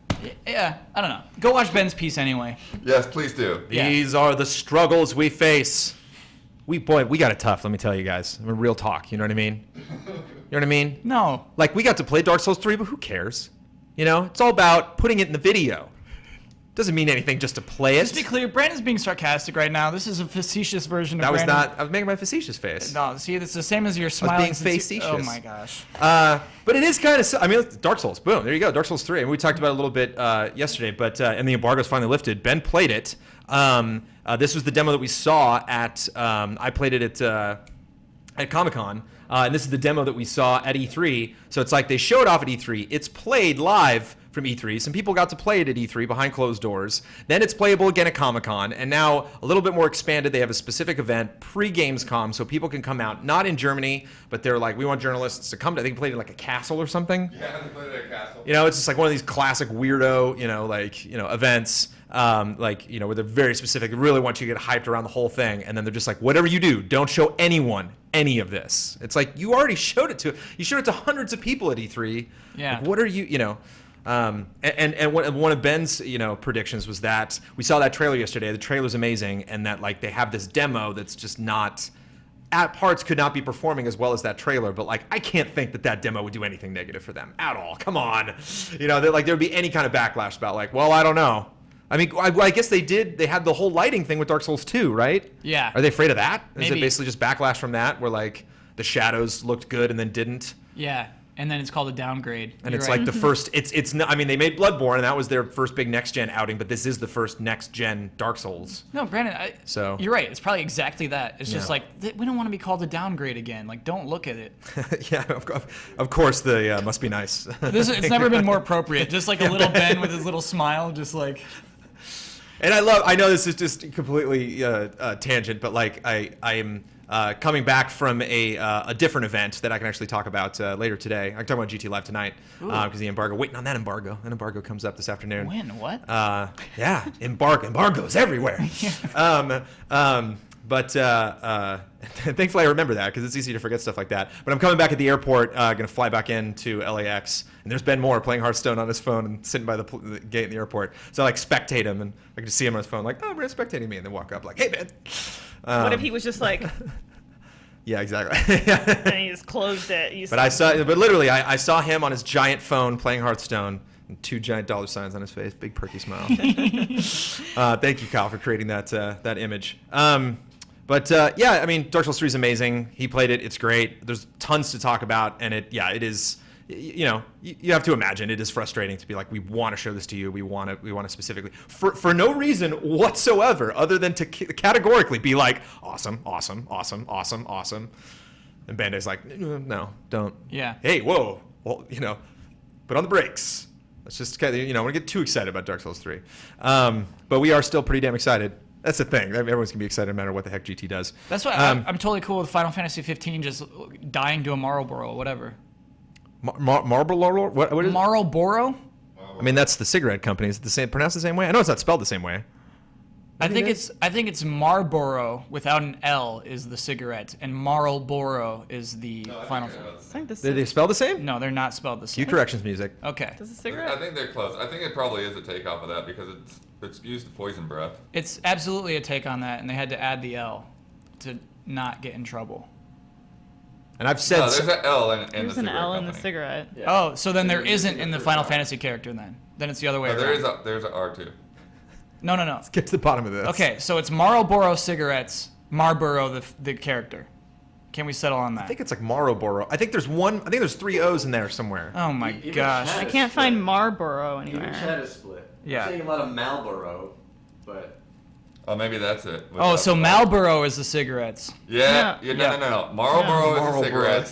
Yeah, I don't know. Go watch Ben's piece anyway. Yes, please do. Yeah. These are the struggles we face. We got it tough, let me tell you guys. I mean, real talk, you know what I mean? know what I mean? No. Like, we got to play Dark Souls 3, but who cares? You know, it's all about putting it in the video. Doesn't mean anything just to play it. Just to be clear, Brandon's being sarcastic right now. This is a facetious version of That was Brandon. not. I was making my facetious face. No, see, it's the same as your I was smiling. being facetious. Oh my gosh. But it is kind of. I mean, Dark Souls. Boom. There you go. Dark Souls 3. And we talked about it a little bit yesterday. But and the embargo's finally lifted. Ben played it. This was the demo that we saw at. I played it at Comic-Con. And this is the demo that we saw at E3. So it's like they showed off at E3. It's played live from E3. Some people got to play it at E3 behind closed doors. Then it's playable again at Comic-Con. And now a little bit more expanded. They have a specific event pre-Gamescom so people can come out, not in Germany, but they're like, we want journalists to come to. They played in like a castle or something. Yeah, they played it at Castle. You know, it's just like one of these classic weirdo, events. Where they're very specific. They really want you to get hyped around the whole thing. And then they're just like, whatever you do, don't show anyone any of this. It's like, you already showed it to, you showed it to hundreds of people at E3. Yeah. Like, what are you, and one of Ben's, predictions was that we saw that trailer yesterday. The trailer's amazing. And that like they have this demo that's just not, at parts could not be performing as well as that trailer, but like I can't think that demo would do anything negative for them at all. Come on, there would be any kind of backlash about like, well, I don't know. I mean, I guess they did. They had the whole lighting thing with Dark Souls 2, right? Yeah. Are they afraid of that? Is Maybe. it basically just backlash from that, where like the shadows looked good and then didn't? Yeah, and then it's called a downgrade. And You're it's right. like the first. It's not. I mean, they made Bloodborne, and that was their first big next gen outing. But this is the first next gen Dark Souls. No, Brandon. So you're right. It's probably exactly that. It's just Yeah. like we don't want to be called a downgrade again. Like, don't look at it. Yeah, of course the must be nice. It's never been more appropriate. Just like a little Ben with his little smile, just like. And I know this is just completely tangent, but like I am coming back from a different event that I can actually talk about later today. I can talk about GT Live tonight because the embargo. Waiting on that embargo. That embargo comes up this afternoon. When? What? Yeah, embargoes everywhere. But thankfully I remember that because it's easy to forget stuff like that. But I'm coming back at the airport, going to fly back into LAX, and there's Ben Moore playing Hearthstone on his phone and sitting by the gate in the airport. So I like spectate him, and I can just see him on his phone, like, oh, Brent's spectating me, and then walk up like, hey, Ben. What if he was just like, Yeah, exactly. and he just closed it? But literally, I saw him on his giant phone playing Hearthstone. And 2 giant dollar signs on his face, big perky smile. Thank you, Kyle, for creating that image. Yeah, I mean, Dark Souls 3 is amazing. He played it; it's great. There's tons to talk about, and it is. You have to imagine it is frustrating to be like, we want to show this to you. We want to specifically for no reason whatsoever, other than to categorically be like, awesome, awesome, awesome, awesome, awesome. And Bandai's like, no, don't. Yeah. Hey, whoa, well, put on the brakes. Let's just kind of, I don't want to get too excited about Dark Souls 3. But we are still pretty damn excited. That's the thing. Everyone's going to be excited no matter what the heck GT does. That's why I'm totally cool with Final Fantasy 15 just dying to a Marlboro or whatever. Marlboro? What is it? Marlboro? I mean, that's the cigarette company. Is it the same, pronounced the same way? I know it's not spelled the same way. I think it's Marlboro without an L is the cigarette, and Marlboro is the Final Fantasy. Did they spell the same? No, they're not spelled the same. Cue corrections music. Okay. Does a I cigarette? think they're close. I think it probably is a takeoff of that because it's used to poison breath. It's absolutely a take on that, and they had to add the L to not get in trouble. And I've said... No, there's an L in the There's an cigarette L in the company. cigarette. Yeah. Oh, so then there isn't in the Final Fantasy character then. Then it's the other way No, around. there's an R too. No. Get to the bottom of this. Okay, so it's Marlboro cigarettes, Marlboro the character. Can we settle on that? I think it's like Marlboro. I think there's 3 O's in there somewhere. Oh my Even gosh. Chad I is can't split. find Marlboro Even anywhere. Chad is split. Yeah. I'm seeing a lot of Marlboro, but Oh, maybe that's it. Oh, so Marlboro is the cigarettes. Yeah, Yeah. no. Marlboro is Marlboro. the cigarettes.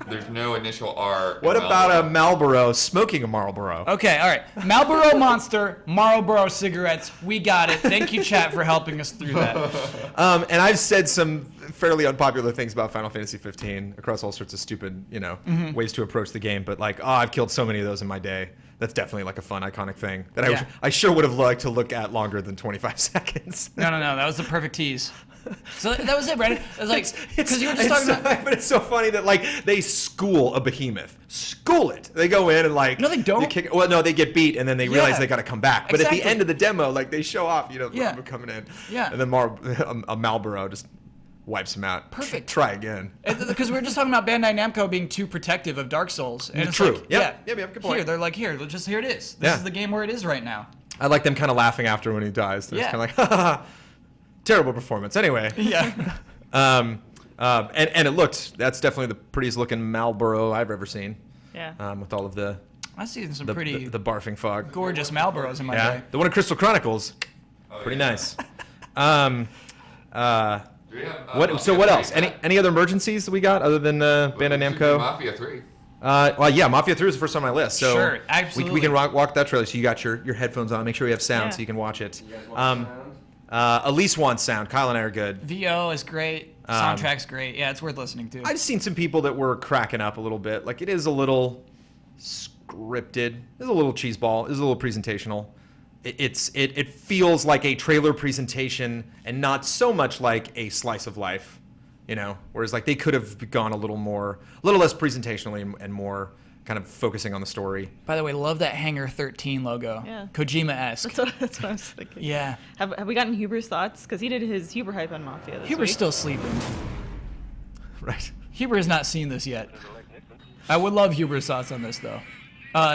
There's no initial R. in What about a Marlboro. Marlboro smoking a Marlboro? Okay, all right. Marlboro Monster, Marlboro cigarettes. We got it. Thank you, chat, for helping us through that. And I've said some fairly unpopular things about Final Fantasy 15 across all sorts of stupid, ways to approach the game. But like, I've killed so many of those in my day. That's definitely like a fun, iconic thing that Yeah. I sure would have liked to look at longer than 25 seconds. No. That was the perfect tease. So that was it, Brandon. It was like, because you were just it's talking about... but it's so funny that like they school a behemoth. School it. They go in and like... No, they don't. They get beat and then they realize Yeah. they got to come back. But at Exactly. the end of the demo, like they show off, Yeah. coming in. Yeah. And then a Marlboro just wipes him out. Perfect. Try again. Because we were just talking about Bandai Namco being too protective of Dark Souls. And it's True. Like, Yep. Good point. Here, they're like, here it is. This is the game where it is right now. I like them kind of laughing after when he dies. They're just Yeah. kind of like, ha ha ha. Terrible performance. Anyway. Yeah. And that's definitely the prettiest looking Marlboro I've ever seen. Yeah. With all of the I've seen some the pretty the barfing fog. gorgeous Marlboros in my Yeah. day. The one in Crystal Chronicles. Pretty nice. What else? Any other emergencies that we got other than Bandai Namco? Mafia 3. Mafia 3 was the first on my list. So Sure, absolutely. we can walk that trailer. So you got your headphones on. Make sure you have sound so you can watch it. You guys want sound? Elyse wants sound. Kyle and I are good. VO is great. Soundtrack's great. Yeah, it's worth listening to. I've just seen some people that were cracking up a little bit. Like, it is a little scripted. It's a little cheeseball. It's a little presentational. It feels like a trailer presentation and not so much like a slice of life, you know. Whereas like they could have gone a little less presentationally and more kind of focusing on the story. By the way, love that Hangar 13 logo. Yeah. Kojima-esque. That's what I was thinking. Yeah. Have we gotten Huber's thoughts? Because he did his Huber hype on Mafia this Huber's week. still sleeping. Right. Huber has not seen this yet. I would love Huber's thoughts on this, though.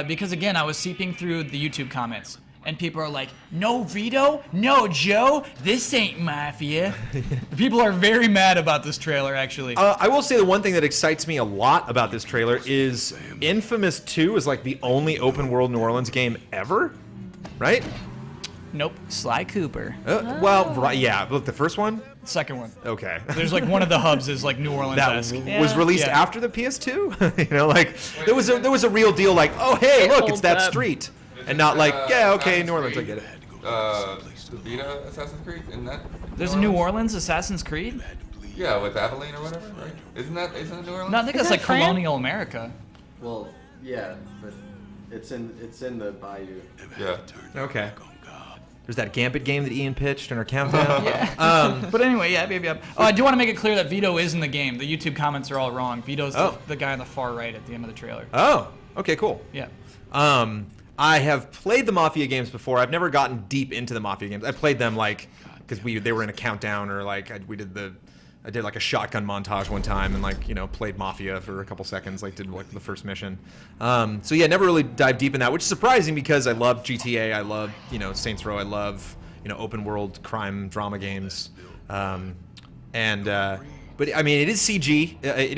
Because, again, I was seeping through the YouTube comments, and people are like, no Vito? No Joe? This ain't Mafia. People are very mad about this trailer, actually. I will say the one thing that excites me a lot about this trailer is Infamous 2 is like the only open world New Orleans game ever, right? Nope. Sly Cooper. Well, right, yeah. Look, the first one? Second one. Okay. There's like one of the hubs is like New That Orleans-esque. was released Yeah. after the PS2. You know, like there was a real deal. Like, oh hey, It look, it's holds that up. street, and not like yeah, okay, Assassin's New Orleans, I Creed, get it. Vita Assassin's Creed, isn't that? There's a New Orleans Assassin's Creed? Yeah, with Abilene or whatever, right? Isn't it New Orleans? No, I think Is that's that like Fran? colonial America. Well, yeah, but it's in the bayou. Yeah. Okay. There's that Gambit game that Ian pitched in our countdown. But anyway, yeah, maybe. Oh, I do want to make it clear that Vito is in the game. The YouTube comments are all wrong. Vito's the guy on the far right at the end of the trailer. Oh, okay, cool. Yeah. I have played the Mafia games before. I've never gotten deep into the Mafia games. I played them like because they were in a countdown or like I did like a shotgun montage one time and like, you know, played Mafia for a couple seconds, like did like the first mission. So yeah, never really dived deep in that, which is surprising because I love GTA, I love, you know, Saints Row, I love, you know, open world crime drama games. But I mean, it is CG. It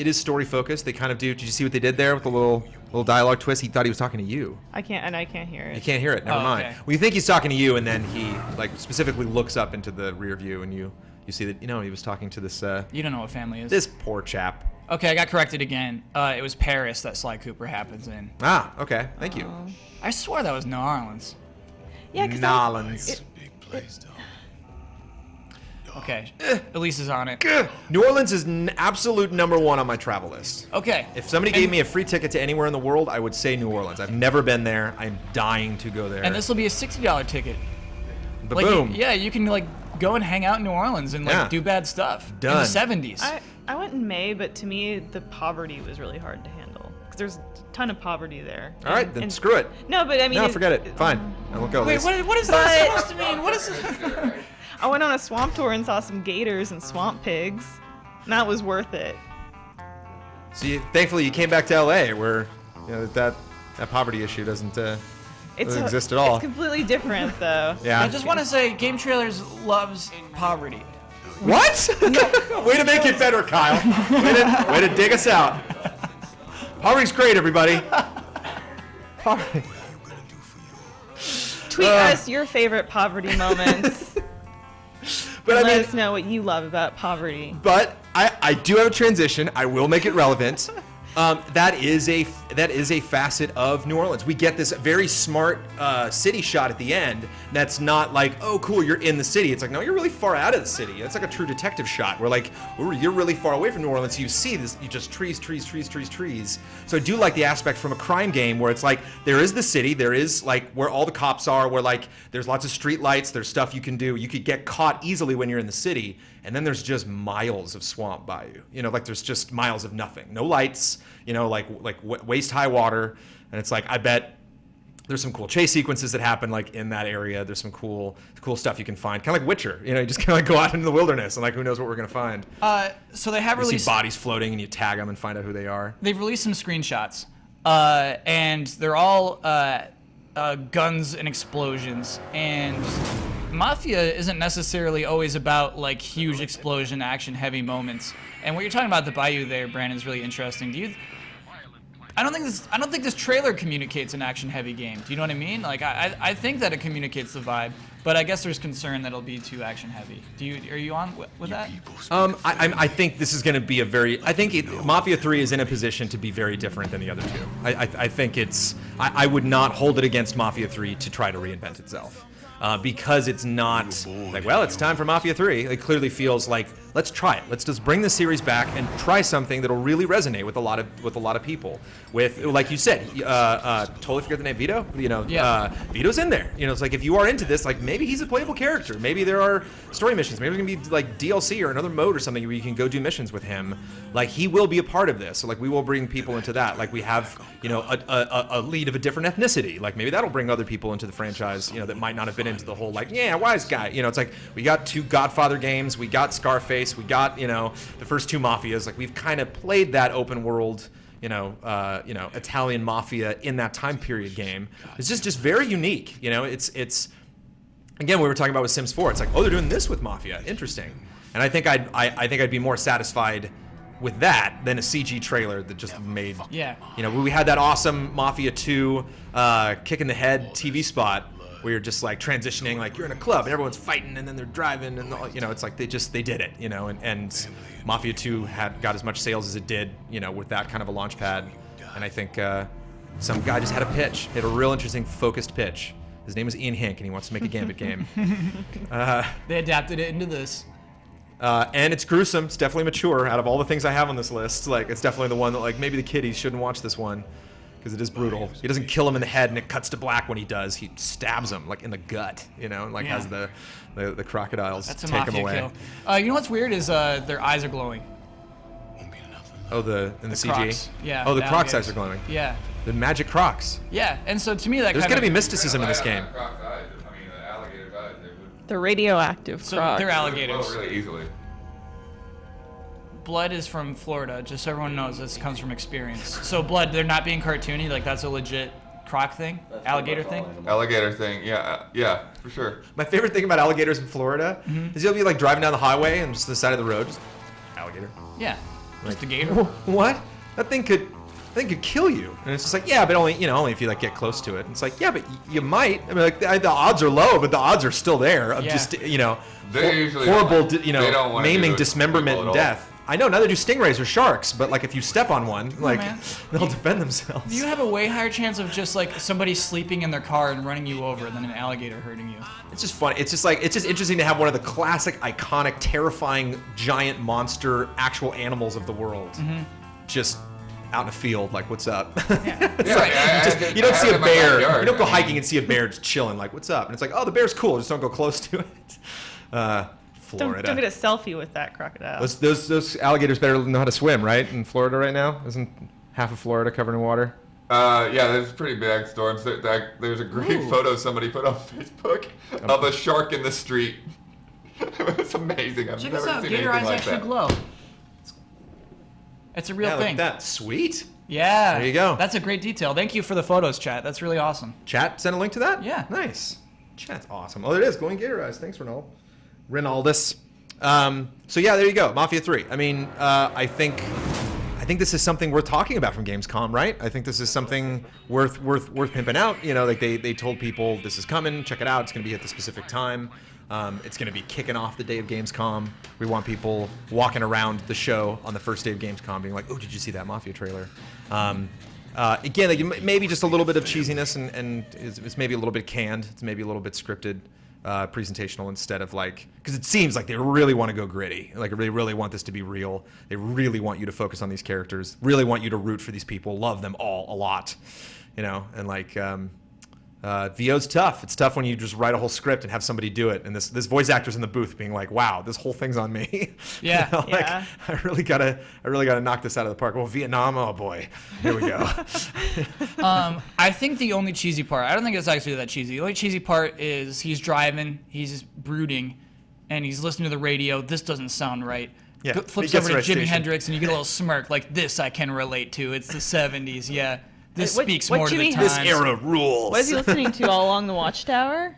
is story focused. They kind of do. Did you see what they did there with the little dialogue twist? He thought he was talking to you. I can't hear it. You can't hear it. Never Oh, mind. okay. Well, you think he's talking to you, and then he like specifically looks up into the rear view, and you see that he was talking to this You don't know what family is. this poor chap. Okay, I got corrected again. It was Paris that Sly Cooper happens in. Ah, okay. Thank you. I swore that was New Orleans. Yeah, because Nolans. Okay. Elyse is on it. New Orleans is absolute number one on my travel list. Okay. If somebody gave me a free ticket to anywhere in the world, I would say New Orleans. I've never been there. I'm dying to go there. And this will be a $60 ticket. But Like, boom. you can like go and hang out in New Orleans and like Yeah. do bad stuff. Done. In the 70s. I went in May, but to me the poverty was really hard to handle because there's a ton of poverty there. All right, then screw it. No, but I mean. No, forget it. Fine. I won't go. Wait, Liz. what is that supposed to mean? What is it? I went on a swamp tour and saw some gators and swamp pigs. And that was worth it. So thankfully you came back to LA where that poverty issue doesn't exist at all. It's completely different though. Yeah. I just want to say, Game Trailers loves poverty. What? Way to make it better, Kyle. Way to dig us out. Poverty's great, everybody. Poverty. Tweet us your favorite poverty moments. But I Let mean, us know what you love about poverty. but I do have a transition. I will make it relevant. That is a facet of New Orleans. We get this very smart city shot at the end. That's not like, oh, cool, you're in the city. It's like, no, you're really far out of the city. It's like a true detective shot. Where like, you're really far away from New Orleans. So you see this, you just trees. So I do like the aspect from a crime game where it's like there is the city, there is like where all the cops are, where like there's lots of street lights, there's stuff you can do. You could get caught easily when you're in the city. And then there's just miles of swamp bayou. Like there's just miles of nothing. No lights, like waist high water. And it's like, I bet There's some cool chase sequences that happen like in that area. There's some cool stuff you can find, kind of like Witcher. You know, you just kind of like go out into the wilderness and like who knows what we're gonna find. So they have You released. see bodies floating and you tag them and find out who they are. They've released some screenshots, and they're all guns and explosions. And Mafia isn't necessarily always about like huge explosion, action-heavy moments. And what you're talking about at the Bayou there, Brandon, is really interesting. I don't think this trailer communicates an action-heavy game. Do you know what I mean? Like I think that it communicates the vibe, but I guess there's concern that it'll be too action-heavy. Are you on with that? I think this is going to be a very. I think Mafia 3 is in a position to be very different than the other two. I think it's. I would not hold it against Mafia 3 to try to reinvent itself. Because it's not like, well, it's time for Mafia 3. It clearly feels like, let's try it. Let's just bring the series back and try something that'll really resonate with a lot of people. With, like you said, totally forget the name, Vito. You know, Vito's in there. You know, it's like if you are into this, like maybe he's a playable character. Maybe there are story missions. Maybe there's gonna be like DLC or another mode or something where you can go do missions with him. Like he will be a part of this. So like we will bring people into that. Like we have, you know, a lead of a different ethnicity. Like maybe that'll bring other people into the franchise. You know, that might not have been into the whole like, yeah, wise guy. You know, it's like we got 2 Godfather games, we got Scarface, we got, you know, the first 2 Mafias. Like we've kind of played that open world, you know, Italian Mafia in that time period game. It's just very unique. You know, it's again, we were talking about with Sims 4. It's like, oh, they're doing this with Mafia. Interesting. And I think I'd be more satisfied with that than a CG trailer that just made. Yeah. You know, we had that awesome Mafia 2 kick in the head TV spot where you're just like transitioning, like you're in a club and everyone's fighting and then they're driving and you know, it's like they did it, you know, and Mafia 2 got as much sales as it did, you know, with that kind of a launch pad. And I think some guy just had a pitch. He had a real interesting focused pitch. His name is Ian Hink and he wants to make a Gambit game. They adapted it into this. And it's gruesome. It's definitely mature. Out of all the things I have on this list, like it's definitely the one that like maybe the kiddies shouldn't watch this one because it is brutal. He doesn't kill him in the head and it cuts to black when he does. He stabs him like in the gut, you know, and like has the crocodiles That's a take him Mafia away. kill. You know what's weird is their eyes are glowing. Oh, in the CG? Crocs. Yeah. Oh, the Crocs alligators. eyes are glowing. Yeah. The magic Crocs. Yeah, and so to me that There's kind got to of be mysticism in this game. Croc's eyes. I mean, the alligator's eyes. They would The radioactive so Crocs. they're glow alligators. really easily. Blood is from Florida, just so everyone knows this comes from experience. So Blood, they're not being cartoony, like that's a legit croc thing, That's alligator pretty much all thing. animals. Alligator thing. Yeah, for sure. My favorite thing about alligators in Florida is you'll be like driving down the highway and just the side of the road, just alligator. Yeah, just a gator. What? That thing could kill you. And it's just like, yeah, but only if you like get close to it. And it's like, yeah, but you might. I mean, like the odds are low, but the odds are still there of Yeah. just, you know, They usually horrible, don't- you they know, don't wanna do maiming, it to dismemberment, people and at all. death. I know, neither do stingrays or sharks, but like if you step on one, like man. they'll defend themselves. You have a way higher chance of just like somebody sleeping in their car and running you over than an alligator hurting you. It's just fun. It's just interesting to have one of the classic, iconic, terrifying, giant monster, actual animals of the world, just out in a field. Like, what's up? You don't see a bear. You don't go hiking and see a bear just chilling. Like, what's up? And it's like, oh, the bear's cool. Just don't go close to it. Florida. Don't get a selfie with that crocodile. Those alligators better know how to swim, right? In Florida right now, isn't half of Florida covered in water? Yeah, there's pretty big storms. There's a great photo somebody put on Facebook of a shark in the street. It's amazing. I've Check never this out, seen gator anything eyes like actually that. glow. It's a real Yeah, look thing. at that. Sweet. Yeah. There you go. That's a great detail. Thank you for the photos, chat. That's really awesome. Chat, send a link to that? Yeah. Nice. Chat's awesome. Oh, there it is. Glowing gator eyes. Thanks, Ronaldus. So yeah, there you go. Mafia 3. I mean, I think this is something worth talking about from Gamescom, right? I think this is something worth pimping out. You know, like they told people this is coming. Check it out. It's going to be at the specific time. It's going to be kicking off the day of Gamescom. We want people walking around the show on the first day of Gamescom being like, oh, did you see that Mafia trailer? Again, like maybe just a little bit of cheesiness and it's maybe a little bit canned. It's maybe a little bit scripted, presentational instead of like, because it seems like they really want to go gritty. Like they really want this to be real. They really want you to focus on these characters. Really want you to root for these people. Love them all a lot, you know. And like, VO's tough. It's tough when you just write a whole script and have somebody do it, and this voice actor's in the booth being like, "Wow, this whole thing's on me." Yeah. Like, Yeah. I really gotta knock this out of the park. Well, Vietnam, oh boy, here we go. I think the only cheesy part, I don't think it's actually that cheesy. The only cheesy part is he's driving, he's brooding, and he's listening to the radio. This doesn't sound right. Yeah, Flips he gets over the to Jimi station. Hendrix, and you get a little smirk, like, this I can relate to. It's the 70s, yeah. This What- speaks what more to the Jimi times. This era rules. What is he listening to all along the Watchtower?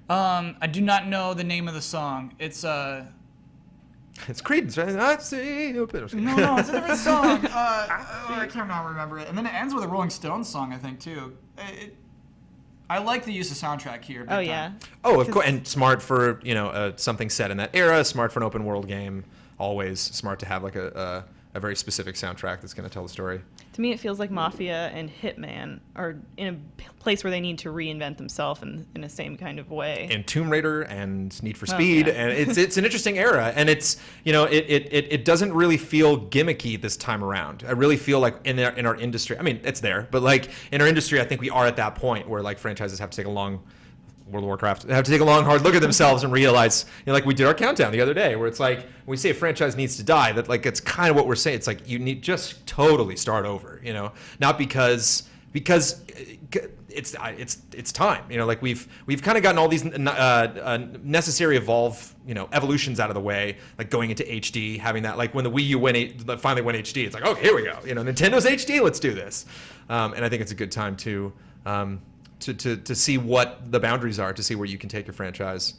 I do not know the name of the song. It's It's Creedence, right? I see. no, it's a different song. I cannot remember it. And then it ends with a Rolling Stones song, I think, too. I like the use of soundtrack here. big Oh time. yeah. Oh, of course, and smart for something set in that era. Smart for an open world game. Always smart to have like a very specific soundtrack that's going to tell the story. To me, it feels like Mafia and Hitman are in a place where they need to reinvent themselves in the same kind of way. And Tomb Raider and Need for Well, Speed, yeah. and it's an interesting era, and it's it doesn't really feel gimmicky this time around. I really feel like in our industry, I mean it's there, but like in our industry, I think we are at that point where like franchises have to take a long. World of Warcraft have to take a long, hard look at themselves and realize, like we did our countdown the other day, where it's like when we say a franchise needs to die, that like it's kind of what we're saying. It's like you need just totally start over, not because it's time, like we've kind of gotten all these necessary evolutions out of the way, like going into HD, having that, like when the Wii U finally went HD, it's like, okay, here we go, Nintendo's HD, let's do this, and I think it's a good time to see what the boundaries are, to see where you can take your franchise,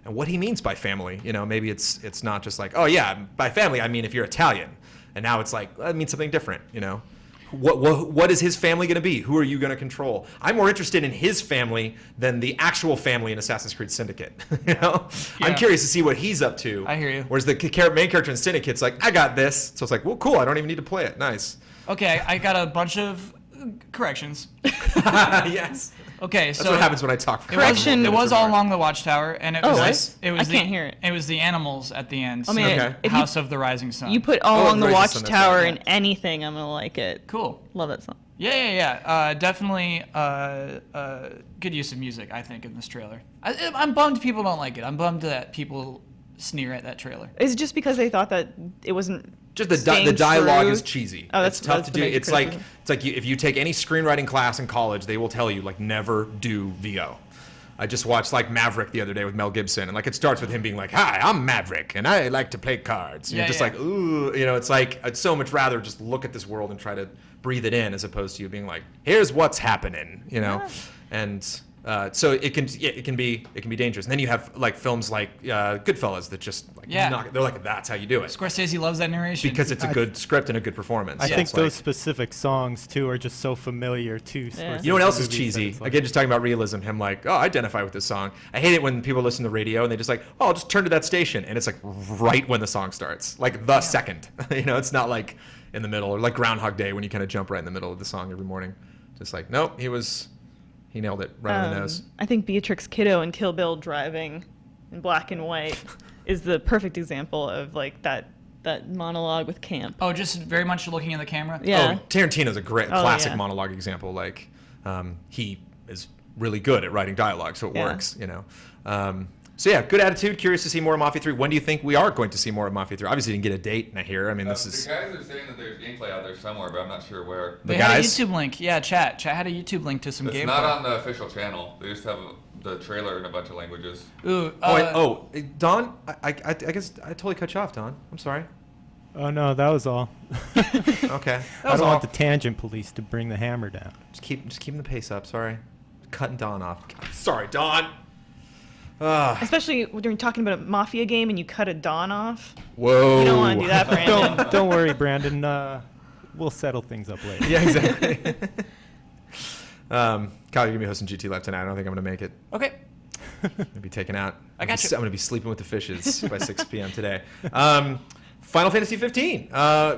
and what he means by family. Maybe it's not just like, oh yeah, by family I mean if you're Italian, and now it's like that means something different. What is his family going to be? Who are you going to control? I'm more interested in his family than the actual family in Assassin's Creed Syndicate. I'm curious to see what he's up to. I hear you. Whereas the main character in Syndicate's like, I got this. So it's like, well, cool. I don't even need to play it. Nice. Okay, I got a bunch of corrections. Yes. Okay, That's so what happens when I talk. For Correction. It was all along the Watchtower, and it was nice. it was I can't hear it. It was the animals at the end. I mean, Okay. if you, House of the Rising Sun. you put all along the Rising Sun, that's Watchtower right, in anything, I'm gonna like it. Cool. Love that song. Yeah. Definitely good use of music, I think, in this trailer. I'm bummed people don't like it. I'm bummed that people sneer at that trailer. Is it just because they thought that it wasn't Just the staying dialogue true? is cheesy. Oh, that's it's tough that's to the do. major It's like criticism. if you take any screenwriting class in college, they will tell you like never do VO. I just watched like Maverick the other day with Mel Gibson, and like it starts with him being like, "Hi, I'm Maverick, and I like to play cards." And Yeah, you're just yeah. like, "Ooh," it's like I'd so much rather just look at this world and try to breathe it in, as opposed to you being like, "Here's what's happening," and. So it can be dangerous. And then you have like films like Goodfellas that just like they're like, that's how you do it, Scorsese loves that narration. because it's a good script and a good performance. I think It's those like, specific songs too are just so familiar to Scorsese you know what else is movies that cheesy? it's like- Again, just talking about realism. Him like, oh, I identify with this song. I hate it when people listen to the radio and they just like, oh, I'll just turn to that station, and it's like right when the song starts, like the second. It's not like in the middle, or like Groundhog Day when you kind of jump right in the middle of the song every morning. Just like, nope, he nailed it right on the nose. I think Beatrix Kiddo in Kill Bill driving in black and white is the perfect example of like that monologue with camp. Oh, just very much looking in the camera. Yeah. Oh, Tarantino's a great classic yeah. monologue example. Like, he is really good at writing dialogue, so it Yeah. works. So yeah, good attitude. Curious to see more of Mafia 3. When do you think we are going to see more of Mafia 3? Obviously, didn't get a date I hear. I mean, this is The guys are saying that there's gameplay out there somewhere, but I'm not sure where. They The had a guys? YouTube link. Yeah, chat had a YouTube link to some It's gameplay. not on the official channel. They just have the trailer in a bunch of languages. Ooh. Don. I guess I totally cut you off, Don. I'm sorry. Oh no, that was all. Okay. I don't want the tangent police to bring the hammer down. Just keeping the pace up. Sorry. Cutting Don off. Sorry, Don. Especially when you're talking about a Mafia game and you cut a Don off. Whoa. You don't want to do that, Brandon. Don't worry, Brandon. We'll settle things up later. Yeah, exactly. Kyle, you're gonna be hosting GT Live tonight. I don't think I'm gonna make it. Okay. I'm gonna be taken out. I got you. I'm gonna be sleeping with the fishes by 6 p.m. today. Final Fantasy 15.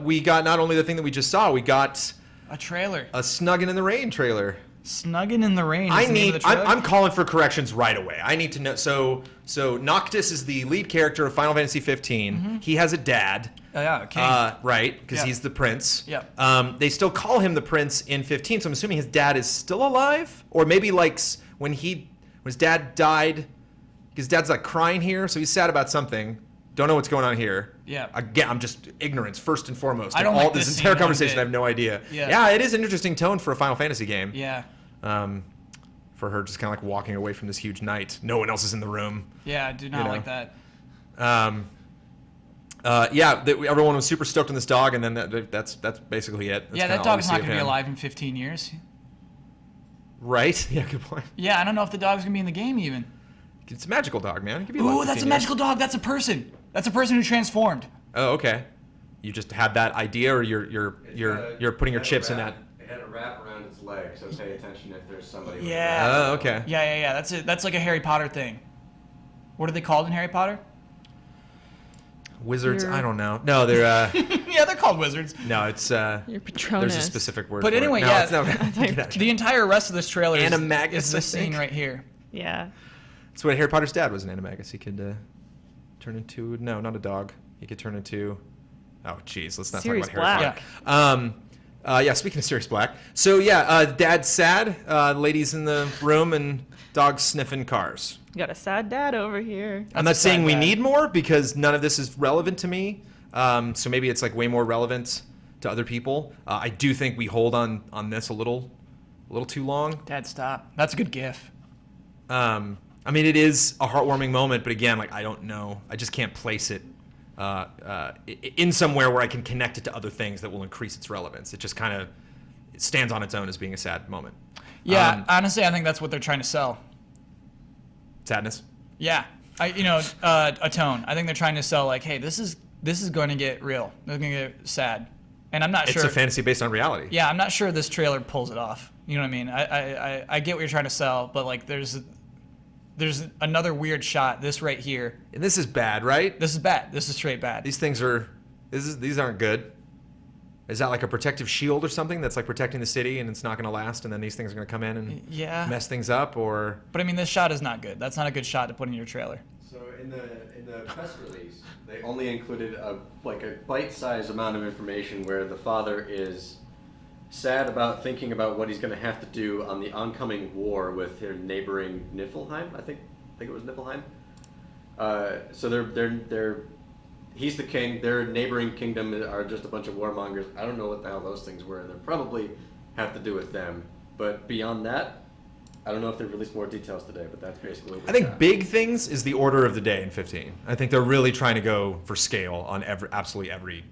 We got not only the thing that we just saw, we got A trailer. a Snuggin' in the Rain trailer. Snuggin' in the Rain. Is the name of the trailer? I'm calling for corrections right away. I need to know. So Noctis is the lead character of Final Fantasy 15. Mm-hmm. He has a dad. Oh, yeah, King. Right, because Yeah. he's the prince. Yeah. They still call him the prince in 15, so I'm assuming his dad is still alive, or maybe like when his dad died, his dad's like crying here, so he's sad about something. Don't know what's going on here. Yeah. Again, I'm just ignorance first and foremost. I don't all like this this entire scene one conversation. bit. I have no idea. Yeah. It is an interesting tone for a Final Fantasy game. Yeah. For her just kind of like walking away from this huge night. No one else is in the room. Yeah, I do not like that. Everyone was super stoked on this dog, and then that's basically it. That's Yeah, kinda that all we dog's see not of going to be him. alive in 15 years. Right? Yeah, good point. Yeah, I don't know if the dog's going to be in the game even. It's a magical dog, man. It could be alive Ooh, 15 that's a years. magical dog. That's a person. That's a person who transformed. Oh, okay. You just had that idea, or you're putting your chips in that. It had a wrap around its leg, so pay attention if there's somebody. with Yeah. a wrap. Oh, okay. Yeah. That's it. That's like a Harry Potter thing. What are they called in Harry Potter? Wizards? Your- I don't know. No, they're Yeah, they're called wizards. no. It's Your Patronus. there's a specific word. But for anyway, it. No, yeah, it's not. Get out. The entire rest of this trailer Animagus, is I this scene think. right here. Yeah. That's what Harry Potter's dad was, an animagus. He could turn into not a dog. He could turn into. Oh, jeez, let's not Sirius talk about Harry Black. Potter. Speaking of Sirius Black, so dad's sad. Ladies in the room and dogs sniffing cars. You got a sad dad over here. I'm not saying we need more because none of this is relevant to me. So maybe it's like way more relevant to other people. I do think we hold on this a little too long. Dad, stop. That's a good gif. I mean, it is a heartwarming moment, but again, like I don't know. I just can't place it in somewhere where I can connect it to other things that will increase its relevance. It just kind of stands on its own as being a sad moment. Yeah, honestly, I think that's what they're trying to sell. Sadness. Yeah, a tone. I think they're trying to sell like, hey, this is going to get real. It's going to get sad, and I'm not It's sure. a fantasy based on reality. Yeah, I'm not sure this trailer pulls it off. You know what I mean? I get what you're trying to sell, but like, there's another weird shot. This right here. And this is bad, right? This is bad. This is straight bad. These things are. These aren't good. Is that like a protective shield or something that's like protecting the city and it's not going to last, and then these things are going to come in and mess things up, or? But I mean, this shot is not good. That's not a good shot to put in your trailer. So in the press release, they only included a bite-sized amount of information where the father is sad about thinking about what he's going to have to do on the oncoming war with their neighboring Niflheim. I think it was Niflheim. So they're he's the king. Their neighboring kingdom are just a bunch of warmongers. I don't know what the hell those things were. They probably have to do with them. But beyond that, I don't know if they've released more details today. But that's basically what I think big things is the order of the day in 15. I think they're really trying to go for scale on absolutely every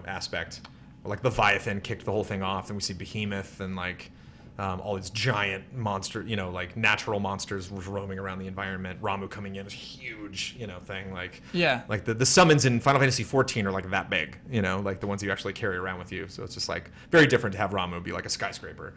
aspect. Like Leviathan kicked the whole thing off, and we see Behemoth and like all these giant monster, like natural monsters was roaming around the environment. Ramu coming in is a huge, thing. Like like the summons in Final Fantasy 14 are like that big, like the ones you actually carry around with you. So it's just like very different to have Ramu be like a skyscraper.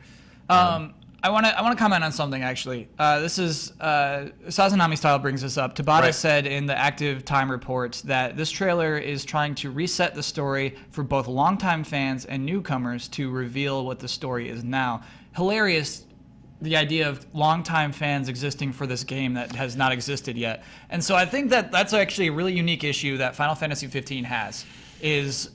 I want to comment on something actually. This is Sazanami Style brings this up. Tabata said in the active time report that this trailer is trying to reset the story for both longtime fans and newcomers to reveal what the story is now. Hilarious, the idea of longtime fans existing for this game that has not existed yet. And so I think that that's actually a really unique issue that Final Fantasy 15 has. It's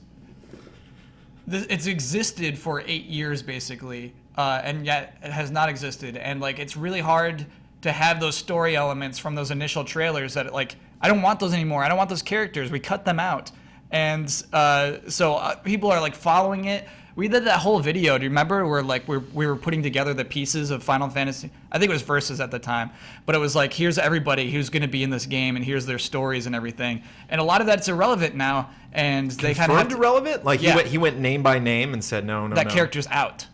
existed for 8 years basically. And yet it has not existed, and like it's really hard to have those story elements from those initial trailers that like I don't want those anymore. I don't want those characters. We cut them out, and so people are like following it. We did that whole video. Do you remember where like we were putting together the pieces of Final Fantasy? I think it was Versus at the time, but it was like here's everybody who's going to be in this game, and here's their stories and everything. And a lot of that's irrelevant now, and they kind of have to, irrelevant. Like he went name by name and said no. That character's out.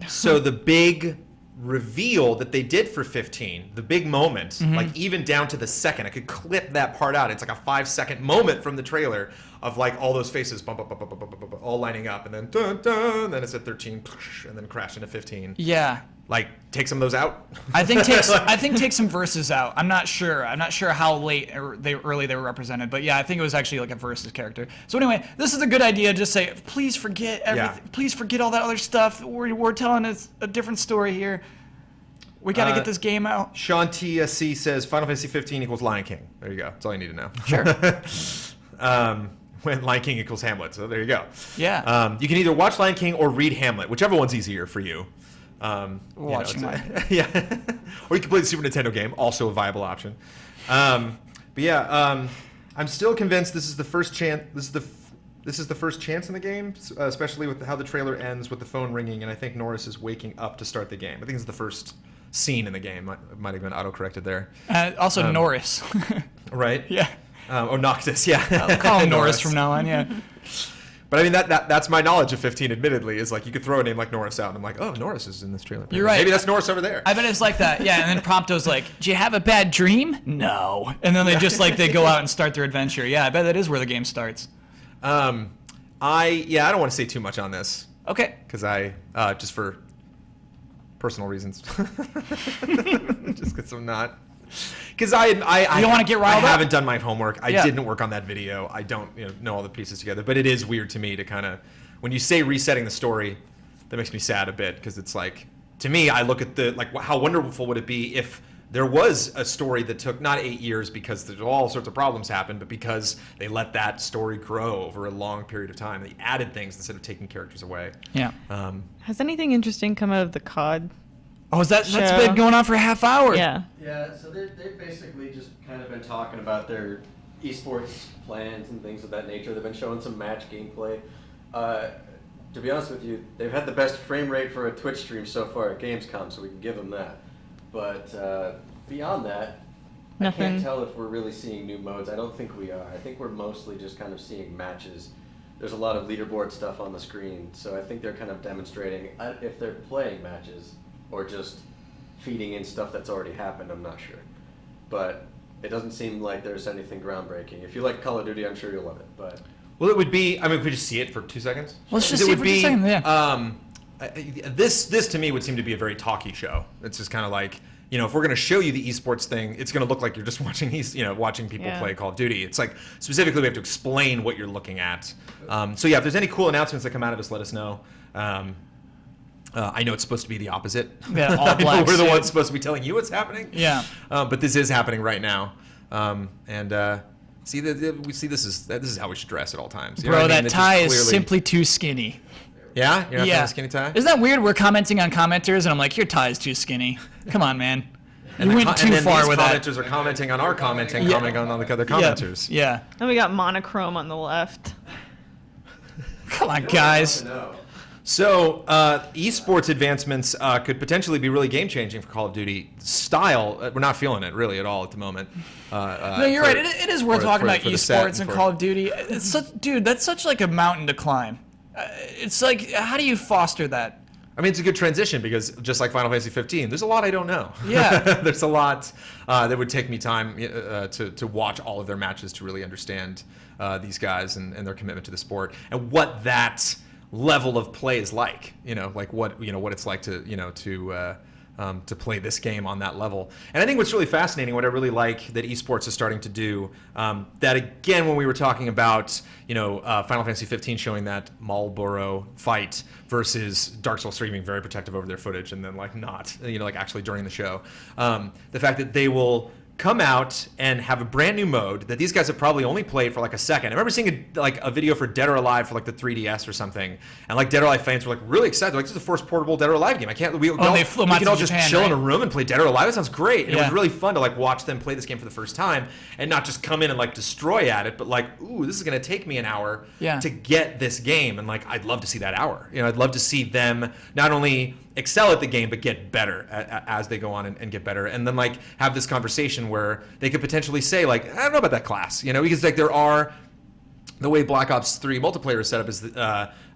So the big reveal that they did for 15, the big moment, like even down to the second, I could clip that part out. It's like a 5-second moment from the trailer of like all those faces bump, all lining up, and then dun dun, then it's at 13, and then crash into 15. Yeah. Like take some of those out. I think take some verses out. I'm not sure how late or early they were represented, but yeah, I think it was actually like a versus character. So anyway, this is a good idea. Just say, please forget everything. Please forget all that other stuff. We're telling a different story here. We got to get this game out. Sean TSC says Final Fantasy 15 equals Lion King. There you go. That's all you need to know. Sure. When Lion King equals Hamlet. So there you go. Yeah. You can either watch Lion King or read Hamlet, whichever one's easier for you. Watching yeah. Or you can play the Super Nintendo game, also a viable option. But yeah, I'm still convinced this is the first chance. This is the first chance in the game, especially with how the trailer ends with the phone ringing, and I think Norris is waking up to start the game. I think it's the first scene in the game. Might have been auto-corrected there. Also Norris. Right? Yeah. Noctis, yeah. I'll call him Norris from now on, yeah. But I mean, that's my knowledge of 15, admittedly, is like you could throw a name like Norris out, and I'm like, oh, Norris is in this trailer. You're right. Maybe that's Norris over there. I bet it's like that. Yeah, and then Prompto's like, "Do you have a bad dream?" No. And then they just like they go out and start their adventure. Yeah, I bet that is where the game starts. I don't want to say too much on this. Okay. Because just for personal reasons. Just because I'm not. Because I don't want to get riled I up? haven't done my homework. I Yeah. didn't work on that video. I don't know all the pieces together. But it is weird to me to kind of, when you say resetting the story, that makes me sad a bit. Because it's like, to me, I look at how wonderful would it be if there was a story that took not 8 years because there's all sorts of problems happened, but because they let that story grow over a long period of time. They added things instead of taking characters away. Yeah. Has anything interesting come out of the COD? Oh, that's Show. been going on for a half hour. Yeah. Yeah, so they've basically just kind of been talking about their esports plans and things of that nature. They've been showing some match gameplay. To be honest with you, they've had the best frame rate for a Twitch stream so far at Gamescom, so we can give them that. But beyond that, I Nothing. can't tell if we're really seeing new modes. I don't think we are. I think we're mostly just kind of seeing matches. There's a lot of leaderboard stuff on the screen, so I think they're kind of demonstrating if they're playing matches or just feeding in stuff that's already happened. I'm not sure. But it doesn't seem like there's anything groundbreaking. If you like Call of Duty, I'm sure you'll love it. But Well, it would be. I mean, if we just see it for 2 seconds. Let's just It see it would for 2 be, seconds, yeah. This to me would seem to be a very talky show. It's just kind of like, if we're going to show you the esports thing, it's going to look like you're just watching watching people Yeah. play Call of Duty. It's like specifically we have to explain what you're looking at. So yeah, if there's any cool announcements that come out of this, let us know. I know it's supposed to be the opposit. Yeah, all black We're the suit. ones supposed to be telling you what's happening. Yeah. But this is happening right now. We see this is how we should dress at all times. You know Bro, what I mean? that It's just tie is clearly- simply too skinny. Yeah, you're not Yeah. a skinny tie. Isn't that weird? We're commenting on commenters, and I'm like, your tie is too skinny. Come on, man. You went too far these with that. commenters are commenting on our commenting, Yeah. commenting on the other commenters. Yeah. Then we got monochrome on the left. Come on, guys. no. So, esports advancements could potentially be really game-changing for Call of Duty. Style, we're not feeling it really at all at the moment. No, you're right. It is worth talking about for the set esports and for- Call of Duty. It's dude, that's such like a mountain to climb. It's like, how do you foster that? I mean, it's a good transition because just like Final Fantasy 15, there's a lot I don't know. Yeah. There's a lot that would take me time to watch all of their matches to really understand these guys and their commitment to the sport and what that level of play is like. Like what it's like to play this game on that level. And I think what's really fascinating, what I really like that esports is starting to do, that again, when we were talking about, Final Fantasy 15 showing that Marlboro fight versus Dark Souls 3 being very protective over their footage and then not, actually during the show. The fact that they will come out and have a brand new mode that these guys have probably only played for like a second. I remember seeing a video for Dead or Alive for like the 3DS or something, and Dead or Alive fans were really excited. This is the first portable Dead or Alive game. We they flew them out can to all just Japan, chill in a right? room and play Dead or Alive. That sounds great. And it Yeah. was really fun to watch them play this game for the first time and not just come in and destroy at it, but ooh, this is going to take me an hour Yeah. to get this game. And I'd love to see that hour. I'd love to see them not only excel at the game but get better as they go on and get better, and then have this conversation where they could potentially say I don't know about that class, because there are the way Black Ops 3 multiplayer is set up is and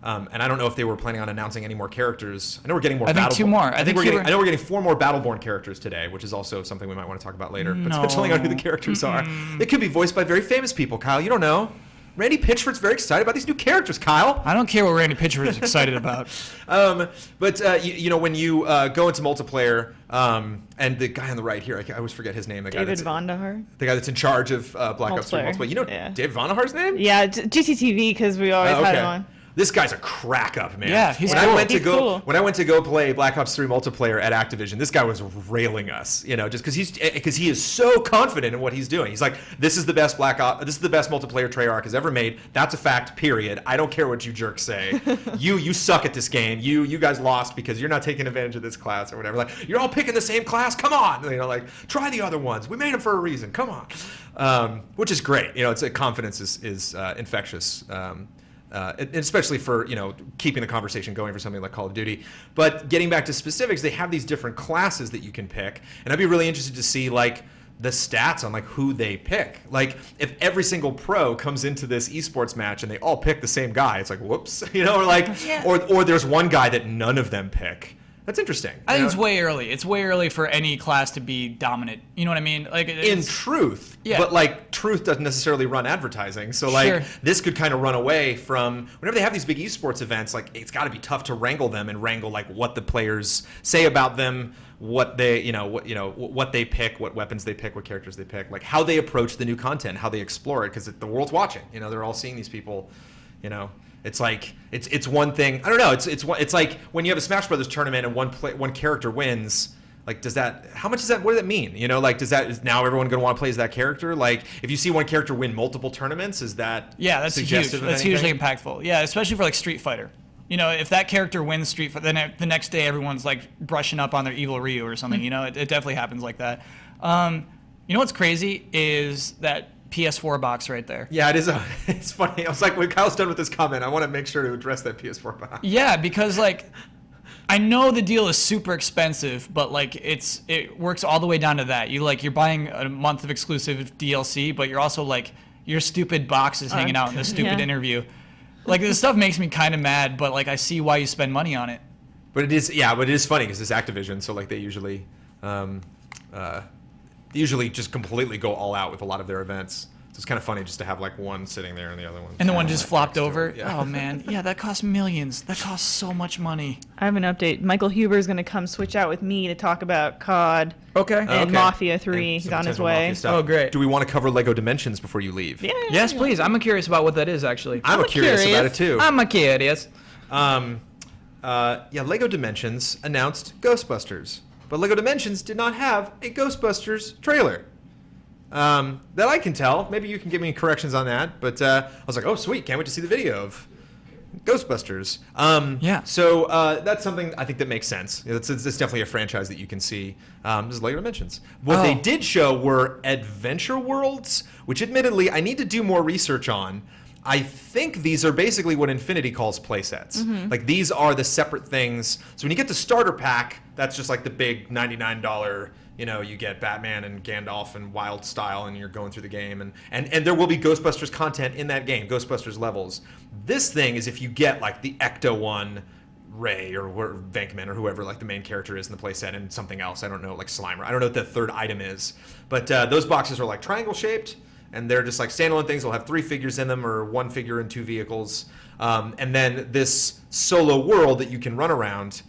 I don't know if they were planning on announcing any more characters. I know we're getting more. I think 2 more. I think I know we're getting 4 more Battleborn characters today, which is also something we might want to talk about later. But No. depending on who the characters are, they could be voiced by very famous people. Kyle, you don't know. Randy Pitchford's very excited about these new characters, Kyle. I don't care what Randy Pitchford is excited about. But when you go into multiplayer, and the guy on the right here, I always forget his name. The guy David that's Vondahar. the guy that's in charge of Black Ops 3 Multiplayer. multiplayer. You know Yeah. David Vondahar's name? Yeah, GTTV because we always had him on. This guy's a crack up, man. Yeah, he's when cool. I went to He's go cool. when I went to go play Black Ops 3 multiplayer at Activision, this guy was railing us, just because he is so confident in what he's doing. He's like, this is the best this is the best multiplayer Treyarch has ever made. That's a fact. Period. I don't care what you jerks say. you suck at this game. You guys lost because you're not taking advantage of this class or whatever. Like, you're all picking the same class. Come on, like, try the other ones. We made them for a reason. Come on, which is great. It's confidence is infectious. Especially for keeping the conversation going for something like Call of Duty. But getting back to specifics, they have these different classes that you can pick, and I'd be really interested to see like the stats on like who they pick. Like if every single pro comes into this esports match and they all pick the same guy, it's like whoops, or like or there's one guy that none of them pick. That's interesting. I think it's way early. It's way early for any class to be dominant. You know what I mean? Like In truth, Yeah. but like truth doesn't necessarily run advertising. So like Sure. this could kind of run away from whenever they have these big esports events. Like it's got to be tough to wrangle them and wrangle like what the players say about them, what they what they pick, what weapons they pick, what characters they pick, like how they approach the new content, how they explore it, because the world's watching. They're all seeing these people. It's like it's one thing. I don't know. It's like when you have a Smash Brothers tournament and one character wins. Like, how much does that? What does that mean? Is now everyone going to want to play as that character? Like, if you see one character win multiple tournaments, is that that's huge. suggestive of That's anything? hugely impactful. Yeah, especially for like Street Fighter. If that character wins Street Fighter, then the next day everyone's like brushing up on their Evil Ryu or something. It definitely happens like that. What's crazy is that PS4 box right there. Yeah, it is. It's funny. I was like, when Kyle's done with this comment, I want to make sure to address that PS4 box. Yeah, because like, I know the deal is super expensive, but like it works all the way down to that. You're buying a month of exclusive DLC, but you're also like your stupid box is hanging out in this stupid interview. Like this stuff makes me kind of mad, but like I see why you spend money on it. But it is funny because it's Activision, so like they usually just completely go all out with a lot of their events. So it's kind of funny just to have like one sitting there and the other one. And the one just flopped over. Yeah. Oh man, yeah, that costs millions. That costs so much money. I have an update. Michael Huber is going to come switch out with me to talk about COD Okay. and Okay. Mafia 3. And He's some on his potential way. Mafia stuff. Oh, great. Do we want to cover Lego Dimensions before you leave? Yeah. Yes, please. I'm curious about what that is actually. I'm curious about it too. I'm curious. Lego Dimensions announced Ghostbusters, but Lego Dimensions did not have a Ghostbusters trailer. That I can tell. Maybe you can give me corrections on that. But I was like, oh, sweet. Can't wait to see the video of Ghostbusters. So that's something I think that makes sense. It's definitely a franchise that you can see. This is Lego Dimensions. What they did show were Adventure Worlds, which admittedly I need to do more research on. I think these are basically what Infinity calls playsets. Mm-hmm. Like these are the separate things. So when you get the starter pack, that's just like the big $99, you get Batman and Gandalf and Wild Style and you're going through the game. And there will be Ghostbusters content in that game, Ghostbusters levels. This thing is if you get like the Ecto one, Ray or Venkman or whoever like the main character is in the playset and something else. I don't know, like Slimer. I don't know what the third item is. But those boxes are like triangle shaped. And they're just like standalone things. They'll have 3 figures in them or 1 figure and 2 vehicles. And then this solo world that you can run around.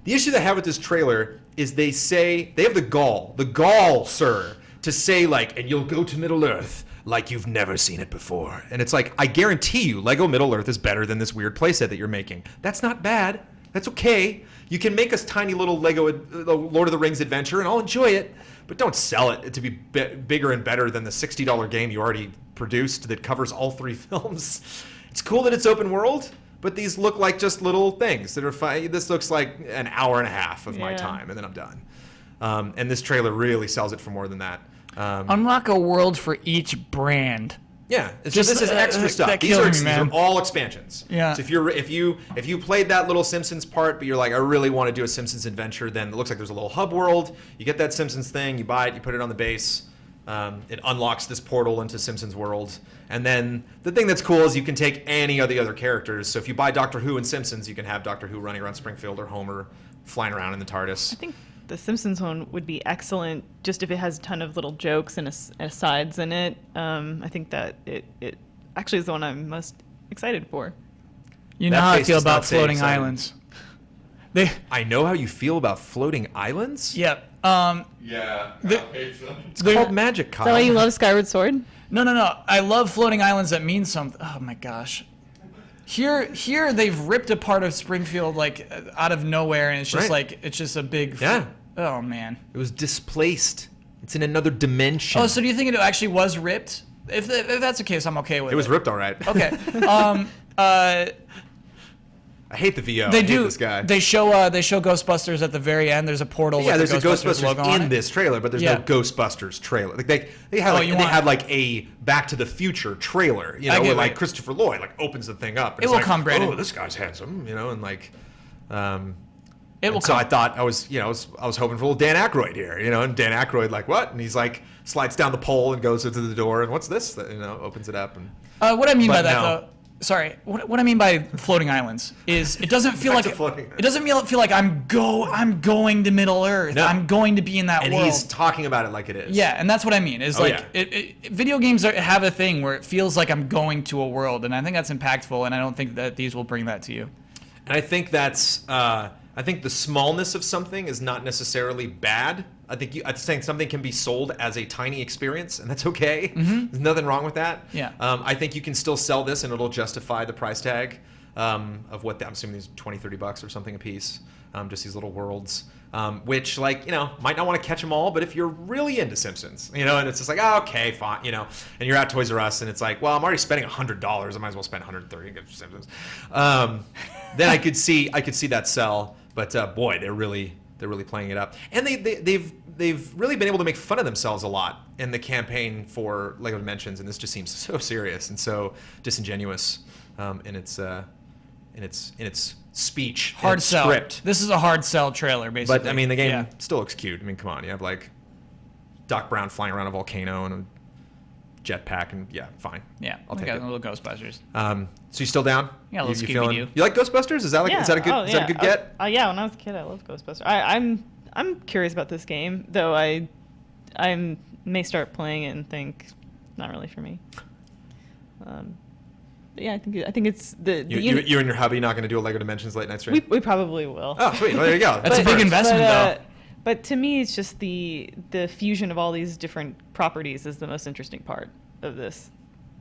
The issue that I have with this trailer is they say, they have the gall, sir, to say like, and you'll go to Middle Earth like you've never seen it before. And it's like, I guarantee you Lego Middle Earth is better than this weird playset that you're making. That's not bad. That's okay. You can make us tiny little Lego Lord of the Rings adventure and I'll enjoy it. But don't sell it to be bigger and better than the $60 game you already produced that covers all 3 films. It's cool that it's open world, but these look like just little things that are fun. This looks like an hour and a half of my time, and then I'm done. And this trailer really sells it for more than that. Unlock a world for each brand. Yeah, so Just, this is extra stuff. that These kills me, are man. all expansions. Yeah. So if you played that little Simpsons part, but you're like, I really want to do a Simpsons adventure, then it looks like there's a little hub world. You get that Simpsons thing, you buy it, you put it on the base. It unlocks this portal into Simpsons world. And then the thing that's cool is you can take any of the other characters. So if you buy Doctor Who and Simpsons, you can have Doctor Who running around Springfield or Homer flying around in the TARDIS. I think the Simpsons one would be excellent just if it has a ton of little jokes and asides in it. I think that it actually is the one I'm most excited for. You know That how I face feel does not about say floating excited. islands. I know how you feel about floating islands? Yep. Yeah. It's called magic, Kyle. Is that why you love Skyward Sword? No. I love floating islands that mean something. Oh my gosh. Here they've ripped a part of Springfield like out of nowhere, and it's just like it's just a big. Yeah. Oh man. It was displaced. It's in another dimension. Oh, so do you think it actually was ripped? If that's the case, I'm okay with it. It was ripped all right. Okay. I hate the VO. They I hate do. this guy. They show Ghostbusters at the very end. There's a portal. Yeah, with there's the a Ghostbusters logo Ghostbusters on in it. this trailer, but there's Yeah. no Ghostbusters trailer. Like they had like a Back to the Future trailer, you know, where like Christopher Lloyd like opens the thing up. And It it's will like, come, Brandon. Oh, this guy's handsome, you know, and like. It will So come. I thought I was hoping for a little Dan Aykroyd here, you know, and Dan Aykroyd like what? And he's like slides down the pole and goes into the door and what's this? You know, opens it up and. What I mean by But that no. though. Sorry, what I mean by floating islands is it doesn't feel Back like to floating it doesn't feel like I'm going to Middle Earth. No. I'm going to be in that And world. he's talking about it like it is. Yeah, and that's what I mean. Is Oh, like yeah. video games have a thing where it feels like I'm going to a world, and I think that's impactful. And I don't think that these will bring that to you. And I think that's I think the smallness of something is not necessarily bad. I think I'm saying something can be sold as a tiny experience, and that's okay. There's nothing wrong with that. Yeah. I think you can still sell this, and it'll justify the price tag of what I'm assuming these $20-$30 or something a piece. Just these little worlds, which like might not want to catch them all, but if you're really into Simpsons, and it's just like okay, fine, and you're at Toys R Us, and it's like, well, I'm already spending $100, I might as well spend $130 and get Simpsons. Then I could see that sell, but boy, they're really playing it up, and they've really been able to make fun of themselves a lot in the campaign for Lego Dimensions, and this just seems so serious and so disingenuous in its speech, Hard and its sell. script. This is a hard sell trailer, basically. But I mean, the game Yeah. still looks cute. I mean, come on, you have like Doc Brown flying around a volcano and a jetpack, and yeah, fine. Yeah, I'll we take got it. little Ghostbusters. So you still down? Yeah, a little you feeling? Scooby-Doo. You like Ghostbusters? Is that Yeah. is that a good Oh, is that a yeah. good get? Yeah, when I was a kid, I loved Ghostbusters. I'm curious about this game, though. I may start playing it and think not really for me. But yeah, I think it's the You and your hubby not going to do a Lego Dimensions late night stream? we probably will. Oh, sweet. Well, there you go. That's a big investment, though. But to me, it's just the fusion of all these different properties is the most interesting part of this,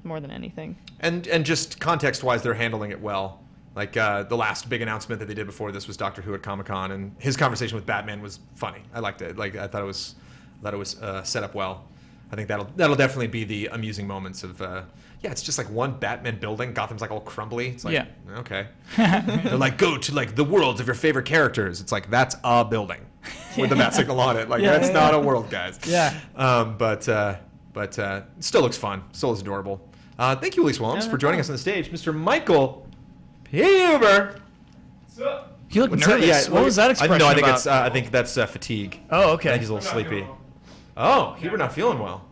more than anything. And just context-wise, they're handling it well. Like the last big announcement that they did before this was Doctor Who at Comic-Con, and his conversation with Batman was funny. I liked it. Like I thought it was set up well. I think that'll definitely be the amusing moments of. It's just like one Batman building. Gotham's like all crumbly. It's like, Yeah. okay. They're like, go to like the worlds of your favorite characters. It's like, that's a building with the bat signal on it. Like, that's not a world, guys. Yeah. But still looks fun. Still is adorable. Thank you, Elyse Willems, for joining us on the stage. Mr. Michael Huber. You look nervous. What was that expression No, I think about? I think that's fatigue. Oh, I okay. think he's a little sleepy. Oh, Huber not feeling well.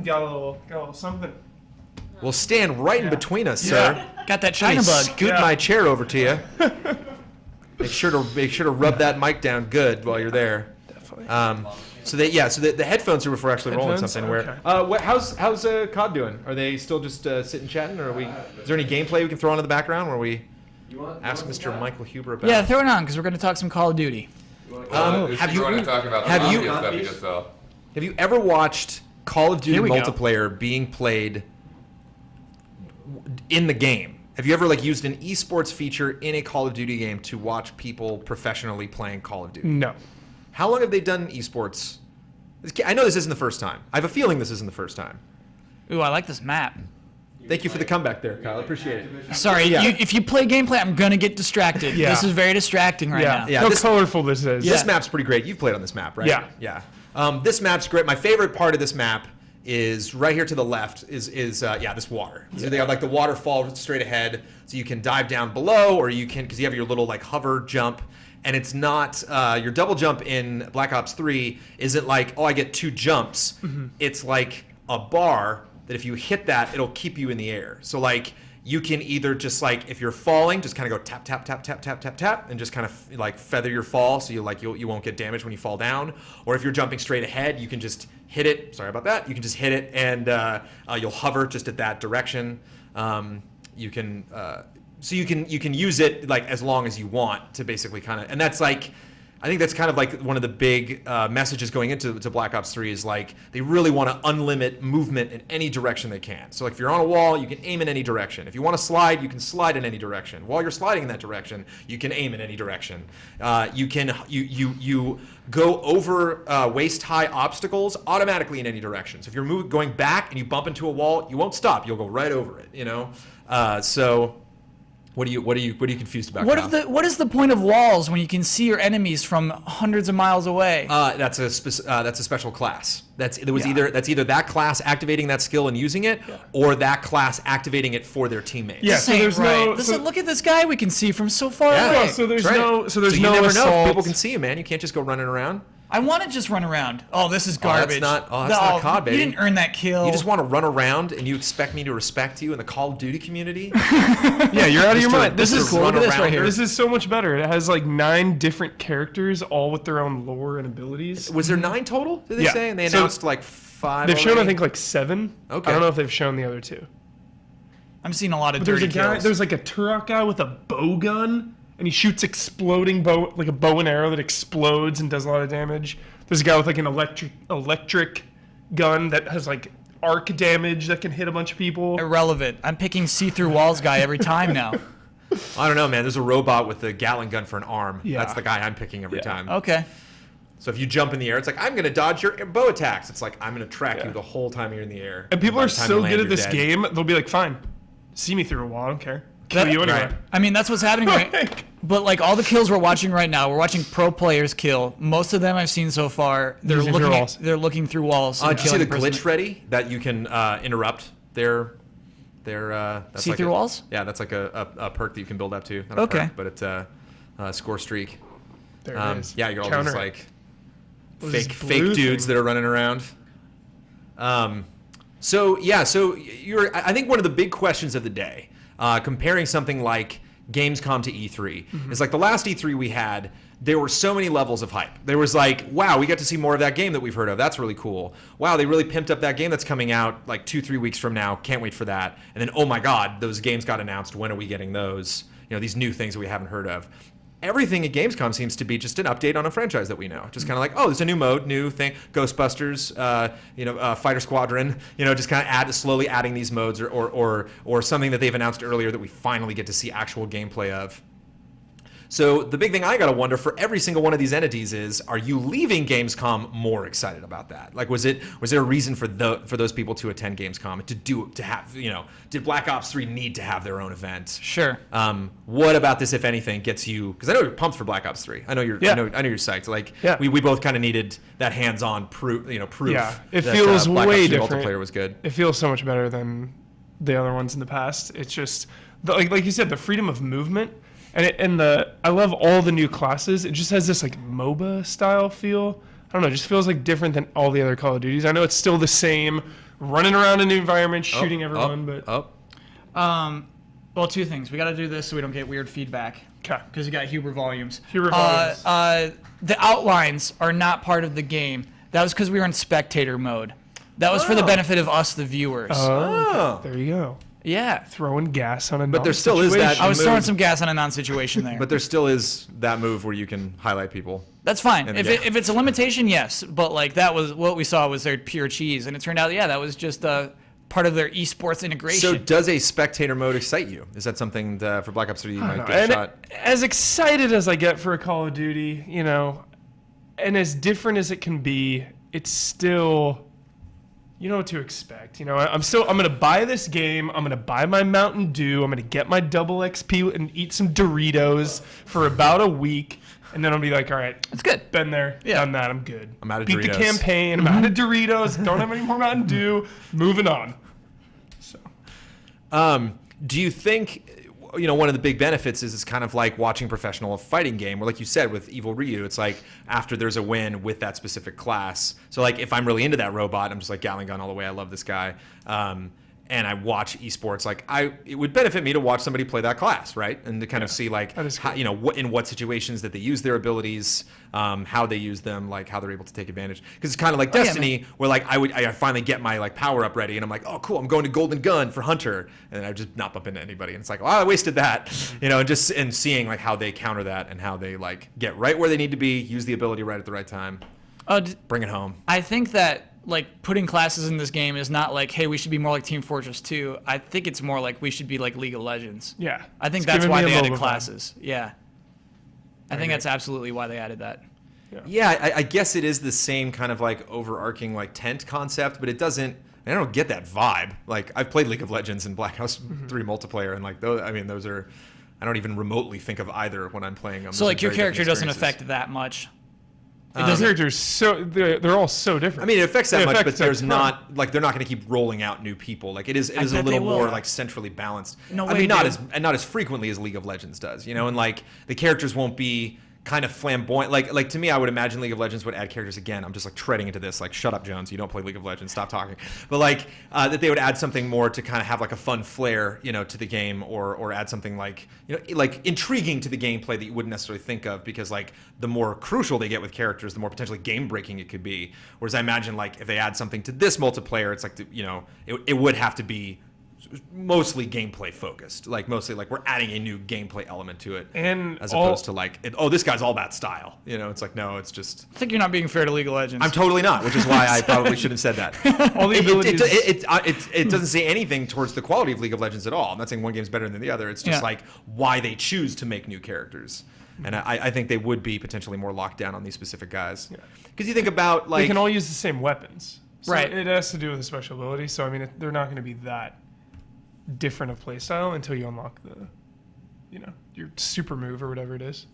Got a little something. Well, stand right in between us, sir. Got that Let China me bug. scoot my chair over to you. Make sure to rub that mic down good while you're there. Definitely. So the headphones are for actually rolling Headphones? something. Okay. How's COD doing? Are they still just sitting chatting, or is there any gameplay we can throw on in the background where we ask Mr. Michael Huber about? Yeah, throw it on because we're going to talk some Call of Duty. Have you want to talk about the have you- Mafia stuff you just saw? Have you ever watched Call of Duty Here we go. multiplayer being played in the game? Have you ever used an esports feature in a Call of Duty game to watch people professionally playing Call of Duty? No. How long have they done esports? I know this isn't the first time. I have a feeling this isn't the first time. Ooh, I like this map. Thank you for the comeback there, Kyle. I appreciate it. Sorry, Yeah. if you play gameplay, I'm going to get distracted. Yeah. This is very distracting right now. Yeah, Look this- how colorful this is. This map's pretty great. You've played on this map, right? Yeah. Yeah. This map's great. My favorite part of this map is right here to the left is this water. So they have the waterfall straight ahead, so you can dive down below, or you can, because you have your little hover jump, and it's not your double jump in Black Ops 3 isn't like, oh, I get 2 jumps. It's like a bar that if you hit that, it'll keep you in the air. So you can either just if you're falling, just kind of go tap tap tap tap tap tap tap, and just kind of feather your fall, so you won't get damaged when you fall down. Or if you're jumping straight ahead, you can just hit it. Sorry about that. You can just hit it, and you'll hover just at that direction. You can use it as long as you want to basically kind of, and that's I think that's kind of like one of the big messages going into Black Ops 3 is like they really want to unlimit movement in any direction they can. So like if you're on a wall, you can aim in any direction. If you want to slide, you can slide in any direction. While you're sliding in that direction, you can aim in any direction. You go over waist-high obstacles automatically in any direction. So if you're going back and you bump into a wall, you won't stop. You'll go right over it. You know. So. What are you confused about? What is the point of walls when you can see your enemies from hundreds of miles away? That's a special class. Either that class activating that skill and using it, or that class activating it for their teammates. Yeah, so there's no. Listen, look at this guy we can see from so far Yeah. away. So there's Right. no. So there's you no never assault. know if people can see you, man. You can't just go running around. I want to just run around. Oh, this is garbage. That's not COD, baby. You didn't earn that kill. You just want to run around, and you expect me to respect you in the Call of Duty community? Yeah, you're out of your mind. This is cool. Look at this right here. This is so much better. It has like 9 different characters, all with their own lore and abilities. Was there 9 total? Did they say? And they announced like 5. They've shown, I already? think, like 7. Okay. I don't know if they've shown the other 2. I'm seeing a lot of But there's dirty a guy. kills. There's like a Turok guy with a bow gun, and he shoots exploding like a bow and arrow that explodes and does a lot of damage. There's a guy with like an electric gun that has like arc damage that can hit a bunch of people. Irrelevant. I'm picking see-through walls guy every time now. I don't know, man. There's a robot with a Gatling gun for an arm. Yeah. That's the guy I'm picking every time. Okay. So if you jump in the air, it's like, I'm going to dodge your bow attacks. It's like, I'm going to track you the whole time you're in the air. And people by are the time so you land, good at you're this dead. game, they'll be like, fine, see me through a wall, I don't care. Kill you anyway. Right. I mean, that's what's happening right. But like all the kills we're watching right now, we're watching pro players kill. Most of them I've seen so far, they're Using through looking walls. they're looking through walls. and Did you see the killing a person. glitch ready that you can interrupt their that's See like through walls? Yeah, that's like a perk that you can build up to. Not a Okay. perk, but it's a score streak. There it is. Yeah, you got all Counter these it. like What is fake this blue dudes thing? that are running around. So I think one of the big questions of the day, comparing something like Gamescom to E3, is like the last E3 we had, there were so many levels of hype. There was like, wow, we got to see more of that game that we've heard of. That's really cool. Wow, they really pimped up that game that's coming out like 2-3 weeks from now. Can't wait for that. And then, oh my God, those games got announced. When are we getting those? You know, these new things that we haven't heard of. Everything at Gamescom seems to be just an update on a franchise that we know. Just kind of like, oh, there's a new mode, new thing, Ghostbusters, Fighter Squadron. You know, just kind of slowly adding these modes, or something that they've announced earlier that we finally get to see actual gameplay of. So the big thing I gotta wonder for every single one of these entities is, are you leaving Gamescom more excited about that? Like, was there a reason for those people to attend Gamescom did Black Ops 3 need to have their own event? Sure. What about this, if anything, gets you? Because I know you're pumped for Black Ops 3. I know you're psyched. Like, we both kind of needed that hands-on proof. Yeah, it that, feels Black way Ops 3 different. multiplayer was good. It feels so much better than the other ones in the past. It's just like you said, the freedom of movement, I love all the new classes. It just has this like MOBA style feel. I don't know, it just feels like different than all the other Call of Duties. I know it's still the same, running around in the environment, shooting everyone, but Well, 2 things. We got to do this so we don't get weird feedback. Okay. Because you got Huber volumes. Huber volumes. The outlines are not part of the game. That was because we were in spectator mode. That was for the benefit of us, the viewers. Okay. There you go. Yeah. Throwing gas on a But there still is that. I was move, throwing some gas on a non-situation there. But there still is that move where you can highlight people. That's fine. And If it's a limitation, yes. But like that was what we saw was their pure cheese, and it turned out, that was just part of their esports integration. So does a spectator mode excite you? Is that something that, for Black Ops 3 you might get a shot? As excited as I get for a Call of Duty, and as different as it can be, it's still, you know what to expect. I'm going to buy this game. I'm going to buy my Mountain Dew. I'm going to get my double XP and eat some Doritos for about a week. And then I'll be like, all right, it's good. Been there, done that. I'm good. I'm out of Beat Doritos. the campaign. I'm out of Doritos. Don't have any more Mountain Dew. Moving on. So, do you think, one of the big benefits is it's kind of like watching a professional fighting game, where, like you said, with Evil Ryu, it's like after there's a win with that specific class. So, like, if I'm really into that robot, I'm just like Gatling gun all the way. I love this guy. and I watch esports, like it would benefit me to watch somebody play that class, right? And to kind of see like how, in what situations that they use their abilities, how they use them, like how they're able to take advantage. Because it's kind of like Destiny, where like I finally get my like power up ready, and I'm like, oh cool, I'm going to Golden Gun for Hunter, and I just not bump into anybody, and it's like, well, I wasted that, and seeing like how they counter that and how they like get right where they need to be, use the ability right at the right time, bring it home. I think that like putting classes in this game is not like, hey, we should be more like Team Fortress 2. I think it's more like we should be like League of Legends. Yeah. I think It's that's giving why me a they added MOBA vibe. classes. Yeah. I think that's absolutely why they added that. Yeah, I guess it is the same kind of like overarching like tent concept, but it doesn't. I don't get that vibe. Like I've played League of Legends and Black Ops 3 multiplayer, and like those are. I don't even remotely think of either when I'm playing them. So like your character doesn't affect that much. The characters they're all so different. I mean, it affects that much, but there's like, not like they're not going to keep rolling out new people. Like it is a little more like centrally balanced. No I way, mean, not dude. as frequently as League of Legends does, and like the characters won't be kind of flamboyant. Like to me, I would imagine League of Legends would add characters again. I'm just like treading into this. Like, shut up, Jones. You don't play League of Legends. Stop talking. But like that they would add something more to kind of have like a fun flair, to the game, or add something like like intriguing to the gameplay that you wouldn't necessarily think of, because like the more crucial they get with characters, the more potentially game breaking it could be. Whereas I imagine like if they add something to this multiplayer, it's like it would have to be mostly gameplay focused, like mostly like we're adding a new gameplay element to it, and as opposed to like this guy's all about style, it's like, no, it's just. I think you're not being fair to League of Legends. I'm totally not, which is why I probably shouldn't have said that. All the abilities. It doesn't say anything towards the quality of League of Legends at all. I'm not saying one game's better than the other. It's just like why they choose to make new characters. And I think they would be potentially more locked down on these specific guys. Because you think about like they can all use the same weapons, so right? It has to do with the special ability. So I mean, they're not going to be that different of playstyle until you unlock the, your super move or whatever it is.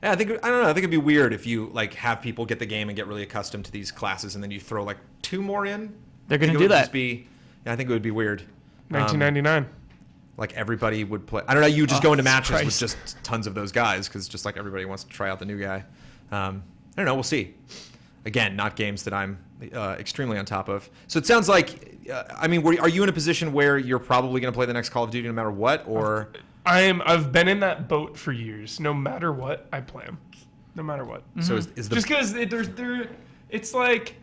Yeah, I don't know. I think it'd be weird if you like have people get the game and get really accustomed to these classes, and then you throw like 2 more in. They're gonna do that. I think it would be weird. 1999. Like everybody would play. I don't know. You just go into matches with just tons of those guys, because just like everybody wants to try out the new guy. I don't know. We'll see. Again, not games that I'm extremely on top of. So it sounds like, are you in a position where you're probably going to play the next Call of Duty no matter what, or? I've been in that boat for years. No matter what, I play them. No matter what. Mm-hmm. So is the just because it's like,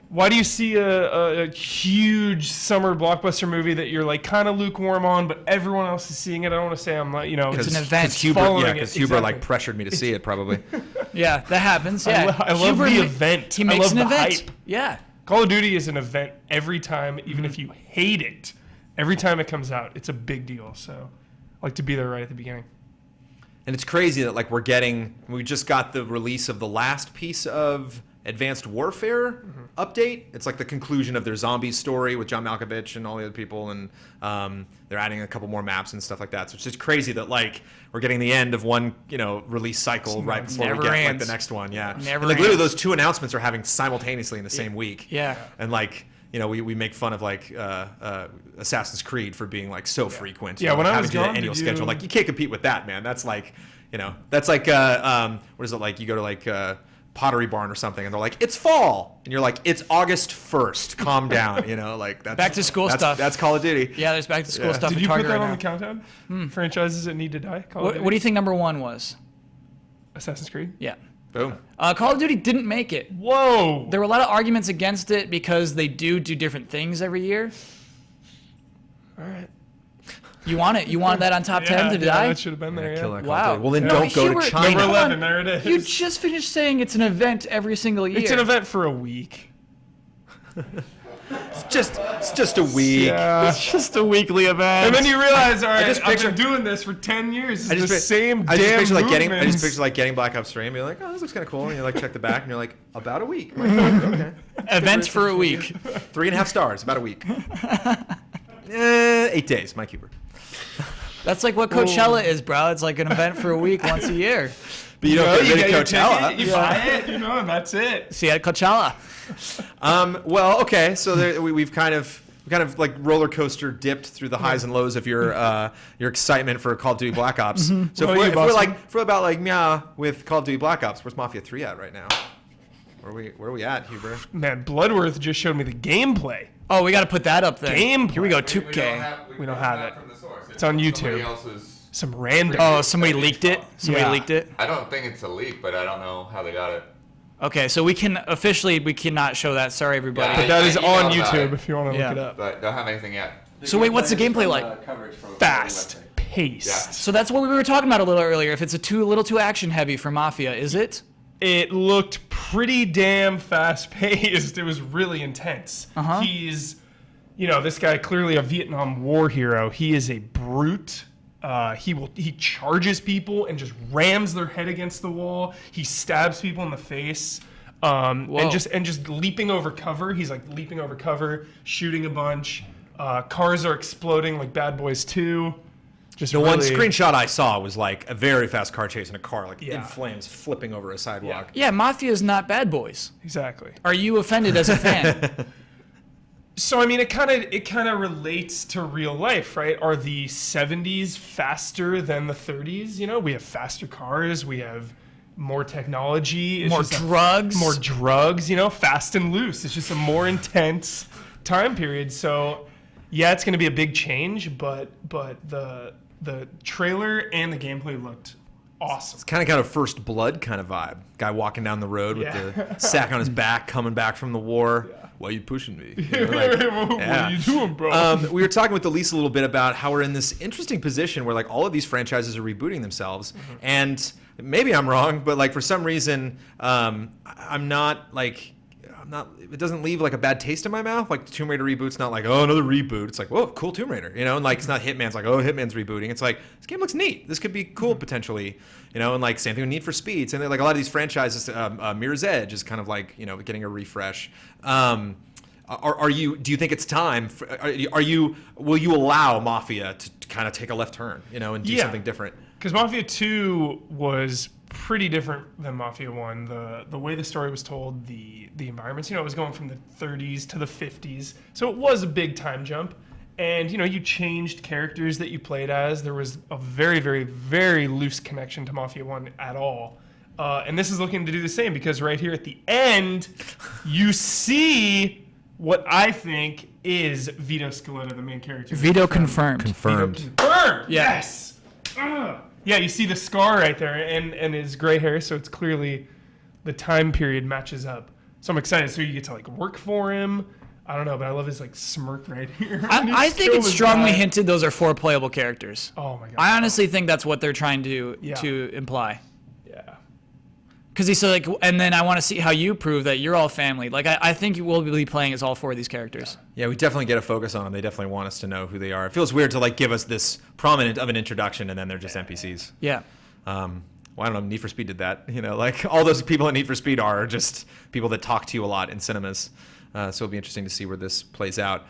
why do you see a huge summer blockbuster movie that you're like kind of lukewarm on, but everyone else is seeing it? I don't want to say I'm like, it's an event. Because Huber like pressured me to see it probably. Yeah, that happens. Yeah, I love the event. He makes I love an the event. hype. Yeah. Call of Duty is an event every time, even if you hate it. Every time it comes out, it's a big deal. So I like to be there right at the beginning. And it's crazy that like we just got the release of the last piece of Advanced Warfare update. It's like the conclusion of their zombies story with John Malkovich and all the other people, and they're adding a couple more maps and stuff like that. So it's just crazy that like we're getting the end of one release cycle right before we get like the next one. Yeah, Never and, like literally ends. those 2 announcements are having simultaneously in the same week. Yeah, and like. We make fun of like Assassin's Creed for being like so frequent. Yeah, when I was having gone, the annual did schedule, you- like you can't compete with that, man. That's like, what is it like? You go to like Pottery Barn or something, and they're like, it's fall, and you're like, it's August 1st. Calm down, like that's back to school stuff. That's Call of Duty. Yeah, there's back to school stuff. Did at you put Target that right on now. the countdown? Franchises that need to die. What do you think number 1 was? Assassin's Creed. Yeah. Boom. Call of Duty didn't make it. Whoa. There were a lot of arguments against it because they do different things every year. All right. You want it? You wanted that on top 10 to yeah, die? that should have been there. Kill Yeah. that Call of Wow. Duty. Well, then No, don't go Hubert, to China. Number Come 11. on. There it is. You just finished saying it's an event every single year. It's an event for a week. It's just a week. Yeah. It's just a weekly event. And then you realize, all right, just I've picture- been doing this for 10 years. It's I just the pic- same I just damn picture like getting. I just movements. picture like getting Black Ops 3 and be like, oh, this looks kind of cool. And you like check the back and you're like, about a week. I'm like, okay. Events for a week. 3.5 stars, about a week. 8 days, Mike Huber. That's like what Coachella is, bro. It's like an event for a week once a year. But you don't you get rid of get your Coachella. ticket, you buy it, and that's it. See you at Coachella. Well, okay, so we've kind of like roller coaster dipped through the highs and lows of your excitement for Call of Duty Black Ops. So What about you, if we're about like with Call of Duty Black Ops, where's Mafia 3 at right now? Where are we at, Huber? Man, Bloodworth just showed me the gameplay. Oh, we got to put that up there. Gameplay. Here we go, We don't 2K. have, We don't it's have not it. From the source. It's on Somebody YouTube. else's. Some random. Oh, somebody leaked it? Somebody Yeah. leaked it? I don't think it's a leak, but I don't know how they got it. Okay, so we cannot show that. Sorry, everybody. But that is I on emailed about YouTube it. if you want to Yeah. look it up. But don't have anything yet. So wait, what's the gameplay like? Fast paced. Yeah. So that's what we were talking about a little earlier. If it's a little too action heavy for Mafia, is it? It looked pretty damn fast paced. It was really intense. Uh-huh. He's, this guy clearly a Vietnam War hero. He is a brute. He charges people and just rams their head against the wall. He stabs people in the face. And just leaping over cover. He's like leaping over cover, shooting a bunch. Cars are exploding like Bad Boys 2. Just The one really- screenshot I saw was like a very fast car chase in a car, like in Yeah. flames, flipping over a sidewalk. Yeah, Mafia is not Bad Boys. Exactly. Are you offended as a fan? So I mean, it kind of relates to real life, right? Are the 70s faster than the 30s? We have faster cars, we have more technology, More drugs. more drugs. Fast and loose. It's just a more intense time period. So yeah, it's going to be a big change, but the trailer and the gameplay looked awesome. It's kind of First Blood kind of vibe. Guy walking down the road with the sack on his back, coming back from the war. Yeah. Why are you pushing me? What are you doing, bro? We were talking with Elyse a little bit about how we're in this interesting position where like all of these franchises are rebooting themselves, and maybe I'm wrong, but like for some reason, I'm not. It doesn't leave like a bad taste in my mouth. Like the Tomb Raider reboot's not like, oh, another reboot. It's like, whoa, cool Tomb Raider, and like it's not Hitman's like, oh, Hitman's rebooting. It's like this game looks neat. This could be cool potentially, and like same thing with Need for Speed. And like a lot of these franchises, Mirror's Edge is kind of like getting a refresh. Do you think it's time? Will you allow Mafia to kind of take a left turn, and do something different? Because Mafia 2 was pretty different than Mafia 1. The way the story was told, the environments, it was going from the 30s to the 50s. So it was a big time jump. And, you changed characters that you played as. There was a very, very, very loose connection to Mafia 1 at all. And this is looking to do the same because right here at the end, you see what I think is Vito Scaletta, the main character. Vito confirmed. Confirmed. Vito confirmed! Yeah. Yes! Yeah, you see the scar right there and his gray hair, so it's clearly the time period matches up. So I'm excited. So you get to like work for him. I don't know, but I love his like smirk right here. I think it's strongly hinted those are 4 playable characters. Oh my god. I honestly think that's what they're trying to imply. Yeah. Because he said like, and then I want to see how you prove that you're all family. Like I think you will be playing as all 4 of these characters. Yeah, we definitely get a focus on them. They definitely want us to know who they are. It feels weird to like give us this prominent of an introduction and then they're just NPCs. Yeah. Well, I don't know. Need for Speed did that. Like all those people in Need for Speed are just people that talk to you a lot in cinemas. So it'll be interesting to see where this plays out.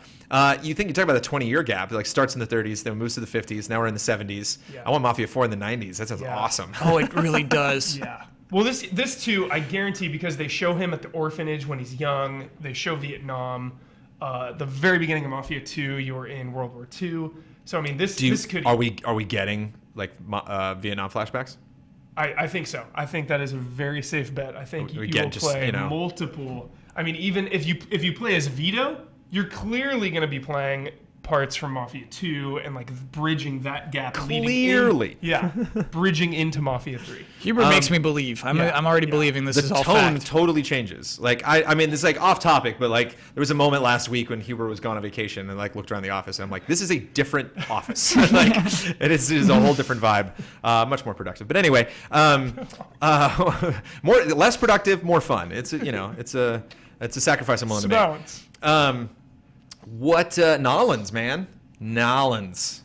You talk about the 20-year gap. It like starts in the 30s, then moves to the 50s. Now we're in the 70s. Yeah. I want Mafia 4 in the 90s. That sounds awesome. Oh, it really does. Yeah. Well, this too, I guarantee, because they show him at the orphanage when he's young. They show Vietnam. The very beginning of Mafia 2, you're in World War II. So I mean, this could. Are we getting like Vietnam flashbacks? I think so. I think that is a very safe bet. I think you will play multiple. I mean, even if you play as Vito, you're clearly going to be playing parts from Mafia 2 and like bridging that gap. Clearly. Bridging into Mafia 3. Hubert makes me believe. I'm already believing this is all fact. The tone totally changes. Like I mean, this is like off topic, but like there was a moment last week when Hubert was gone on vacation and like looked around the office and I'm like, this is a different office. Like it is a whole different vibe. Much more productive. But anyway, less productive, more fun. It's a sacrifice I'm willing to make. What Nolans, man? Nolans.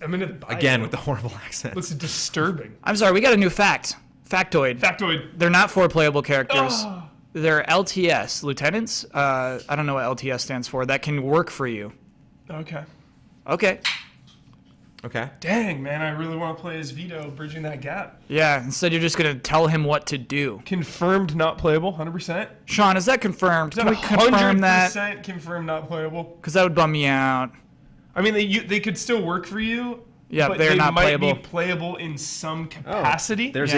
Again with the horrible accent. Looks disturbing. I'm sorry, we got a new fact. Factoid. They're not 4 playable characters. Oh. They're LTS, lieutenants. I don't know what LTS stands for. That can work for you. Okay. Dang, man, I really want to play as Vito, bridging that gap. Yeah, instead you're just going to tell him what to do. Confirmed not playable, 100%. Sean, is that confirmed? Is that Can we confirm that? 100% confirmed not playable? Because that would bum me out. I mean, they could still work for you. Yeah, but they're not might playable. be playable in some capacity. There's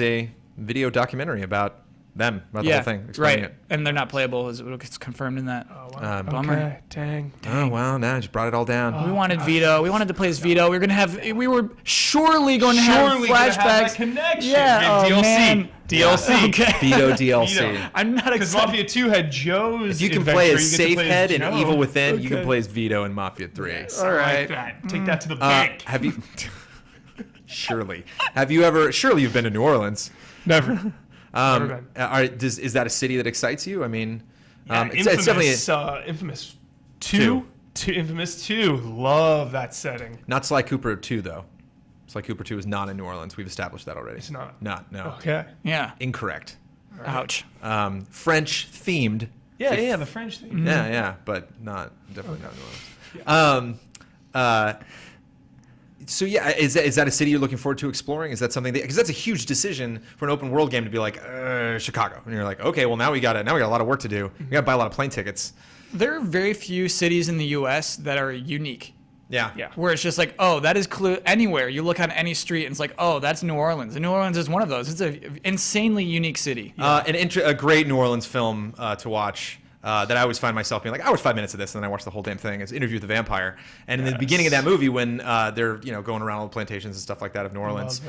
a video documentary about them about the whole thing, explaining right. it. And they're not playable. It's confirmed in that. Oh, wow. Bummer. Okay. Dang. Oh wow, now I just brought it all down. We wanted Vito. We wanted to play as Vito. We were surely going to have Surely gonna have that flashbacks. connection. Yeah. In Oh, DLC. man. DLC. Okay. Vito DLC. Vito. I'm not Because excited. Mafia 2 had Joe's. If you can adventure, play you as get to play Safehead as in Joe. Evil Within, you can Okay. play as Vito in Mafia 3. All right. Like that. Take that to the bank. Have you? Surely. Have you ever? Surely you've been to New Orleans. Never. Never been. Is that a city that excites you? I mean, Yeah, it's definitely Infamous 2. Infamous 2. Love that setting. not Sly Cooper 2 though. Sly Cooper 2 is not in New Orleans. We've established that already. It's not. No. Okay. Yeah. Incorrect. Ouch. French themed. Yeah, the French thing. Yeah, but definitely not New Orleans. So yeah, is that a city you're looking forward to exploring? Is that something because that's a huge decision for an open world game to be like Chicago, and you're like, okay, well now we got a lot of work to do. We got to buy a lot of plane tickets. There are very few cities in the U.S. that are unique. Yeah. Where it's just like, oh, that is anywhere. You look on any street and it's like, oh, that's New Orleans. And New Orleans is one of those. It's an insanely unique city. A great New Orleans film to watch that I always find myself being like, I watched 5 minutes of this and then I watched the whole damn thing. It's Interview with the Vampire. And in the beginning of that movie when they're going around all the plantations and stuff like that of New Orleans,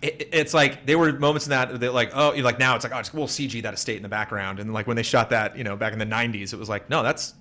it's like there were moments in that like, oh, you're like now it's like, oh, we'll CG that estate in the background. And like when they shot that, back in the 90s, it was like, no, that's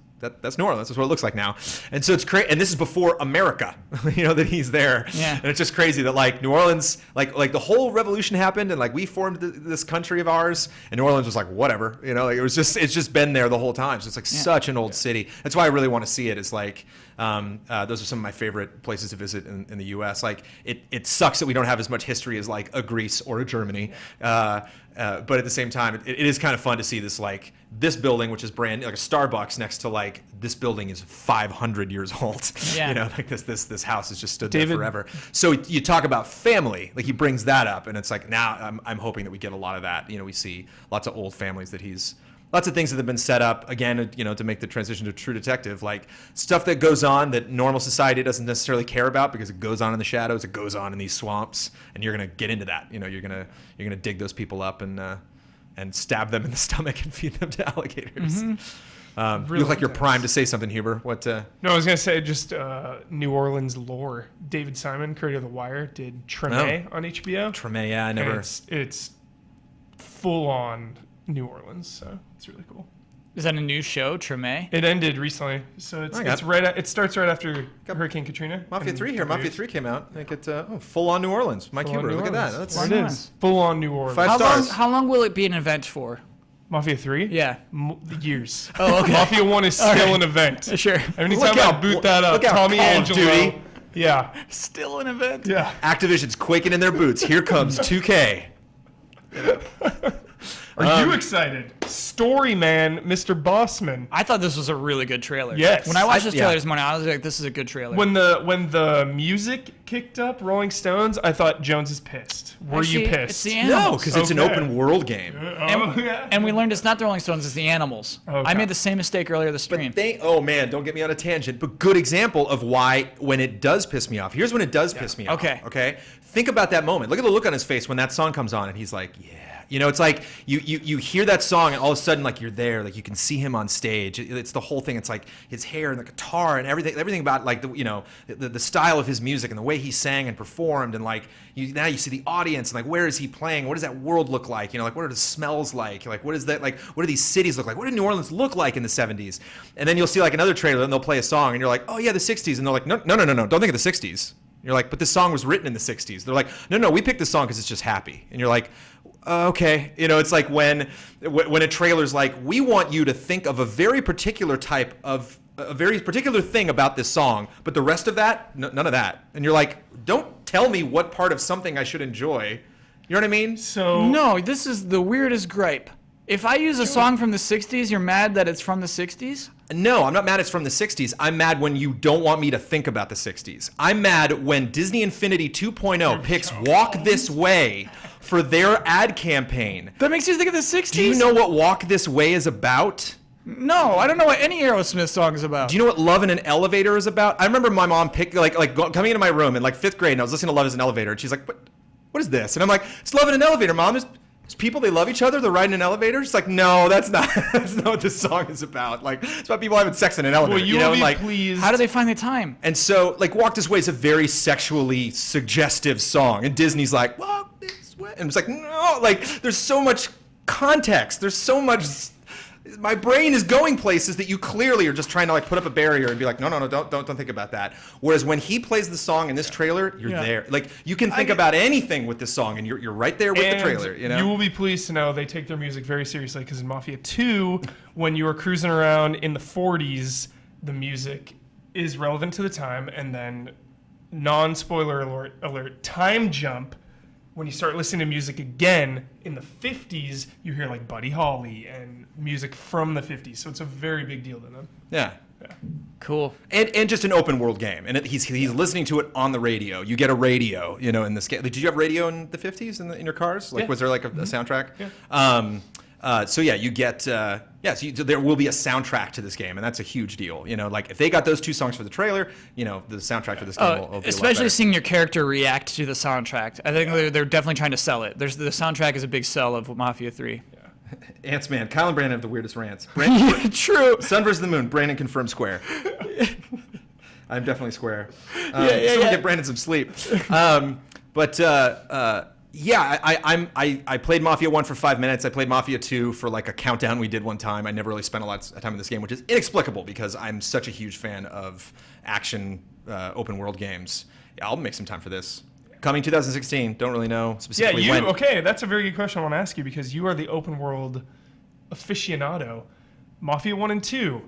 New Orleans. That's what it looks like now. And so it's crazy. And this is before America, that he's there. Yeah. And it's just crazy that like New Orleans, like the whole revolution happened and like we formed this country of ours and New Orleans was like, whatever, like it's just been there the whole time. So it's like such an old city. That's why I really want to see it is like, those are some of my favorite places to visit in the U.S. Like it sucks that we don't have as much history as like a Greece or a Germany. But at the same time, it is kind of fun to see this like this building, which is brand new, like a Starbucks next to like this building is 500 years old. Yeah. Like this house has just stood there forever. So you talk about family, like he brings that up, and it's like now I'm hoping that we get a lot of that. We see lots of old families that lots of things that have been set up again, to make the transition to True Detective, like stuff that goes on that normal society doesn't necessarily care about because it goes on in the shadows, it goes on in these swamps, and you're gonna get into that. You're gonna dig those people up and stab them in the stomach and feed them to alligators. Really you look like you're intense. primed to say something, Huber. What? No, I was gonna say just New Orleans lore. David Simon, creator of The Wire, did Treme on HBO. Treme, yeah, I never. And it's full on New Orleans, so it's really cool. Is that a new show, Treme? It ended recently, so it starts right after Hurricane Katrina. Mafia and 3 here. Mafia 3 came out. I think it's full on New Orleans. Mike Full on Huber, New look at that. Orleans. That's It is full on New Orleans. 5 stars. How long will it be an event for? Mafia 3? Yeah. Years. Oh, okay. Mafia 1 is still an event. Sure. Anytime I boot that up, look out, Tommy Call of Angelo. Duty. Yeah. Still an event? Yeah. Activision's quaking in their boots. Here comes 2K. Are you excited? Story man, Mr. Bosman. I thought this was a really good trailer. Yes. When I watched this trailer yeah. this morning, I was like, this is a good trailer. When the music kicked up, Rolling Stones, I thought Jones is pissed. Were you Actually, pissed? It's the No, animals. because it's an Okay. open world game. And we learned it's not the Rolling Stones, it's the animals. Okay. I made the same mistake earlier this stream. Oh man, don't get me on a tangent, but good example of why when it does piss me off. Here's when it does piss me off. Okay. Think about that moment. Look at the look on his face when that song comes on and he's like, yeah. It's like you hear that song and all of a sudden like you're there, like you can see him on stage. It's the whole thing. It's like his hair and the guitar and everything about like the style of his music and the way he sang and performed and like now you see the audience and like where is he playing? What does that world look like? Like what are the smells like? Like what is that like? What do these cities look like? What did New Orleans look like in the 70s? And then you'll see like another trailer and they'll play a song and you're like, oh yeah, the 60s, and they're like, no, don't think of the 60s. You're like, but this song was written in the 60s. They're like, no, we picked this song because it's just happy. And you're like, okay. It's like when a trailer's like, we want you to think of a very particular type of, a very particular thing about this song, but the rest of that, none of that. And you're like, don't tell me what part of something I should enjoy. You know what I mean? So No, this is the weirdest gripe. If I use a song from the 60s, you're mad that it's from the 60s? No, I'm not mad it's from the 60s. I'm mad when you don't want me to think about the 60s. I'm mad when Disney Infinity 2.0 picks Walk This Way for their ad campaign. That makes you think of the 60s? Do you know what Walk This Way is about? No, I don't know what any Aerosmith song is about. Do you know what Love in an Elevator is about? I remember my mom coming into my room in like 5th grade and I was listening to Love in an Elevator and she's like, what is this? And I'm like, it's Love in an Elevator, Mom. people, they love each other, they're riding in elevators. It's like, no, that's not what this song is about. Like, it's about people having sex in an elevator. Well, you will be like, pleased. How do they find the time? And so, like, Walk This Way is a very sexually suggestive song. And Disney's like, Walk This Way. And it's like, no, like, there's so much context. There's so much. My brain is going places that you clearly are just trying to, like, put up a barrier and be like, no, don't think about that. Whereas when he plays the song in this trailer, you're there. Like, you can think about anything with this song, and you're right there with the trailer. You know, you will be pleased to know they take their music very seriously, because in Mafia 2, when you were cruising around in the 40s, the music is relevant to the time, and then non-spoiler alert, time jump. When you start listening to music again in the 50s, you hear like Buddy Holly and music from the 50s. So it's a very big deal to them. Yeah. Cool. And just an open world game. And he's listening to it on the radio. You get a radio, you know, in this game. Did you have radio in the 50s in your cars? Like, was there like a soundtrack? Yeah. So yeah, you get so there will be a soundtrack to this game, and that's a huge deal. You know, like if they got those 2 songs for the trailer, you know, the soundtrack to this game will be especially a lot better. seeing your character react to the soundtrack. I think they're definitely trying to sell it. The soundtrack is a big sell of Mafia 3. Ants, man, Kyle and Brandon have the weirdest rants. Yeah, true. Sun versus the Moon. Brandon confirmed square. I'm definitely square. Someone get Brandon some sleep. Yeah, I played Mafia 1 for 5 minutes. I played Mafia 2 for like a countdown we did one time. I never really spent a lot of time in this game, which is inexplicable because I'm such a huge fan of action open world games. Yeah, I'll make some time for this. Coming 2016, don't really know specifically when. Okay, that's a very good question I want to ask you, because you are the open world aficionado. Mafia 1 and 2,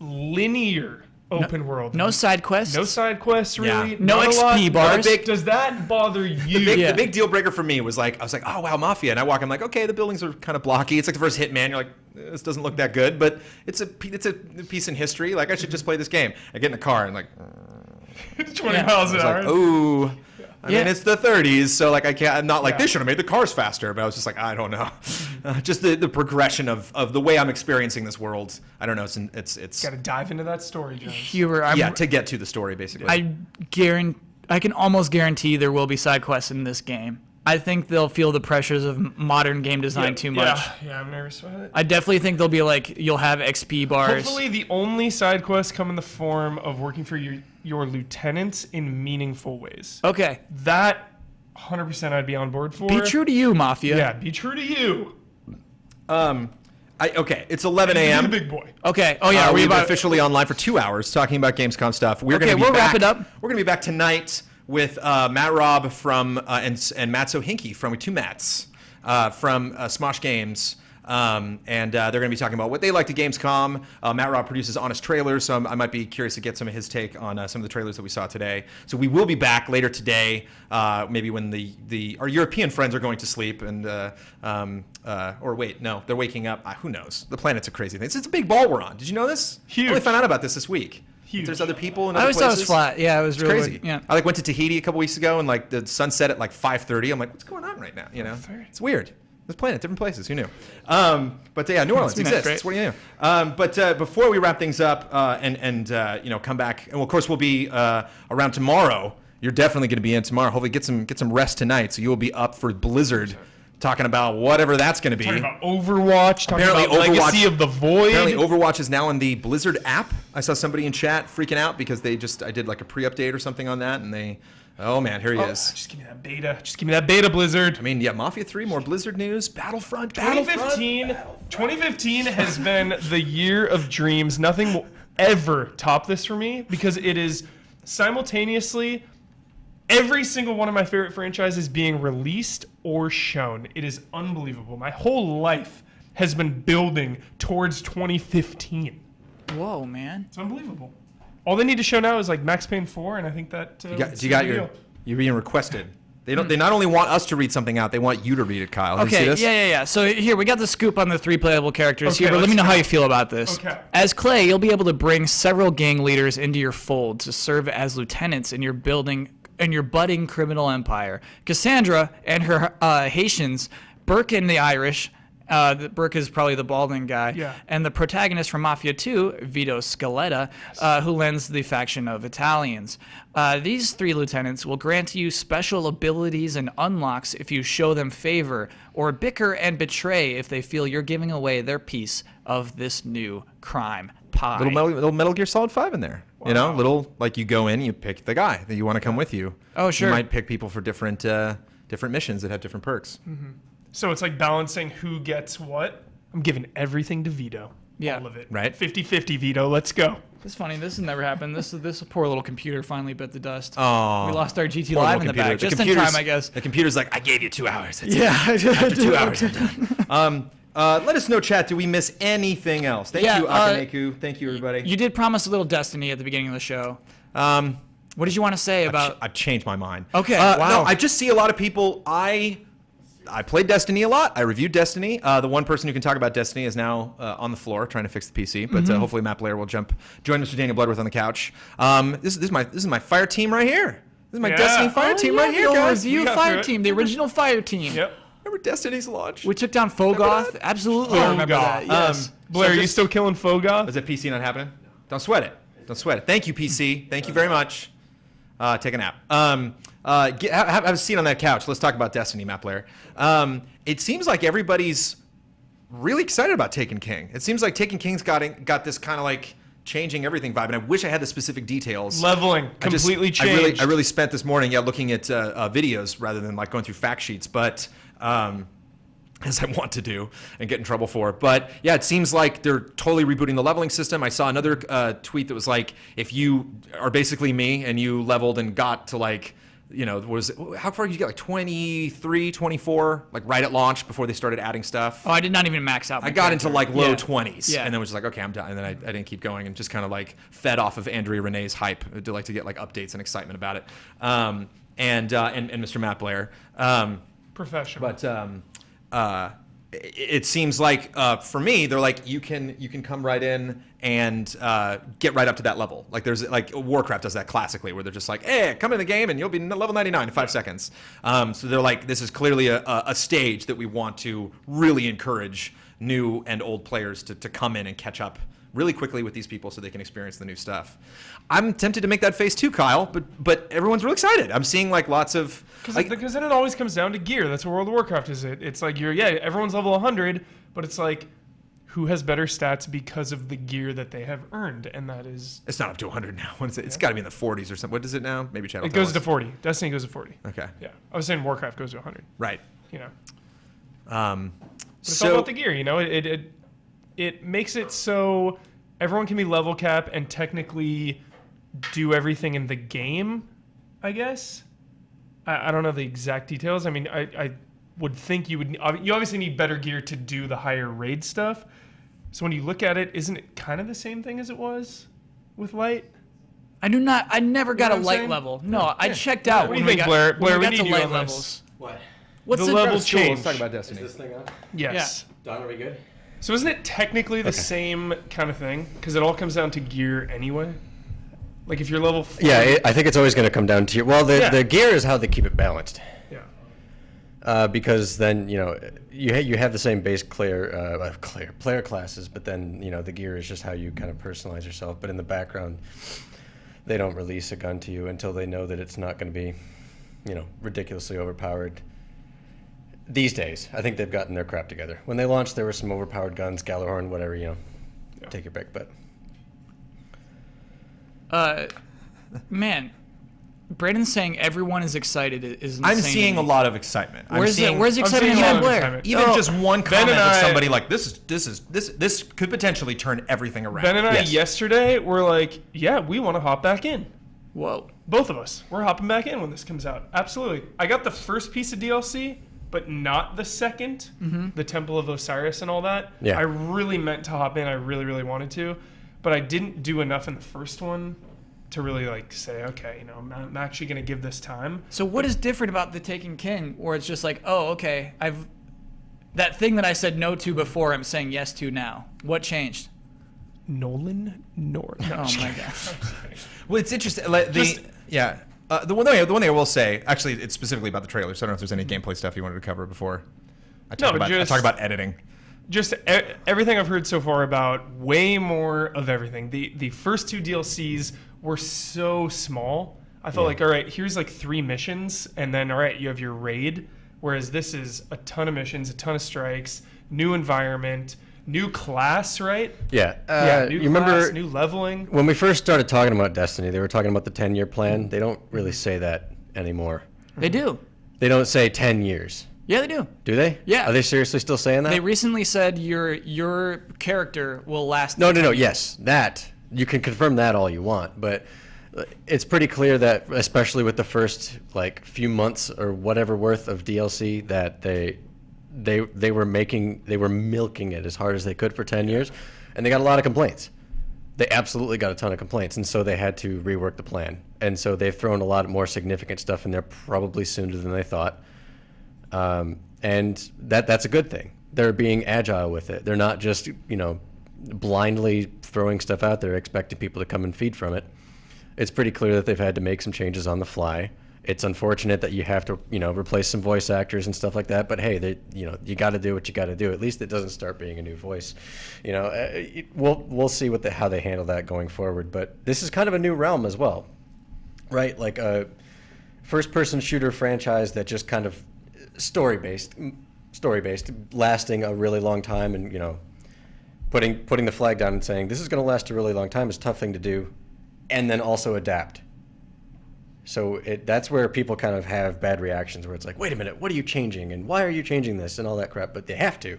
linear open world. No side quests. No side quests, really. Yeah. No Not a XP lot. bars. Does that bother you? The big deal breaker for me was like, I was like, oh wow, Mafia, and I walk, I'm like, okay, the buildings are kind of blocky. It's like the first Hitman. You're like, this doesn't look that good, but it's a piece in history. Like, I should just play this game. I get in a car and like 20 miles an hour. like, ooh. I mean, it's the 30s, so like I'm not like they should have made the cars faster, but I was just like, I don't know. Just the progression of the way I'm experiencing this world. I don't know. It's Got to dive into that story, Jones. to get to the story basically. I can almost guarantee there will be side quests in this game. I think they'll feel the pressures of modern game design too much. Yeah, I'm nervous about it. I definitely think they'll be like, you'll have XP bars. Hopefully the only side quests come in the form of working for your lieutenants in meaningful ways. Okay. That 100% I'd be on board for. Be true to you, Mafia. Yeah, be true to you. It's 11 a.m. The big boy. Okay. Oh yeah, we've been officially online for 2 hours talking about Gamescom stuff. We'll wrap it up. We're gonna be back tonight with Matt Robb from and Matt Sohinki from 2 Matts from Smosh Games. And they're going to be talking about what they like to Gamescom. Matt Robb produces Honest Trailers, so I might be curious to get some of his take on some of the trailers that we saw today. So we will be back later today, maybe when our European friends are going to sleep, and or wait, no, they're waking up. Who knows? The planet's a crazy thing. It's a big ball we're on. Did you know this? Huge. I only found out about this week. Huge. There's other people in I other always thought it was places. flat. Yeah, it was really Crazy. Yeah. I went to Tahiti a couple weeks ago, and like the sun set at like 5:30. I'm like, what's going on right now? You know, it's weird. This planet, different places. Who knew? But yeah, New Orleans exists. What do you know? But before we wrap things up and come back, and of course we'll be around tomorrow. You're definitely going to be in tomorrow. Hopefully get some rest tonight, so you will be up for Blizzard. Talking about whatever that's going to be. Talking about Overwatch. Talking Apparently about Legacy of the Void. Apparently Overwatch is now in the Blizzard app. I saw somebody in chat freaking out because I did like a pre-update or something on that, and oh man, here he is. Just give me that beta. Just give me that beta, Blizzard. I mean, yeah, Mafia 3, more Blizzard news, Battlefront. 2015 has been the year of dreams. Nothing will ever top this for me, because it is simultaneously every single one of my favorite franchises being released or shown. It is unbelievable. My whole life has been building towards 2015. Whoa, man. It's unbelievable. All they need to show now is like Max Payne 4, and I think that you're being requested. They not only want us to read something out, they want you to read it, Kyle. Did you see Okay, this? yeah. So here, we got the scoop on the 3 playable characters Okay, here, but let me know let's how go. you feel about this. Okay. As Clay, you'll be able to bring several gang leaders into your fold to serve as lieutenants in your budding criminal empire. Cassandra and her Haitians, Burke and the Irish, Brooke is probably the balding guy. Yeah. And the protagonist from Mafia 2, Vito Scaletta, who lends the faction of Italians. These 3 lieutenants will grant you special abilities and unlocks if you show them favor, or bicker and betray if they feel you're giving away their piece of this new crime pie. Little Metal Gear Solid 5 in there. You know, little, like, you go in, you pick the guy that you want to come with you. Oh, sure. You might pick people for different missions that have different perks. So it's like balancing who gets what. I'm giving everything to Vito. Yeah. All of it. Right. 50-50 Vito. Let's go. It's funny. This has never happened. This poor little computer finally bit the dust. Oh, We lost our GT poor Live little in the computer. back. Just in time, I guess. The computer's like, I gave you 2 hours. That's it. Yeah. After 2 hours, I'm done. Let us know, chat. Did we miss anything else? Thank you, Akaneku. Thank you, everybody. You did promise a little Destiny at the beginning of the show. What did you want to say about? I've changed my mind. Okay. No, Wow. I just see a lot of people. I played Destiny a lot. I reviewed Destiny. The one person who can talk about Destiny is now on the floor trying to fix the PC. But hopefully Matt Blair will join Mr. Daniel Bloodworth on the couch. This is my fire team right here. This is my Destiny fire team right here, guys. Review We got Fire through it. Team, the original Fire Team. Yep. Remember Destiny's launch? We took down Fogoth. Absolutely, I remember that. Yes. Blair, So are you just- still killing Fogoth? Is that PC not happening? Don't sweat it. Don't sweat it. Thank you, PC. Thank you very much. Take a nap. Have a seat on that couch. Let's talk about Destiny, Matt Blair. It seems like everybody's really excited about Taken King. It seems like Taken King's got this kind of like changing everything vibe, and I wish I had the specific details. Leveling. Completely changed. I really spent this morning looking at videos rather than like going through fact sheets, but as I want to do and get in trouble for. But yeah, it seems like they're totally rebooting the leveling system. I saw another tweet that was like, if you are basically me and you leveled and got to like, how far did you get? Like 23, 24, like right at launch before they started adding stuff. Oh, I did not even max out. I got into like low Yeah. 20s, Yeah. and then was just like, okay, I'm done. And then I didn't keep going and just kind of like fed off of Andrea Renee's hype to get like updates and excitement about it. And Mr. Matt Blair. Professional. But it seems like for me, they're like you can come right in and get right up to that level. Like there's like Warcraft does that classically, where they're just like, hey, come in the game and you'll be level 99 in 5 seconds. So they're like, this is clearly a stage that we want to really encourage new and old players to come in and catch up really quickly with these people so they can experience the new stuff. I'm tempted to make that face too, Kyle, but everyone's real excited. I'm seeing like lots of Because then it always comes down to gear. That's what World of Warcraft is. It's like everyone's level 100, but it's like who has better stats because of the gear that they have earned, and that is. It's not up to 100 now. What is it? It's got to be in the 40s or something. What is it now? Maybe Chad will It tell goes to us. 40. Destiny goes to 40. Okay. Yeah, I was saying Warcraft goes to 100. Right. You know, But but it's all about the gear. You know, it makes it so everyone can be level cap and technically do everything in the game. I guess. I don't know the exact details. I mean, I would think you obviously need better gear to do the higher raid stuff. So when you look at it, isn't it kind of the same thing as it was with light? I never got know a what I'm light saying? level. No, I checked out. What do you when think, we Blair? got, Blair, when we we got need to you light on this. levels. What? What's The levels Cool, let's changed. talk about Is Destiny. this thing on? Yes. Don, are we good? So isn't it technically the same kind of thing? Because it all comes down to gear anyway. Like if you're level 40, Yeah, I think it's always going to come down to the gear is how they keep it balanced. Yeah. Because then you have the same base player classes, but then the gear is just how you kind of personalize yourself. But in the background, they don't release a gun to you until they know that it's not going to be, ridiculously overpowered. These days, I think they've gotten their crap together. When they launched, there were some overpowered guns, Galahorn, whatever, take your pick. But Man, Brandon's saying everyone is excited is insane. I'm to seeing me. a lot of excitement. Where's the excitement seeing in a lot Matt of Blair? excitement. Even just one comment and of I- somebody like this could potentially turn everything around. Ben and I Yes. yesterday were like, yeah, we want to hop back in. Whoa. Both of us. We're hopping back in when this comes out. Absolutely. I got the first piece of DLC, but not the second, the Temple of Osiris and all that. Yeah. I really meant to hop in. I really, really wanted to, but I didn't do enough in the first one to really say, okay, I'm actually going to give this time. So what is different about the Taken King, where it's just like, oh, okay, that thing that I said no to before, I'm saying yes to now. What changed? Nolan North. No, Oh my god. Well, it's interesting. The one thing I will say, actually, it's specifically about the trailer. So I don't know if there's any gameplay stuff you wanted to cover before. I talk about editing. just everything I've heard so far about way more of everything. The first 2 DLCs were so small. I felt like, all right, here's like 3 missions, and then all right, you have your raid. Whereas this is a ton of missions, a ton of strikes, new environment, new class, right? Yeah. New You class, remember new leveling. when we first started talking about Destiny, they were talking about the 10-year plan. They don't really say that anymore. They do. They don't say 10 years. Yeah, they do. Do they? Yeah. Are they seriously still saying that? They recently said your character will last. No. 10 years. Yes, that you can confirm that all you want, but it's pretty clear that, especially with the first like few months or whatever worth of DLC, that they were milking it as hard as they could for 10 years, and they got a lot of complaints. They absolutely got a ton of complaints, and so they had to rework the plan. And so they've thrown a lot more significant stuff in there, probably sooner than they thought. And that's a good thing. They're being agile with it. They're not just blindly throwing stuff out there expecting people to come and feed from it. It's pretty clear that they've had to make some changes on the fly. It's unfortunate that you have to, replace some voice actors and stuff like that. But hey, you got to do what you got to do. At least it doesn't start being a new voice. We'll see how they handle that going forward. But this is kind of a new realm as well, right? Like a first-person shooter franchise that just kind of story-based, lasting a really long time, and putting the flag down and saying this is going to last a really long time is a tough thing to do, and then also adapt. So that's where people kind of have bad reactions, where it's like, wait a minute, what are you changing, and why are you changing this, and all that crap. But they have to,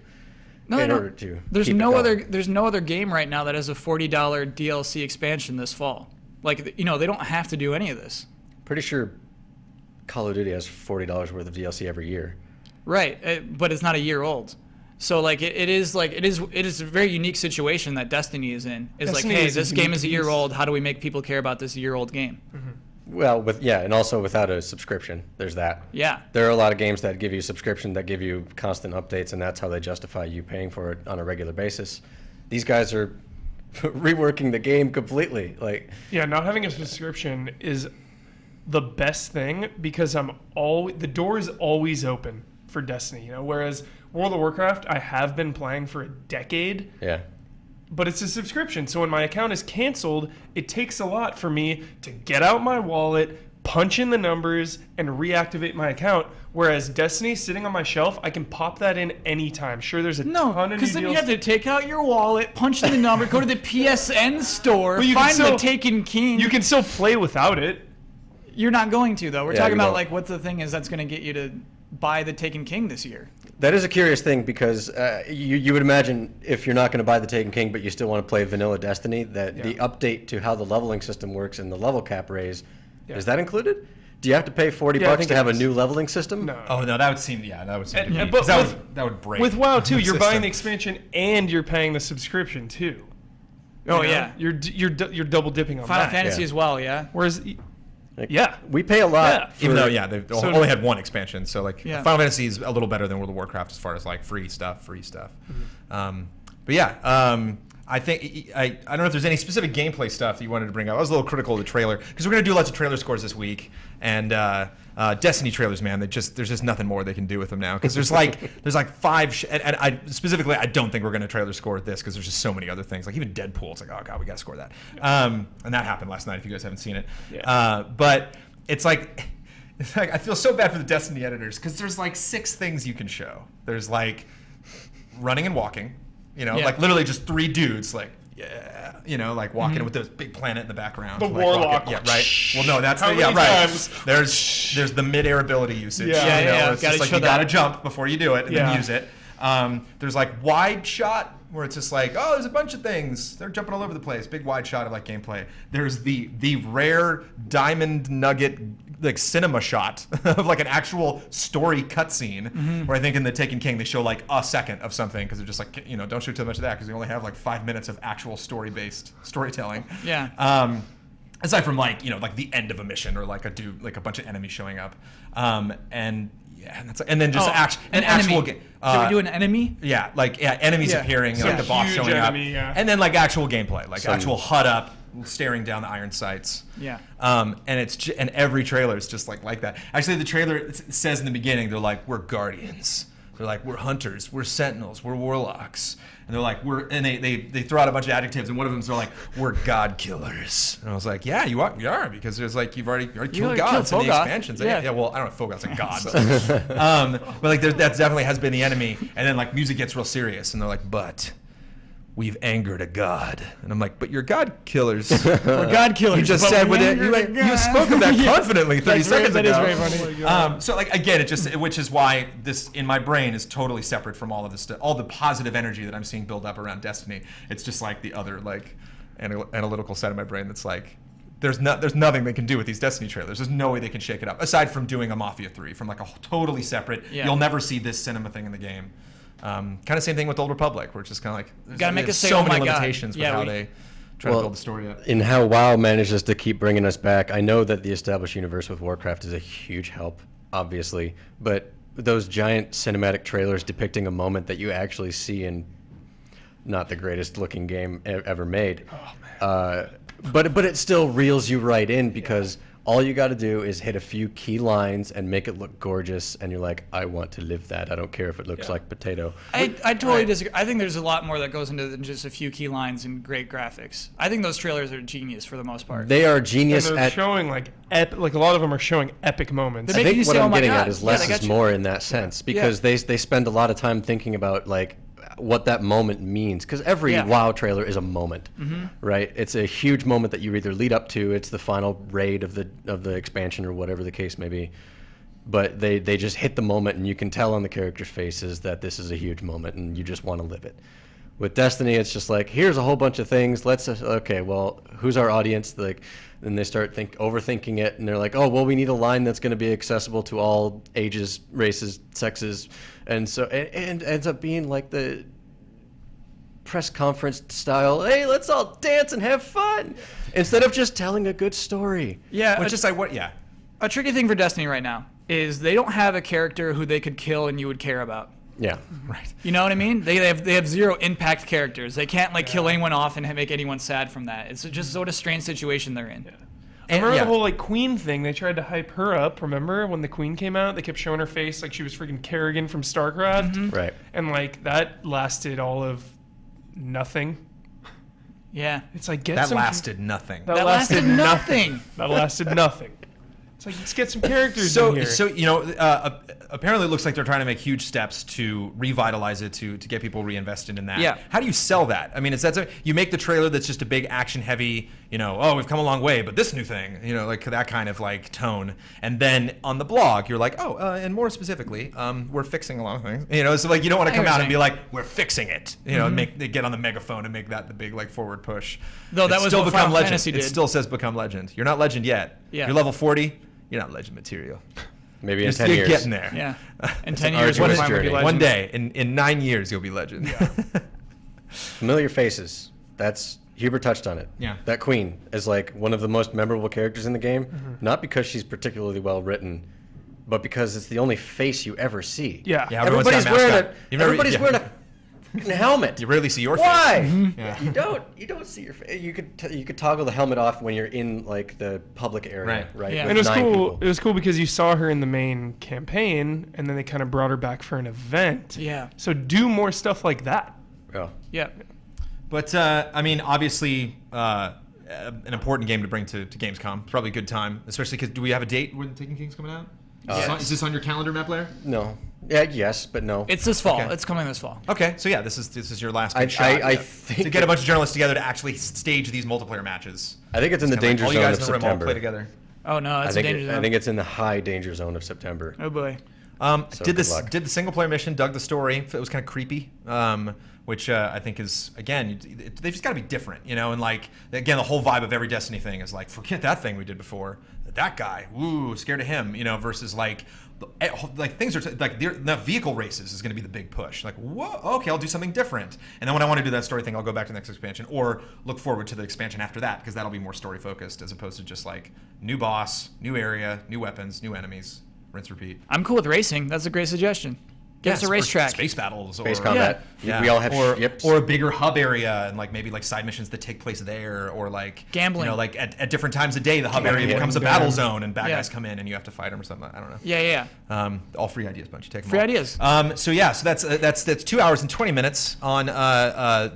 in order to. There's no other game right now that has a $40 DLC expansion this fall. Like they don't have to do any of this. Pretty sure Call of Duty has $40 worth of DLC every year. Right, but it's not a year old. So like it is a very unique situation that Destiny is in. It's like, hey, this game is a year old. How do we make people care about this year-old game? Mm-hmm. Well, and also without a subscription, there's that. Yeah. There are a lot of games that give you a subscription, that give you constant updates, and that's how they justify you paying for it on a regular basis. These guys are reworking the game completely. Not having a subscription is the best thing, because the door is always open for Destiny. Whereas World of Warcraft, I have been playing for a decade. Yeah. But it's a subscription, so when my account is canceled, it takes a lot for me to get out my wallet, punch in the numbers, and reactivate my account. Whereas Destiny, sitting on my shelf, I can pop that in anytime. Sure, there's a ton of new because then you deals. have to take out your wallet, punch in the number, go to the PSN store, find the Taken King. You can still play without it. You're not going to, though. We're talking you about won't. what the thing is that's going to get you to buy the Taken King this year. That is a curious thing, because you would imagine if you're not going to buy the Taken King but you still want to play vanilla Destiny, that the update to how the leveling system works and the level cap raise, is that included? Do you have to pay $40 to have a new leveling system? No. Oh no, that would seem to be. But That would break. With WoW too, you're buying system. the expansion and you're paying the subscription too. Oh yeah, you're double dipping on Final that. Fantasy as well, yeah. Whereas, we pay a lot. Even though they've only had one expansion, so Yeah. Final Fantasy is a little better than World of Warcraft as far as free stuff. Mm-hmm. I think I don't know if there's any specific gameplay stuff that you wanted to bring up. I was a little critical of the trailer because we're gonna do lots of trailer scores this week, and Destiny trailers, man, there's just nothing more they can do with them now, because there's five and I specifically I don't think we're gonna trailer score this, because there's just so many other things, like even Deadpool. It's like, oh god, we gotta score that, and that happened last night if you guys haven't seen it. But it's like I feel so bad for the Destiny editors, because there's 6 things you can show. There's running and walking. Literally just 3 dudes, walking with this big planet in the background. The Warlock. Walking. Yeah, right. Well, no, that's How many times? There's the mid-air ability usage. It's just you gotta jump before you do it and then use it. There's wide shot, where it's just there's a bunch of things. They're jumping all over the place. Big wide shot of gameplay. There's the rare diamond nugget cinema shot of an actual story cutscene, where I think in the Taken King they show a second of something, because they're just don't show too much of that, because we only have 5 minutes of actual storytelling. Yeah. Aside from the end of a mission, or a bunch of enemies showing up, and then just actual game. Should we do an enemy? Yeah, enemies appearing, the boss showing enemy, up, and then actual gameplay, actual HUD up, staring down the iron sights. Yeah. And every trailer is just like that. Actually, the trailer says in the beginning, they're we're guardians. They're like, we're hunters, we're sentinels, we're warlocks. And they're like, they throw out a bunch of adjectives, and one of them is they're like, we're god killers. And I was like, yeah, you are, because there's like, you've already killed gods in the expansions. Yeah, well, I don't know if Fogoth's a god. But like, that definitely has been the enemy. And then like, music gets real serious, and they're like, but we've angered a god. And I'm like, but you're god killers. We're god killers. You just but said we with it. angered a You god. spoke of that confidently 30 seconds ago. That is very funny. So like again, which is why this in my brain is totally separate from all of this stuff, all the positive energy that I'm seeing build up around Destiny. It's just like the other like analytical side of my brain that's like, there's nothing they can do with these Destiny trailers. There's no way they can shake it up aside from doing a Mafia 3 from like a totally separate. Yeah. You'll never see this cinema thing in the game. Kind of same thing with Old Republic, where it's just kind of like Gotta make there's us say, so "Oh many my God." limitations with how they try to build the story up. In how WoW manages to keep bringing us back, I know that the established universe with Warcraft is a huge help, obviously, but those giant cinematic trailers depicting a moment that you actually see in not the greatest looking game ever made, but it still reels you right in because all you got to do is hit a few key lines and make it look gorgeous, and you're like, I want to live that. I don't care if it looks like potato. I totally disagree. I think there's a lot more that goes into than just a few key lines and great graphics. I think those trailers are genius for the most part. They are genius And they're at showing like like a lot of them are showing epic moments. They I make you think what say, "Oh I'm my getting God." at is Yeah, less they is got you. more in that sense because they spend a lot of time thinking about like what that moment means because every WoW trailer is a moment, right? It's a huge moment that you either lead up to, it's the final raid of the expansion or whatever the case may be, but they just hit the moment and you can tell on the characters' faces that this is a huge moment and you just want to live it. With Destiny, it's just like, here's a whole bunch of things. Okay, well, who's our audience? Like, then they start overthinking it, and they're like, oh, well, we need a line that's going to be accessible to all ages, races, sexes, and so it ends up being like the press conference style. Hey, let's all dance and have fun, instead of just telling a good story. Yeah, Which is like what? Yeah. a tricky thing for Destiny right now is they don't have a character who they could kill and you would care about. Yeah, Right. You know what I mean? They have zero impact characters. They can't like kill anyone off and make anyone sad from that. It's just sort of strange situation they're in. I remember the whole like Queen thing. They tried to hype her up. Remember when the Queen came out? They kept showing her face like she was freaking Kerrigan from StarCraft. right. And like that lasted all of nothing. Yeah. It's like That lasted nothing. That lasted nothing. That lasted nothing. It's like, let's get some characters So, in here. so you know, apparently it looks like they're trying to make huge steps to revitalize it, to get people reinvested in that. Yeah. How do you sell that? I mean, is that you make the trailer that's just a big action-heavy, you know, oh, we've come a long way, but this new thing, you know, like that kind of like tone, and then on the blog you're like, oh, and more specifically, we're fixing a lot of things, you know, so like you don't want to come out and be like, we're fixing it, you know, they get on the megaphone and make that the big like forward push. Though that It's was still what become Final legend. Fantasy It did. still says become legend. You're not legend yet. Yeah. You're level 40. You're not legend material. Maybe in 10 You're years. getting there. Yeah. In 10 an years, arduous we'll finally be journey. legend. One day, in 9 years, you'll be legend. Familiar faces. That's Huber touched on it. Yeah. That Queen is like one of the most memorable characters in the game, not because she's particularly well written, but because it's the only face you ever see. yeah. Yeah, everyone's got Everybody's a wearing mascot. You remember- everybody's yeah. wearing a fucking helmet. You rarely see your Why? face. Yeah. You don't see your face. You could toggle the helmet off when you're in like the public area, right? Yeah. with And it was 9 cool. people. It was cool because you saw her in the main campaign, and then they kind of brought her back for an event. Yeah. So do more stuff like that. Yeah. Yeah. But, I mean, obviously, an important game to bring to Gamescom. It's probably a good time, especially because do we have a date when Taken King's coming out? Is this on your calendar, Matt Blair? No. Yeah. Yes, but no. It's this fall. Okay. It's coming this fall. Okay, so yeah, this is your last I- good shot I to think get a bunch of journalists together to actually stage these multiplayer matches. I think it's in the Kinda like danger all you zone guys of in the room all September. play together. Oh no, I that's a think, danger zone. I think it's in the high danger zone of September. Oh boy. So Did good luck. the single player mission, dug the story. It was kind of creepy, which I think is again they've just got to be different, you know. And like again, the whole vibe of every Destiny thing is like forget that thing we did before. That guy, woo, scared of him, you know. Versus like things are like the vehicle races is going to be the big push. Like whoa, okay, I'll do something different. And then when I want to do that story thing, I'll go back to the next expansion or look forward to the expansion after that because that'll be more story focused as opposed to just like new boss, new area, new weapons, new enemies. Rinse, repeat. I'm cool with racing. That's a great suggestion. Give us a or racetrack. space battles, Space or combat. Yeah. We all have or, ships. or a bigger hub area, and like maybe like side missions that take place there, or like Gambling. You know, like at different times of day, the hub area becomes a battle zone, and bad Yeah. guys come in, and you have to fight them or something. I don't know. Yeah. All free ideas, bunch. Take them Free all. ideas. So yeah, so that's 2 hours and 20 minutes on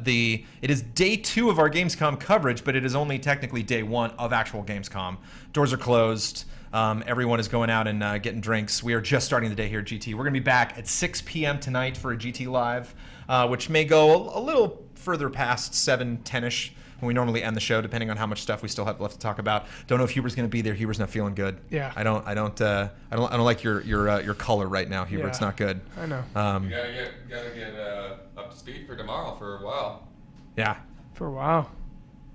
the. It is day 2 of our Gamescom coverage, but it is only technically day 1 of actual Gamescom. Doors are closed. Everyone is going out and getting drinks. We are just starting the day here at GT. We're going to be back at 6 p.m. tonight for a GT Live, which may go a little further past 7, 10-ish when we normally end the show, depending on how much stuff we still have left to talk about. Don't know if Huber's going to be there. Huber's not feeling good. Yeah. I don't like your color right now, Huber. Yeah. It's not good. I know. You gotta get up to speed for tomorrow for a while. Yeah. For a while.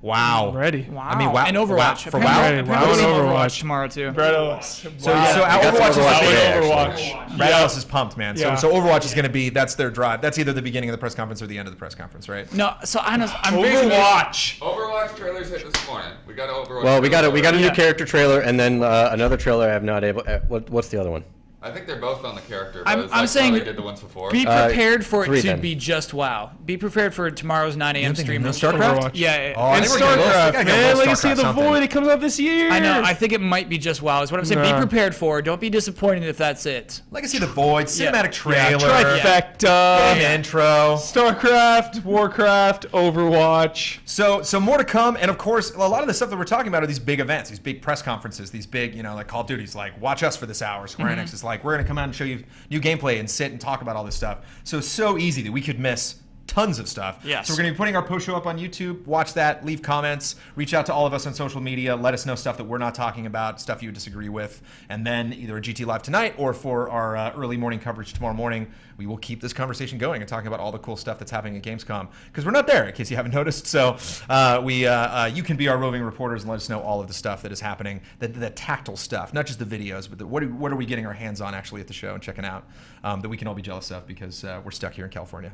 Wow. I'm ready. Wow. I mean, wow. And Overwatch. For Apparently- WoW? Ready. apparently WoW and Overwatch Overwatch. tomorrow too. Brett Ellis. So got Overwatch is Overwatch today, Overwatch. Brad Ellis is pumped, man. Yeah. So Overwatch is going to be, that's their drive. That's either the beginning of the press conference or the end of the press conference, right? No, so I'm very Overwatch. Overwatch trailers hit this morning. We got an Overwatch. Well, we got a new Yeah. character trailer, and then another trailer. I'm not able. What's the other one? I think they're both on the character. But I'm it's like how saying they did the ones before. Be prepared for it 3 to then. be just WoW. Be prepared for tomorrow's 9 a.m. stream. no of StarCraft? Overwatch. Yeah. Oh, I And think we're gonna go- we StarCraft, gotta go man. with Legacy of the StarCraft something. Void. It comes out this year. I know. I think it might be just WoW. Is what I'm saying. No. Be prepared for. Don't be disappointed if that's it. Legacy of the Void, Yeah. cinematic trailer, Trifecta. intro. StarCraft, Warcraft, Overwatch. So more to come, and of course, a lot of the stuff that we're talking about are these big events, these big press conferences, these big, like Call of Duty's like, watch us for this hour. Square Enix is like, we're gonna come out and show you new gameplay and sit and talk about all this stuff. So easy that we could miss tons of stuff. Yes. So we're going to be putting our post show up on YouTube. Watch that, leave comments, reach out to all of us on social media, let us know stuff that we're not talking about, stuff you disagree with, and then either a GT Live tonight or for our early morning coverage tomorrow morning, we will keep this conversation going and talking about all the cool stuff that's happening at Gamescom, because we're not there, in case you haven't noticed. So you can be our roving reporters and let us know all of the stuff that is happening, the tactile stuff, not just the videos, but what are we getting our hands on actually at the show and checking out, that we can all be jealous of, because we're stuck here in California.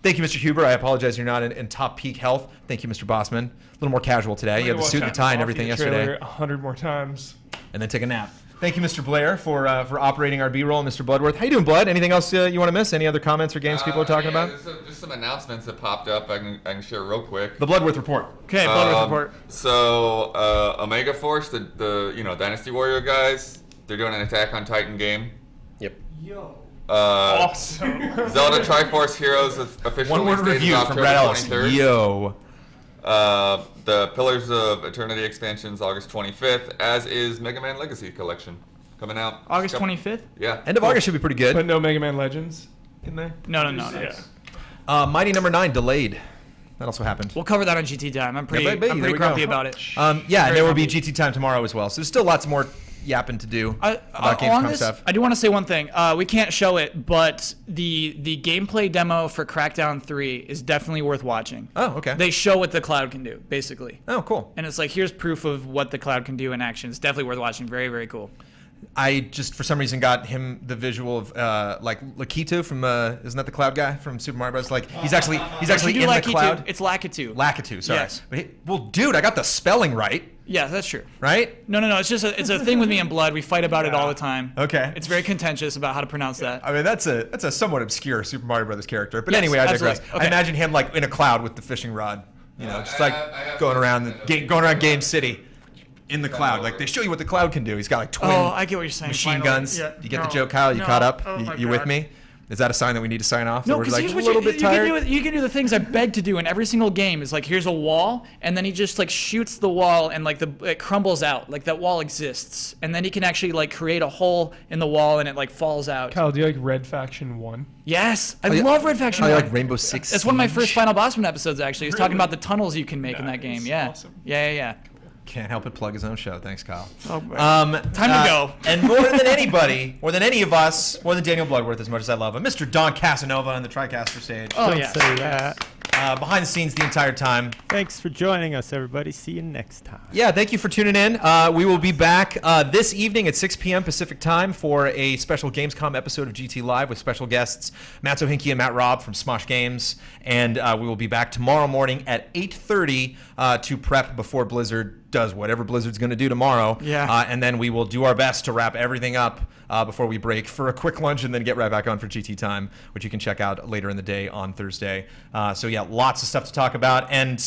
Thank you, Mr. Huber. I apologize you're not in top peak health. Thank you, Mr. Bosman. A little more casual today. You had the suit and the tie and everything yesterday. 100 more times. And then take a nap. Thank you, Mr. Blair, for operating our B-roll, and Mr. Bloodworth. How you doing, Blood? Anything else you want to miss? Any other comments or games people are talking about? Just some announcements that popped up. I can share real quick. The Bloodworth report. Okay, Bloodworth report. So Omega Force, the Dynasty Warrior guys, they're doing an Attack on Titan game. Yep. Awesome. Zelda Triforce Heroes is officially One word stated review from October Brad Ellis. 23rd. Yo. The Pillars of Eternity expansions August 25th, as is Mega Man Legacy Collection coming out August 25th? Yeah. End of August should be pretty good. But no Mega Man Legends in there? No. Yeah. Mighty Number 9 delayed. That also happened. We'll cover that on GT time. I'm pretty there we go. grumpy about it. And Very there will be grumpy. GT time tomorrow as well. So there's still lots more yapping to do about On Gamescom this, stuff. I do want to say one thing. We can't show it, but the gameplay demo for Crackdown 3 is definitely worth watching. Oh, okay. They show what the cloud can do, basically. Oh, cool. And it's like, here's proof of what the cloud can do in action. It's definitely worth watching. Very, very cool. I just, for some reason, got him the visual of like Lakitu from isn't that the Cloud guy from Super Mario Bros? Like he's actually You do in the Lakitu. cloud. It's Lakitu. Lakitu, sorry. Yes. But well, dude, I got the spelling right, Yeah, that's true. right? No. It's just it's a thing with me and Blood. We fight about it all the time. Okay. It's very contentious about how to pronounce that. I mean, that's a somewhat obscure Super Mario Brothers character. But Yes, anyway, I digress. absolutely. Okay. I imagine him like in a cloud with the fishing rod, just like I have going seen around that. going around Game City. In the cloud, like they show you what the cloud can do. He's got like twin Oh, I get what you're saying. machine Finally. guns. Yeah. You get the No. joke, Kyle? You No. caught up? Oh my You with God. me? Is that a sign that we need to sign off? No, That we're because like here's a what little you bit can tired. do. You can do the things I beg to do in every single game. Is like here's a wall, and then he just like shoots the wall, and like it crumbles out. Like that wall exists, and then he can actually like create a hole in the wall, and it like falls out. Kyle, do you like Red Faction 1? Yes, I you- love Red Faction. Oh, you 1. like Rainbow Six It's one of my Siege? first Final Bosman episodes. Actually, he's talking Really? about the tunnels you can make in that game. Yeah, Awesome. yeah. Can't help but plug his own show. Thanks, Kyle. Oh, Time to go. And more than anybody, more than any of us, more than Daniel Bloodworth, as much as I love him, Mr. Don Casanova on the TriCaster stage. Oh Don't yeah. say that. Behind the scenes the entire time. Thanks for joining us, everybody. See you next time. Yeah, thank you for tuning in. We will be back this evening at 6 p.m. Pacific time for a special Gamescom episode of GT Live with special guests Matt Zohinki and Matt Robb from Smosh Games. And we will be back tomorrow morning at 8:30 to prep before Blizzard does whatever Blizzard's going to do tomorrow. Yeah. And then we will do our best to wrap everything up before we break for a quick lunch and then get right back on for GT Time, which you can check out later in the day on Thursday. So yeah, lots of stuff to talk about. And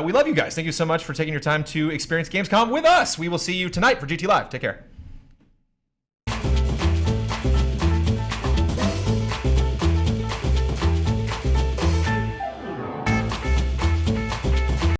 we love you guys. Thank you so much for taking your time to experience Gamescom with us. We will see you tonight for GT Live. Take care.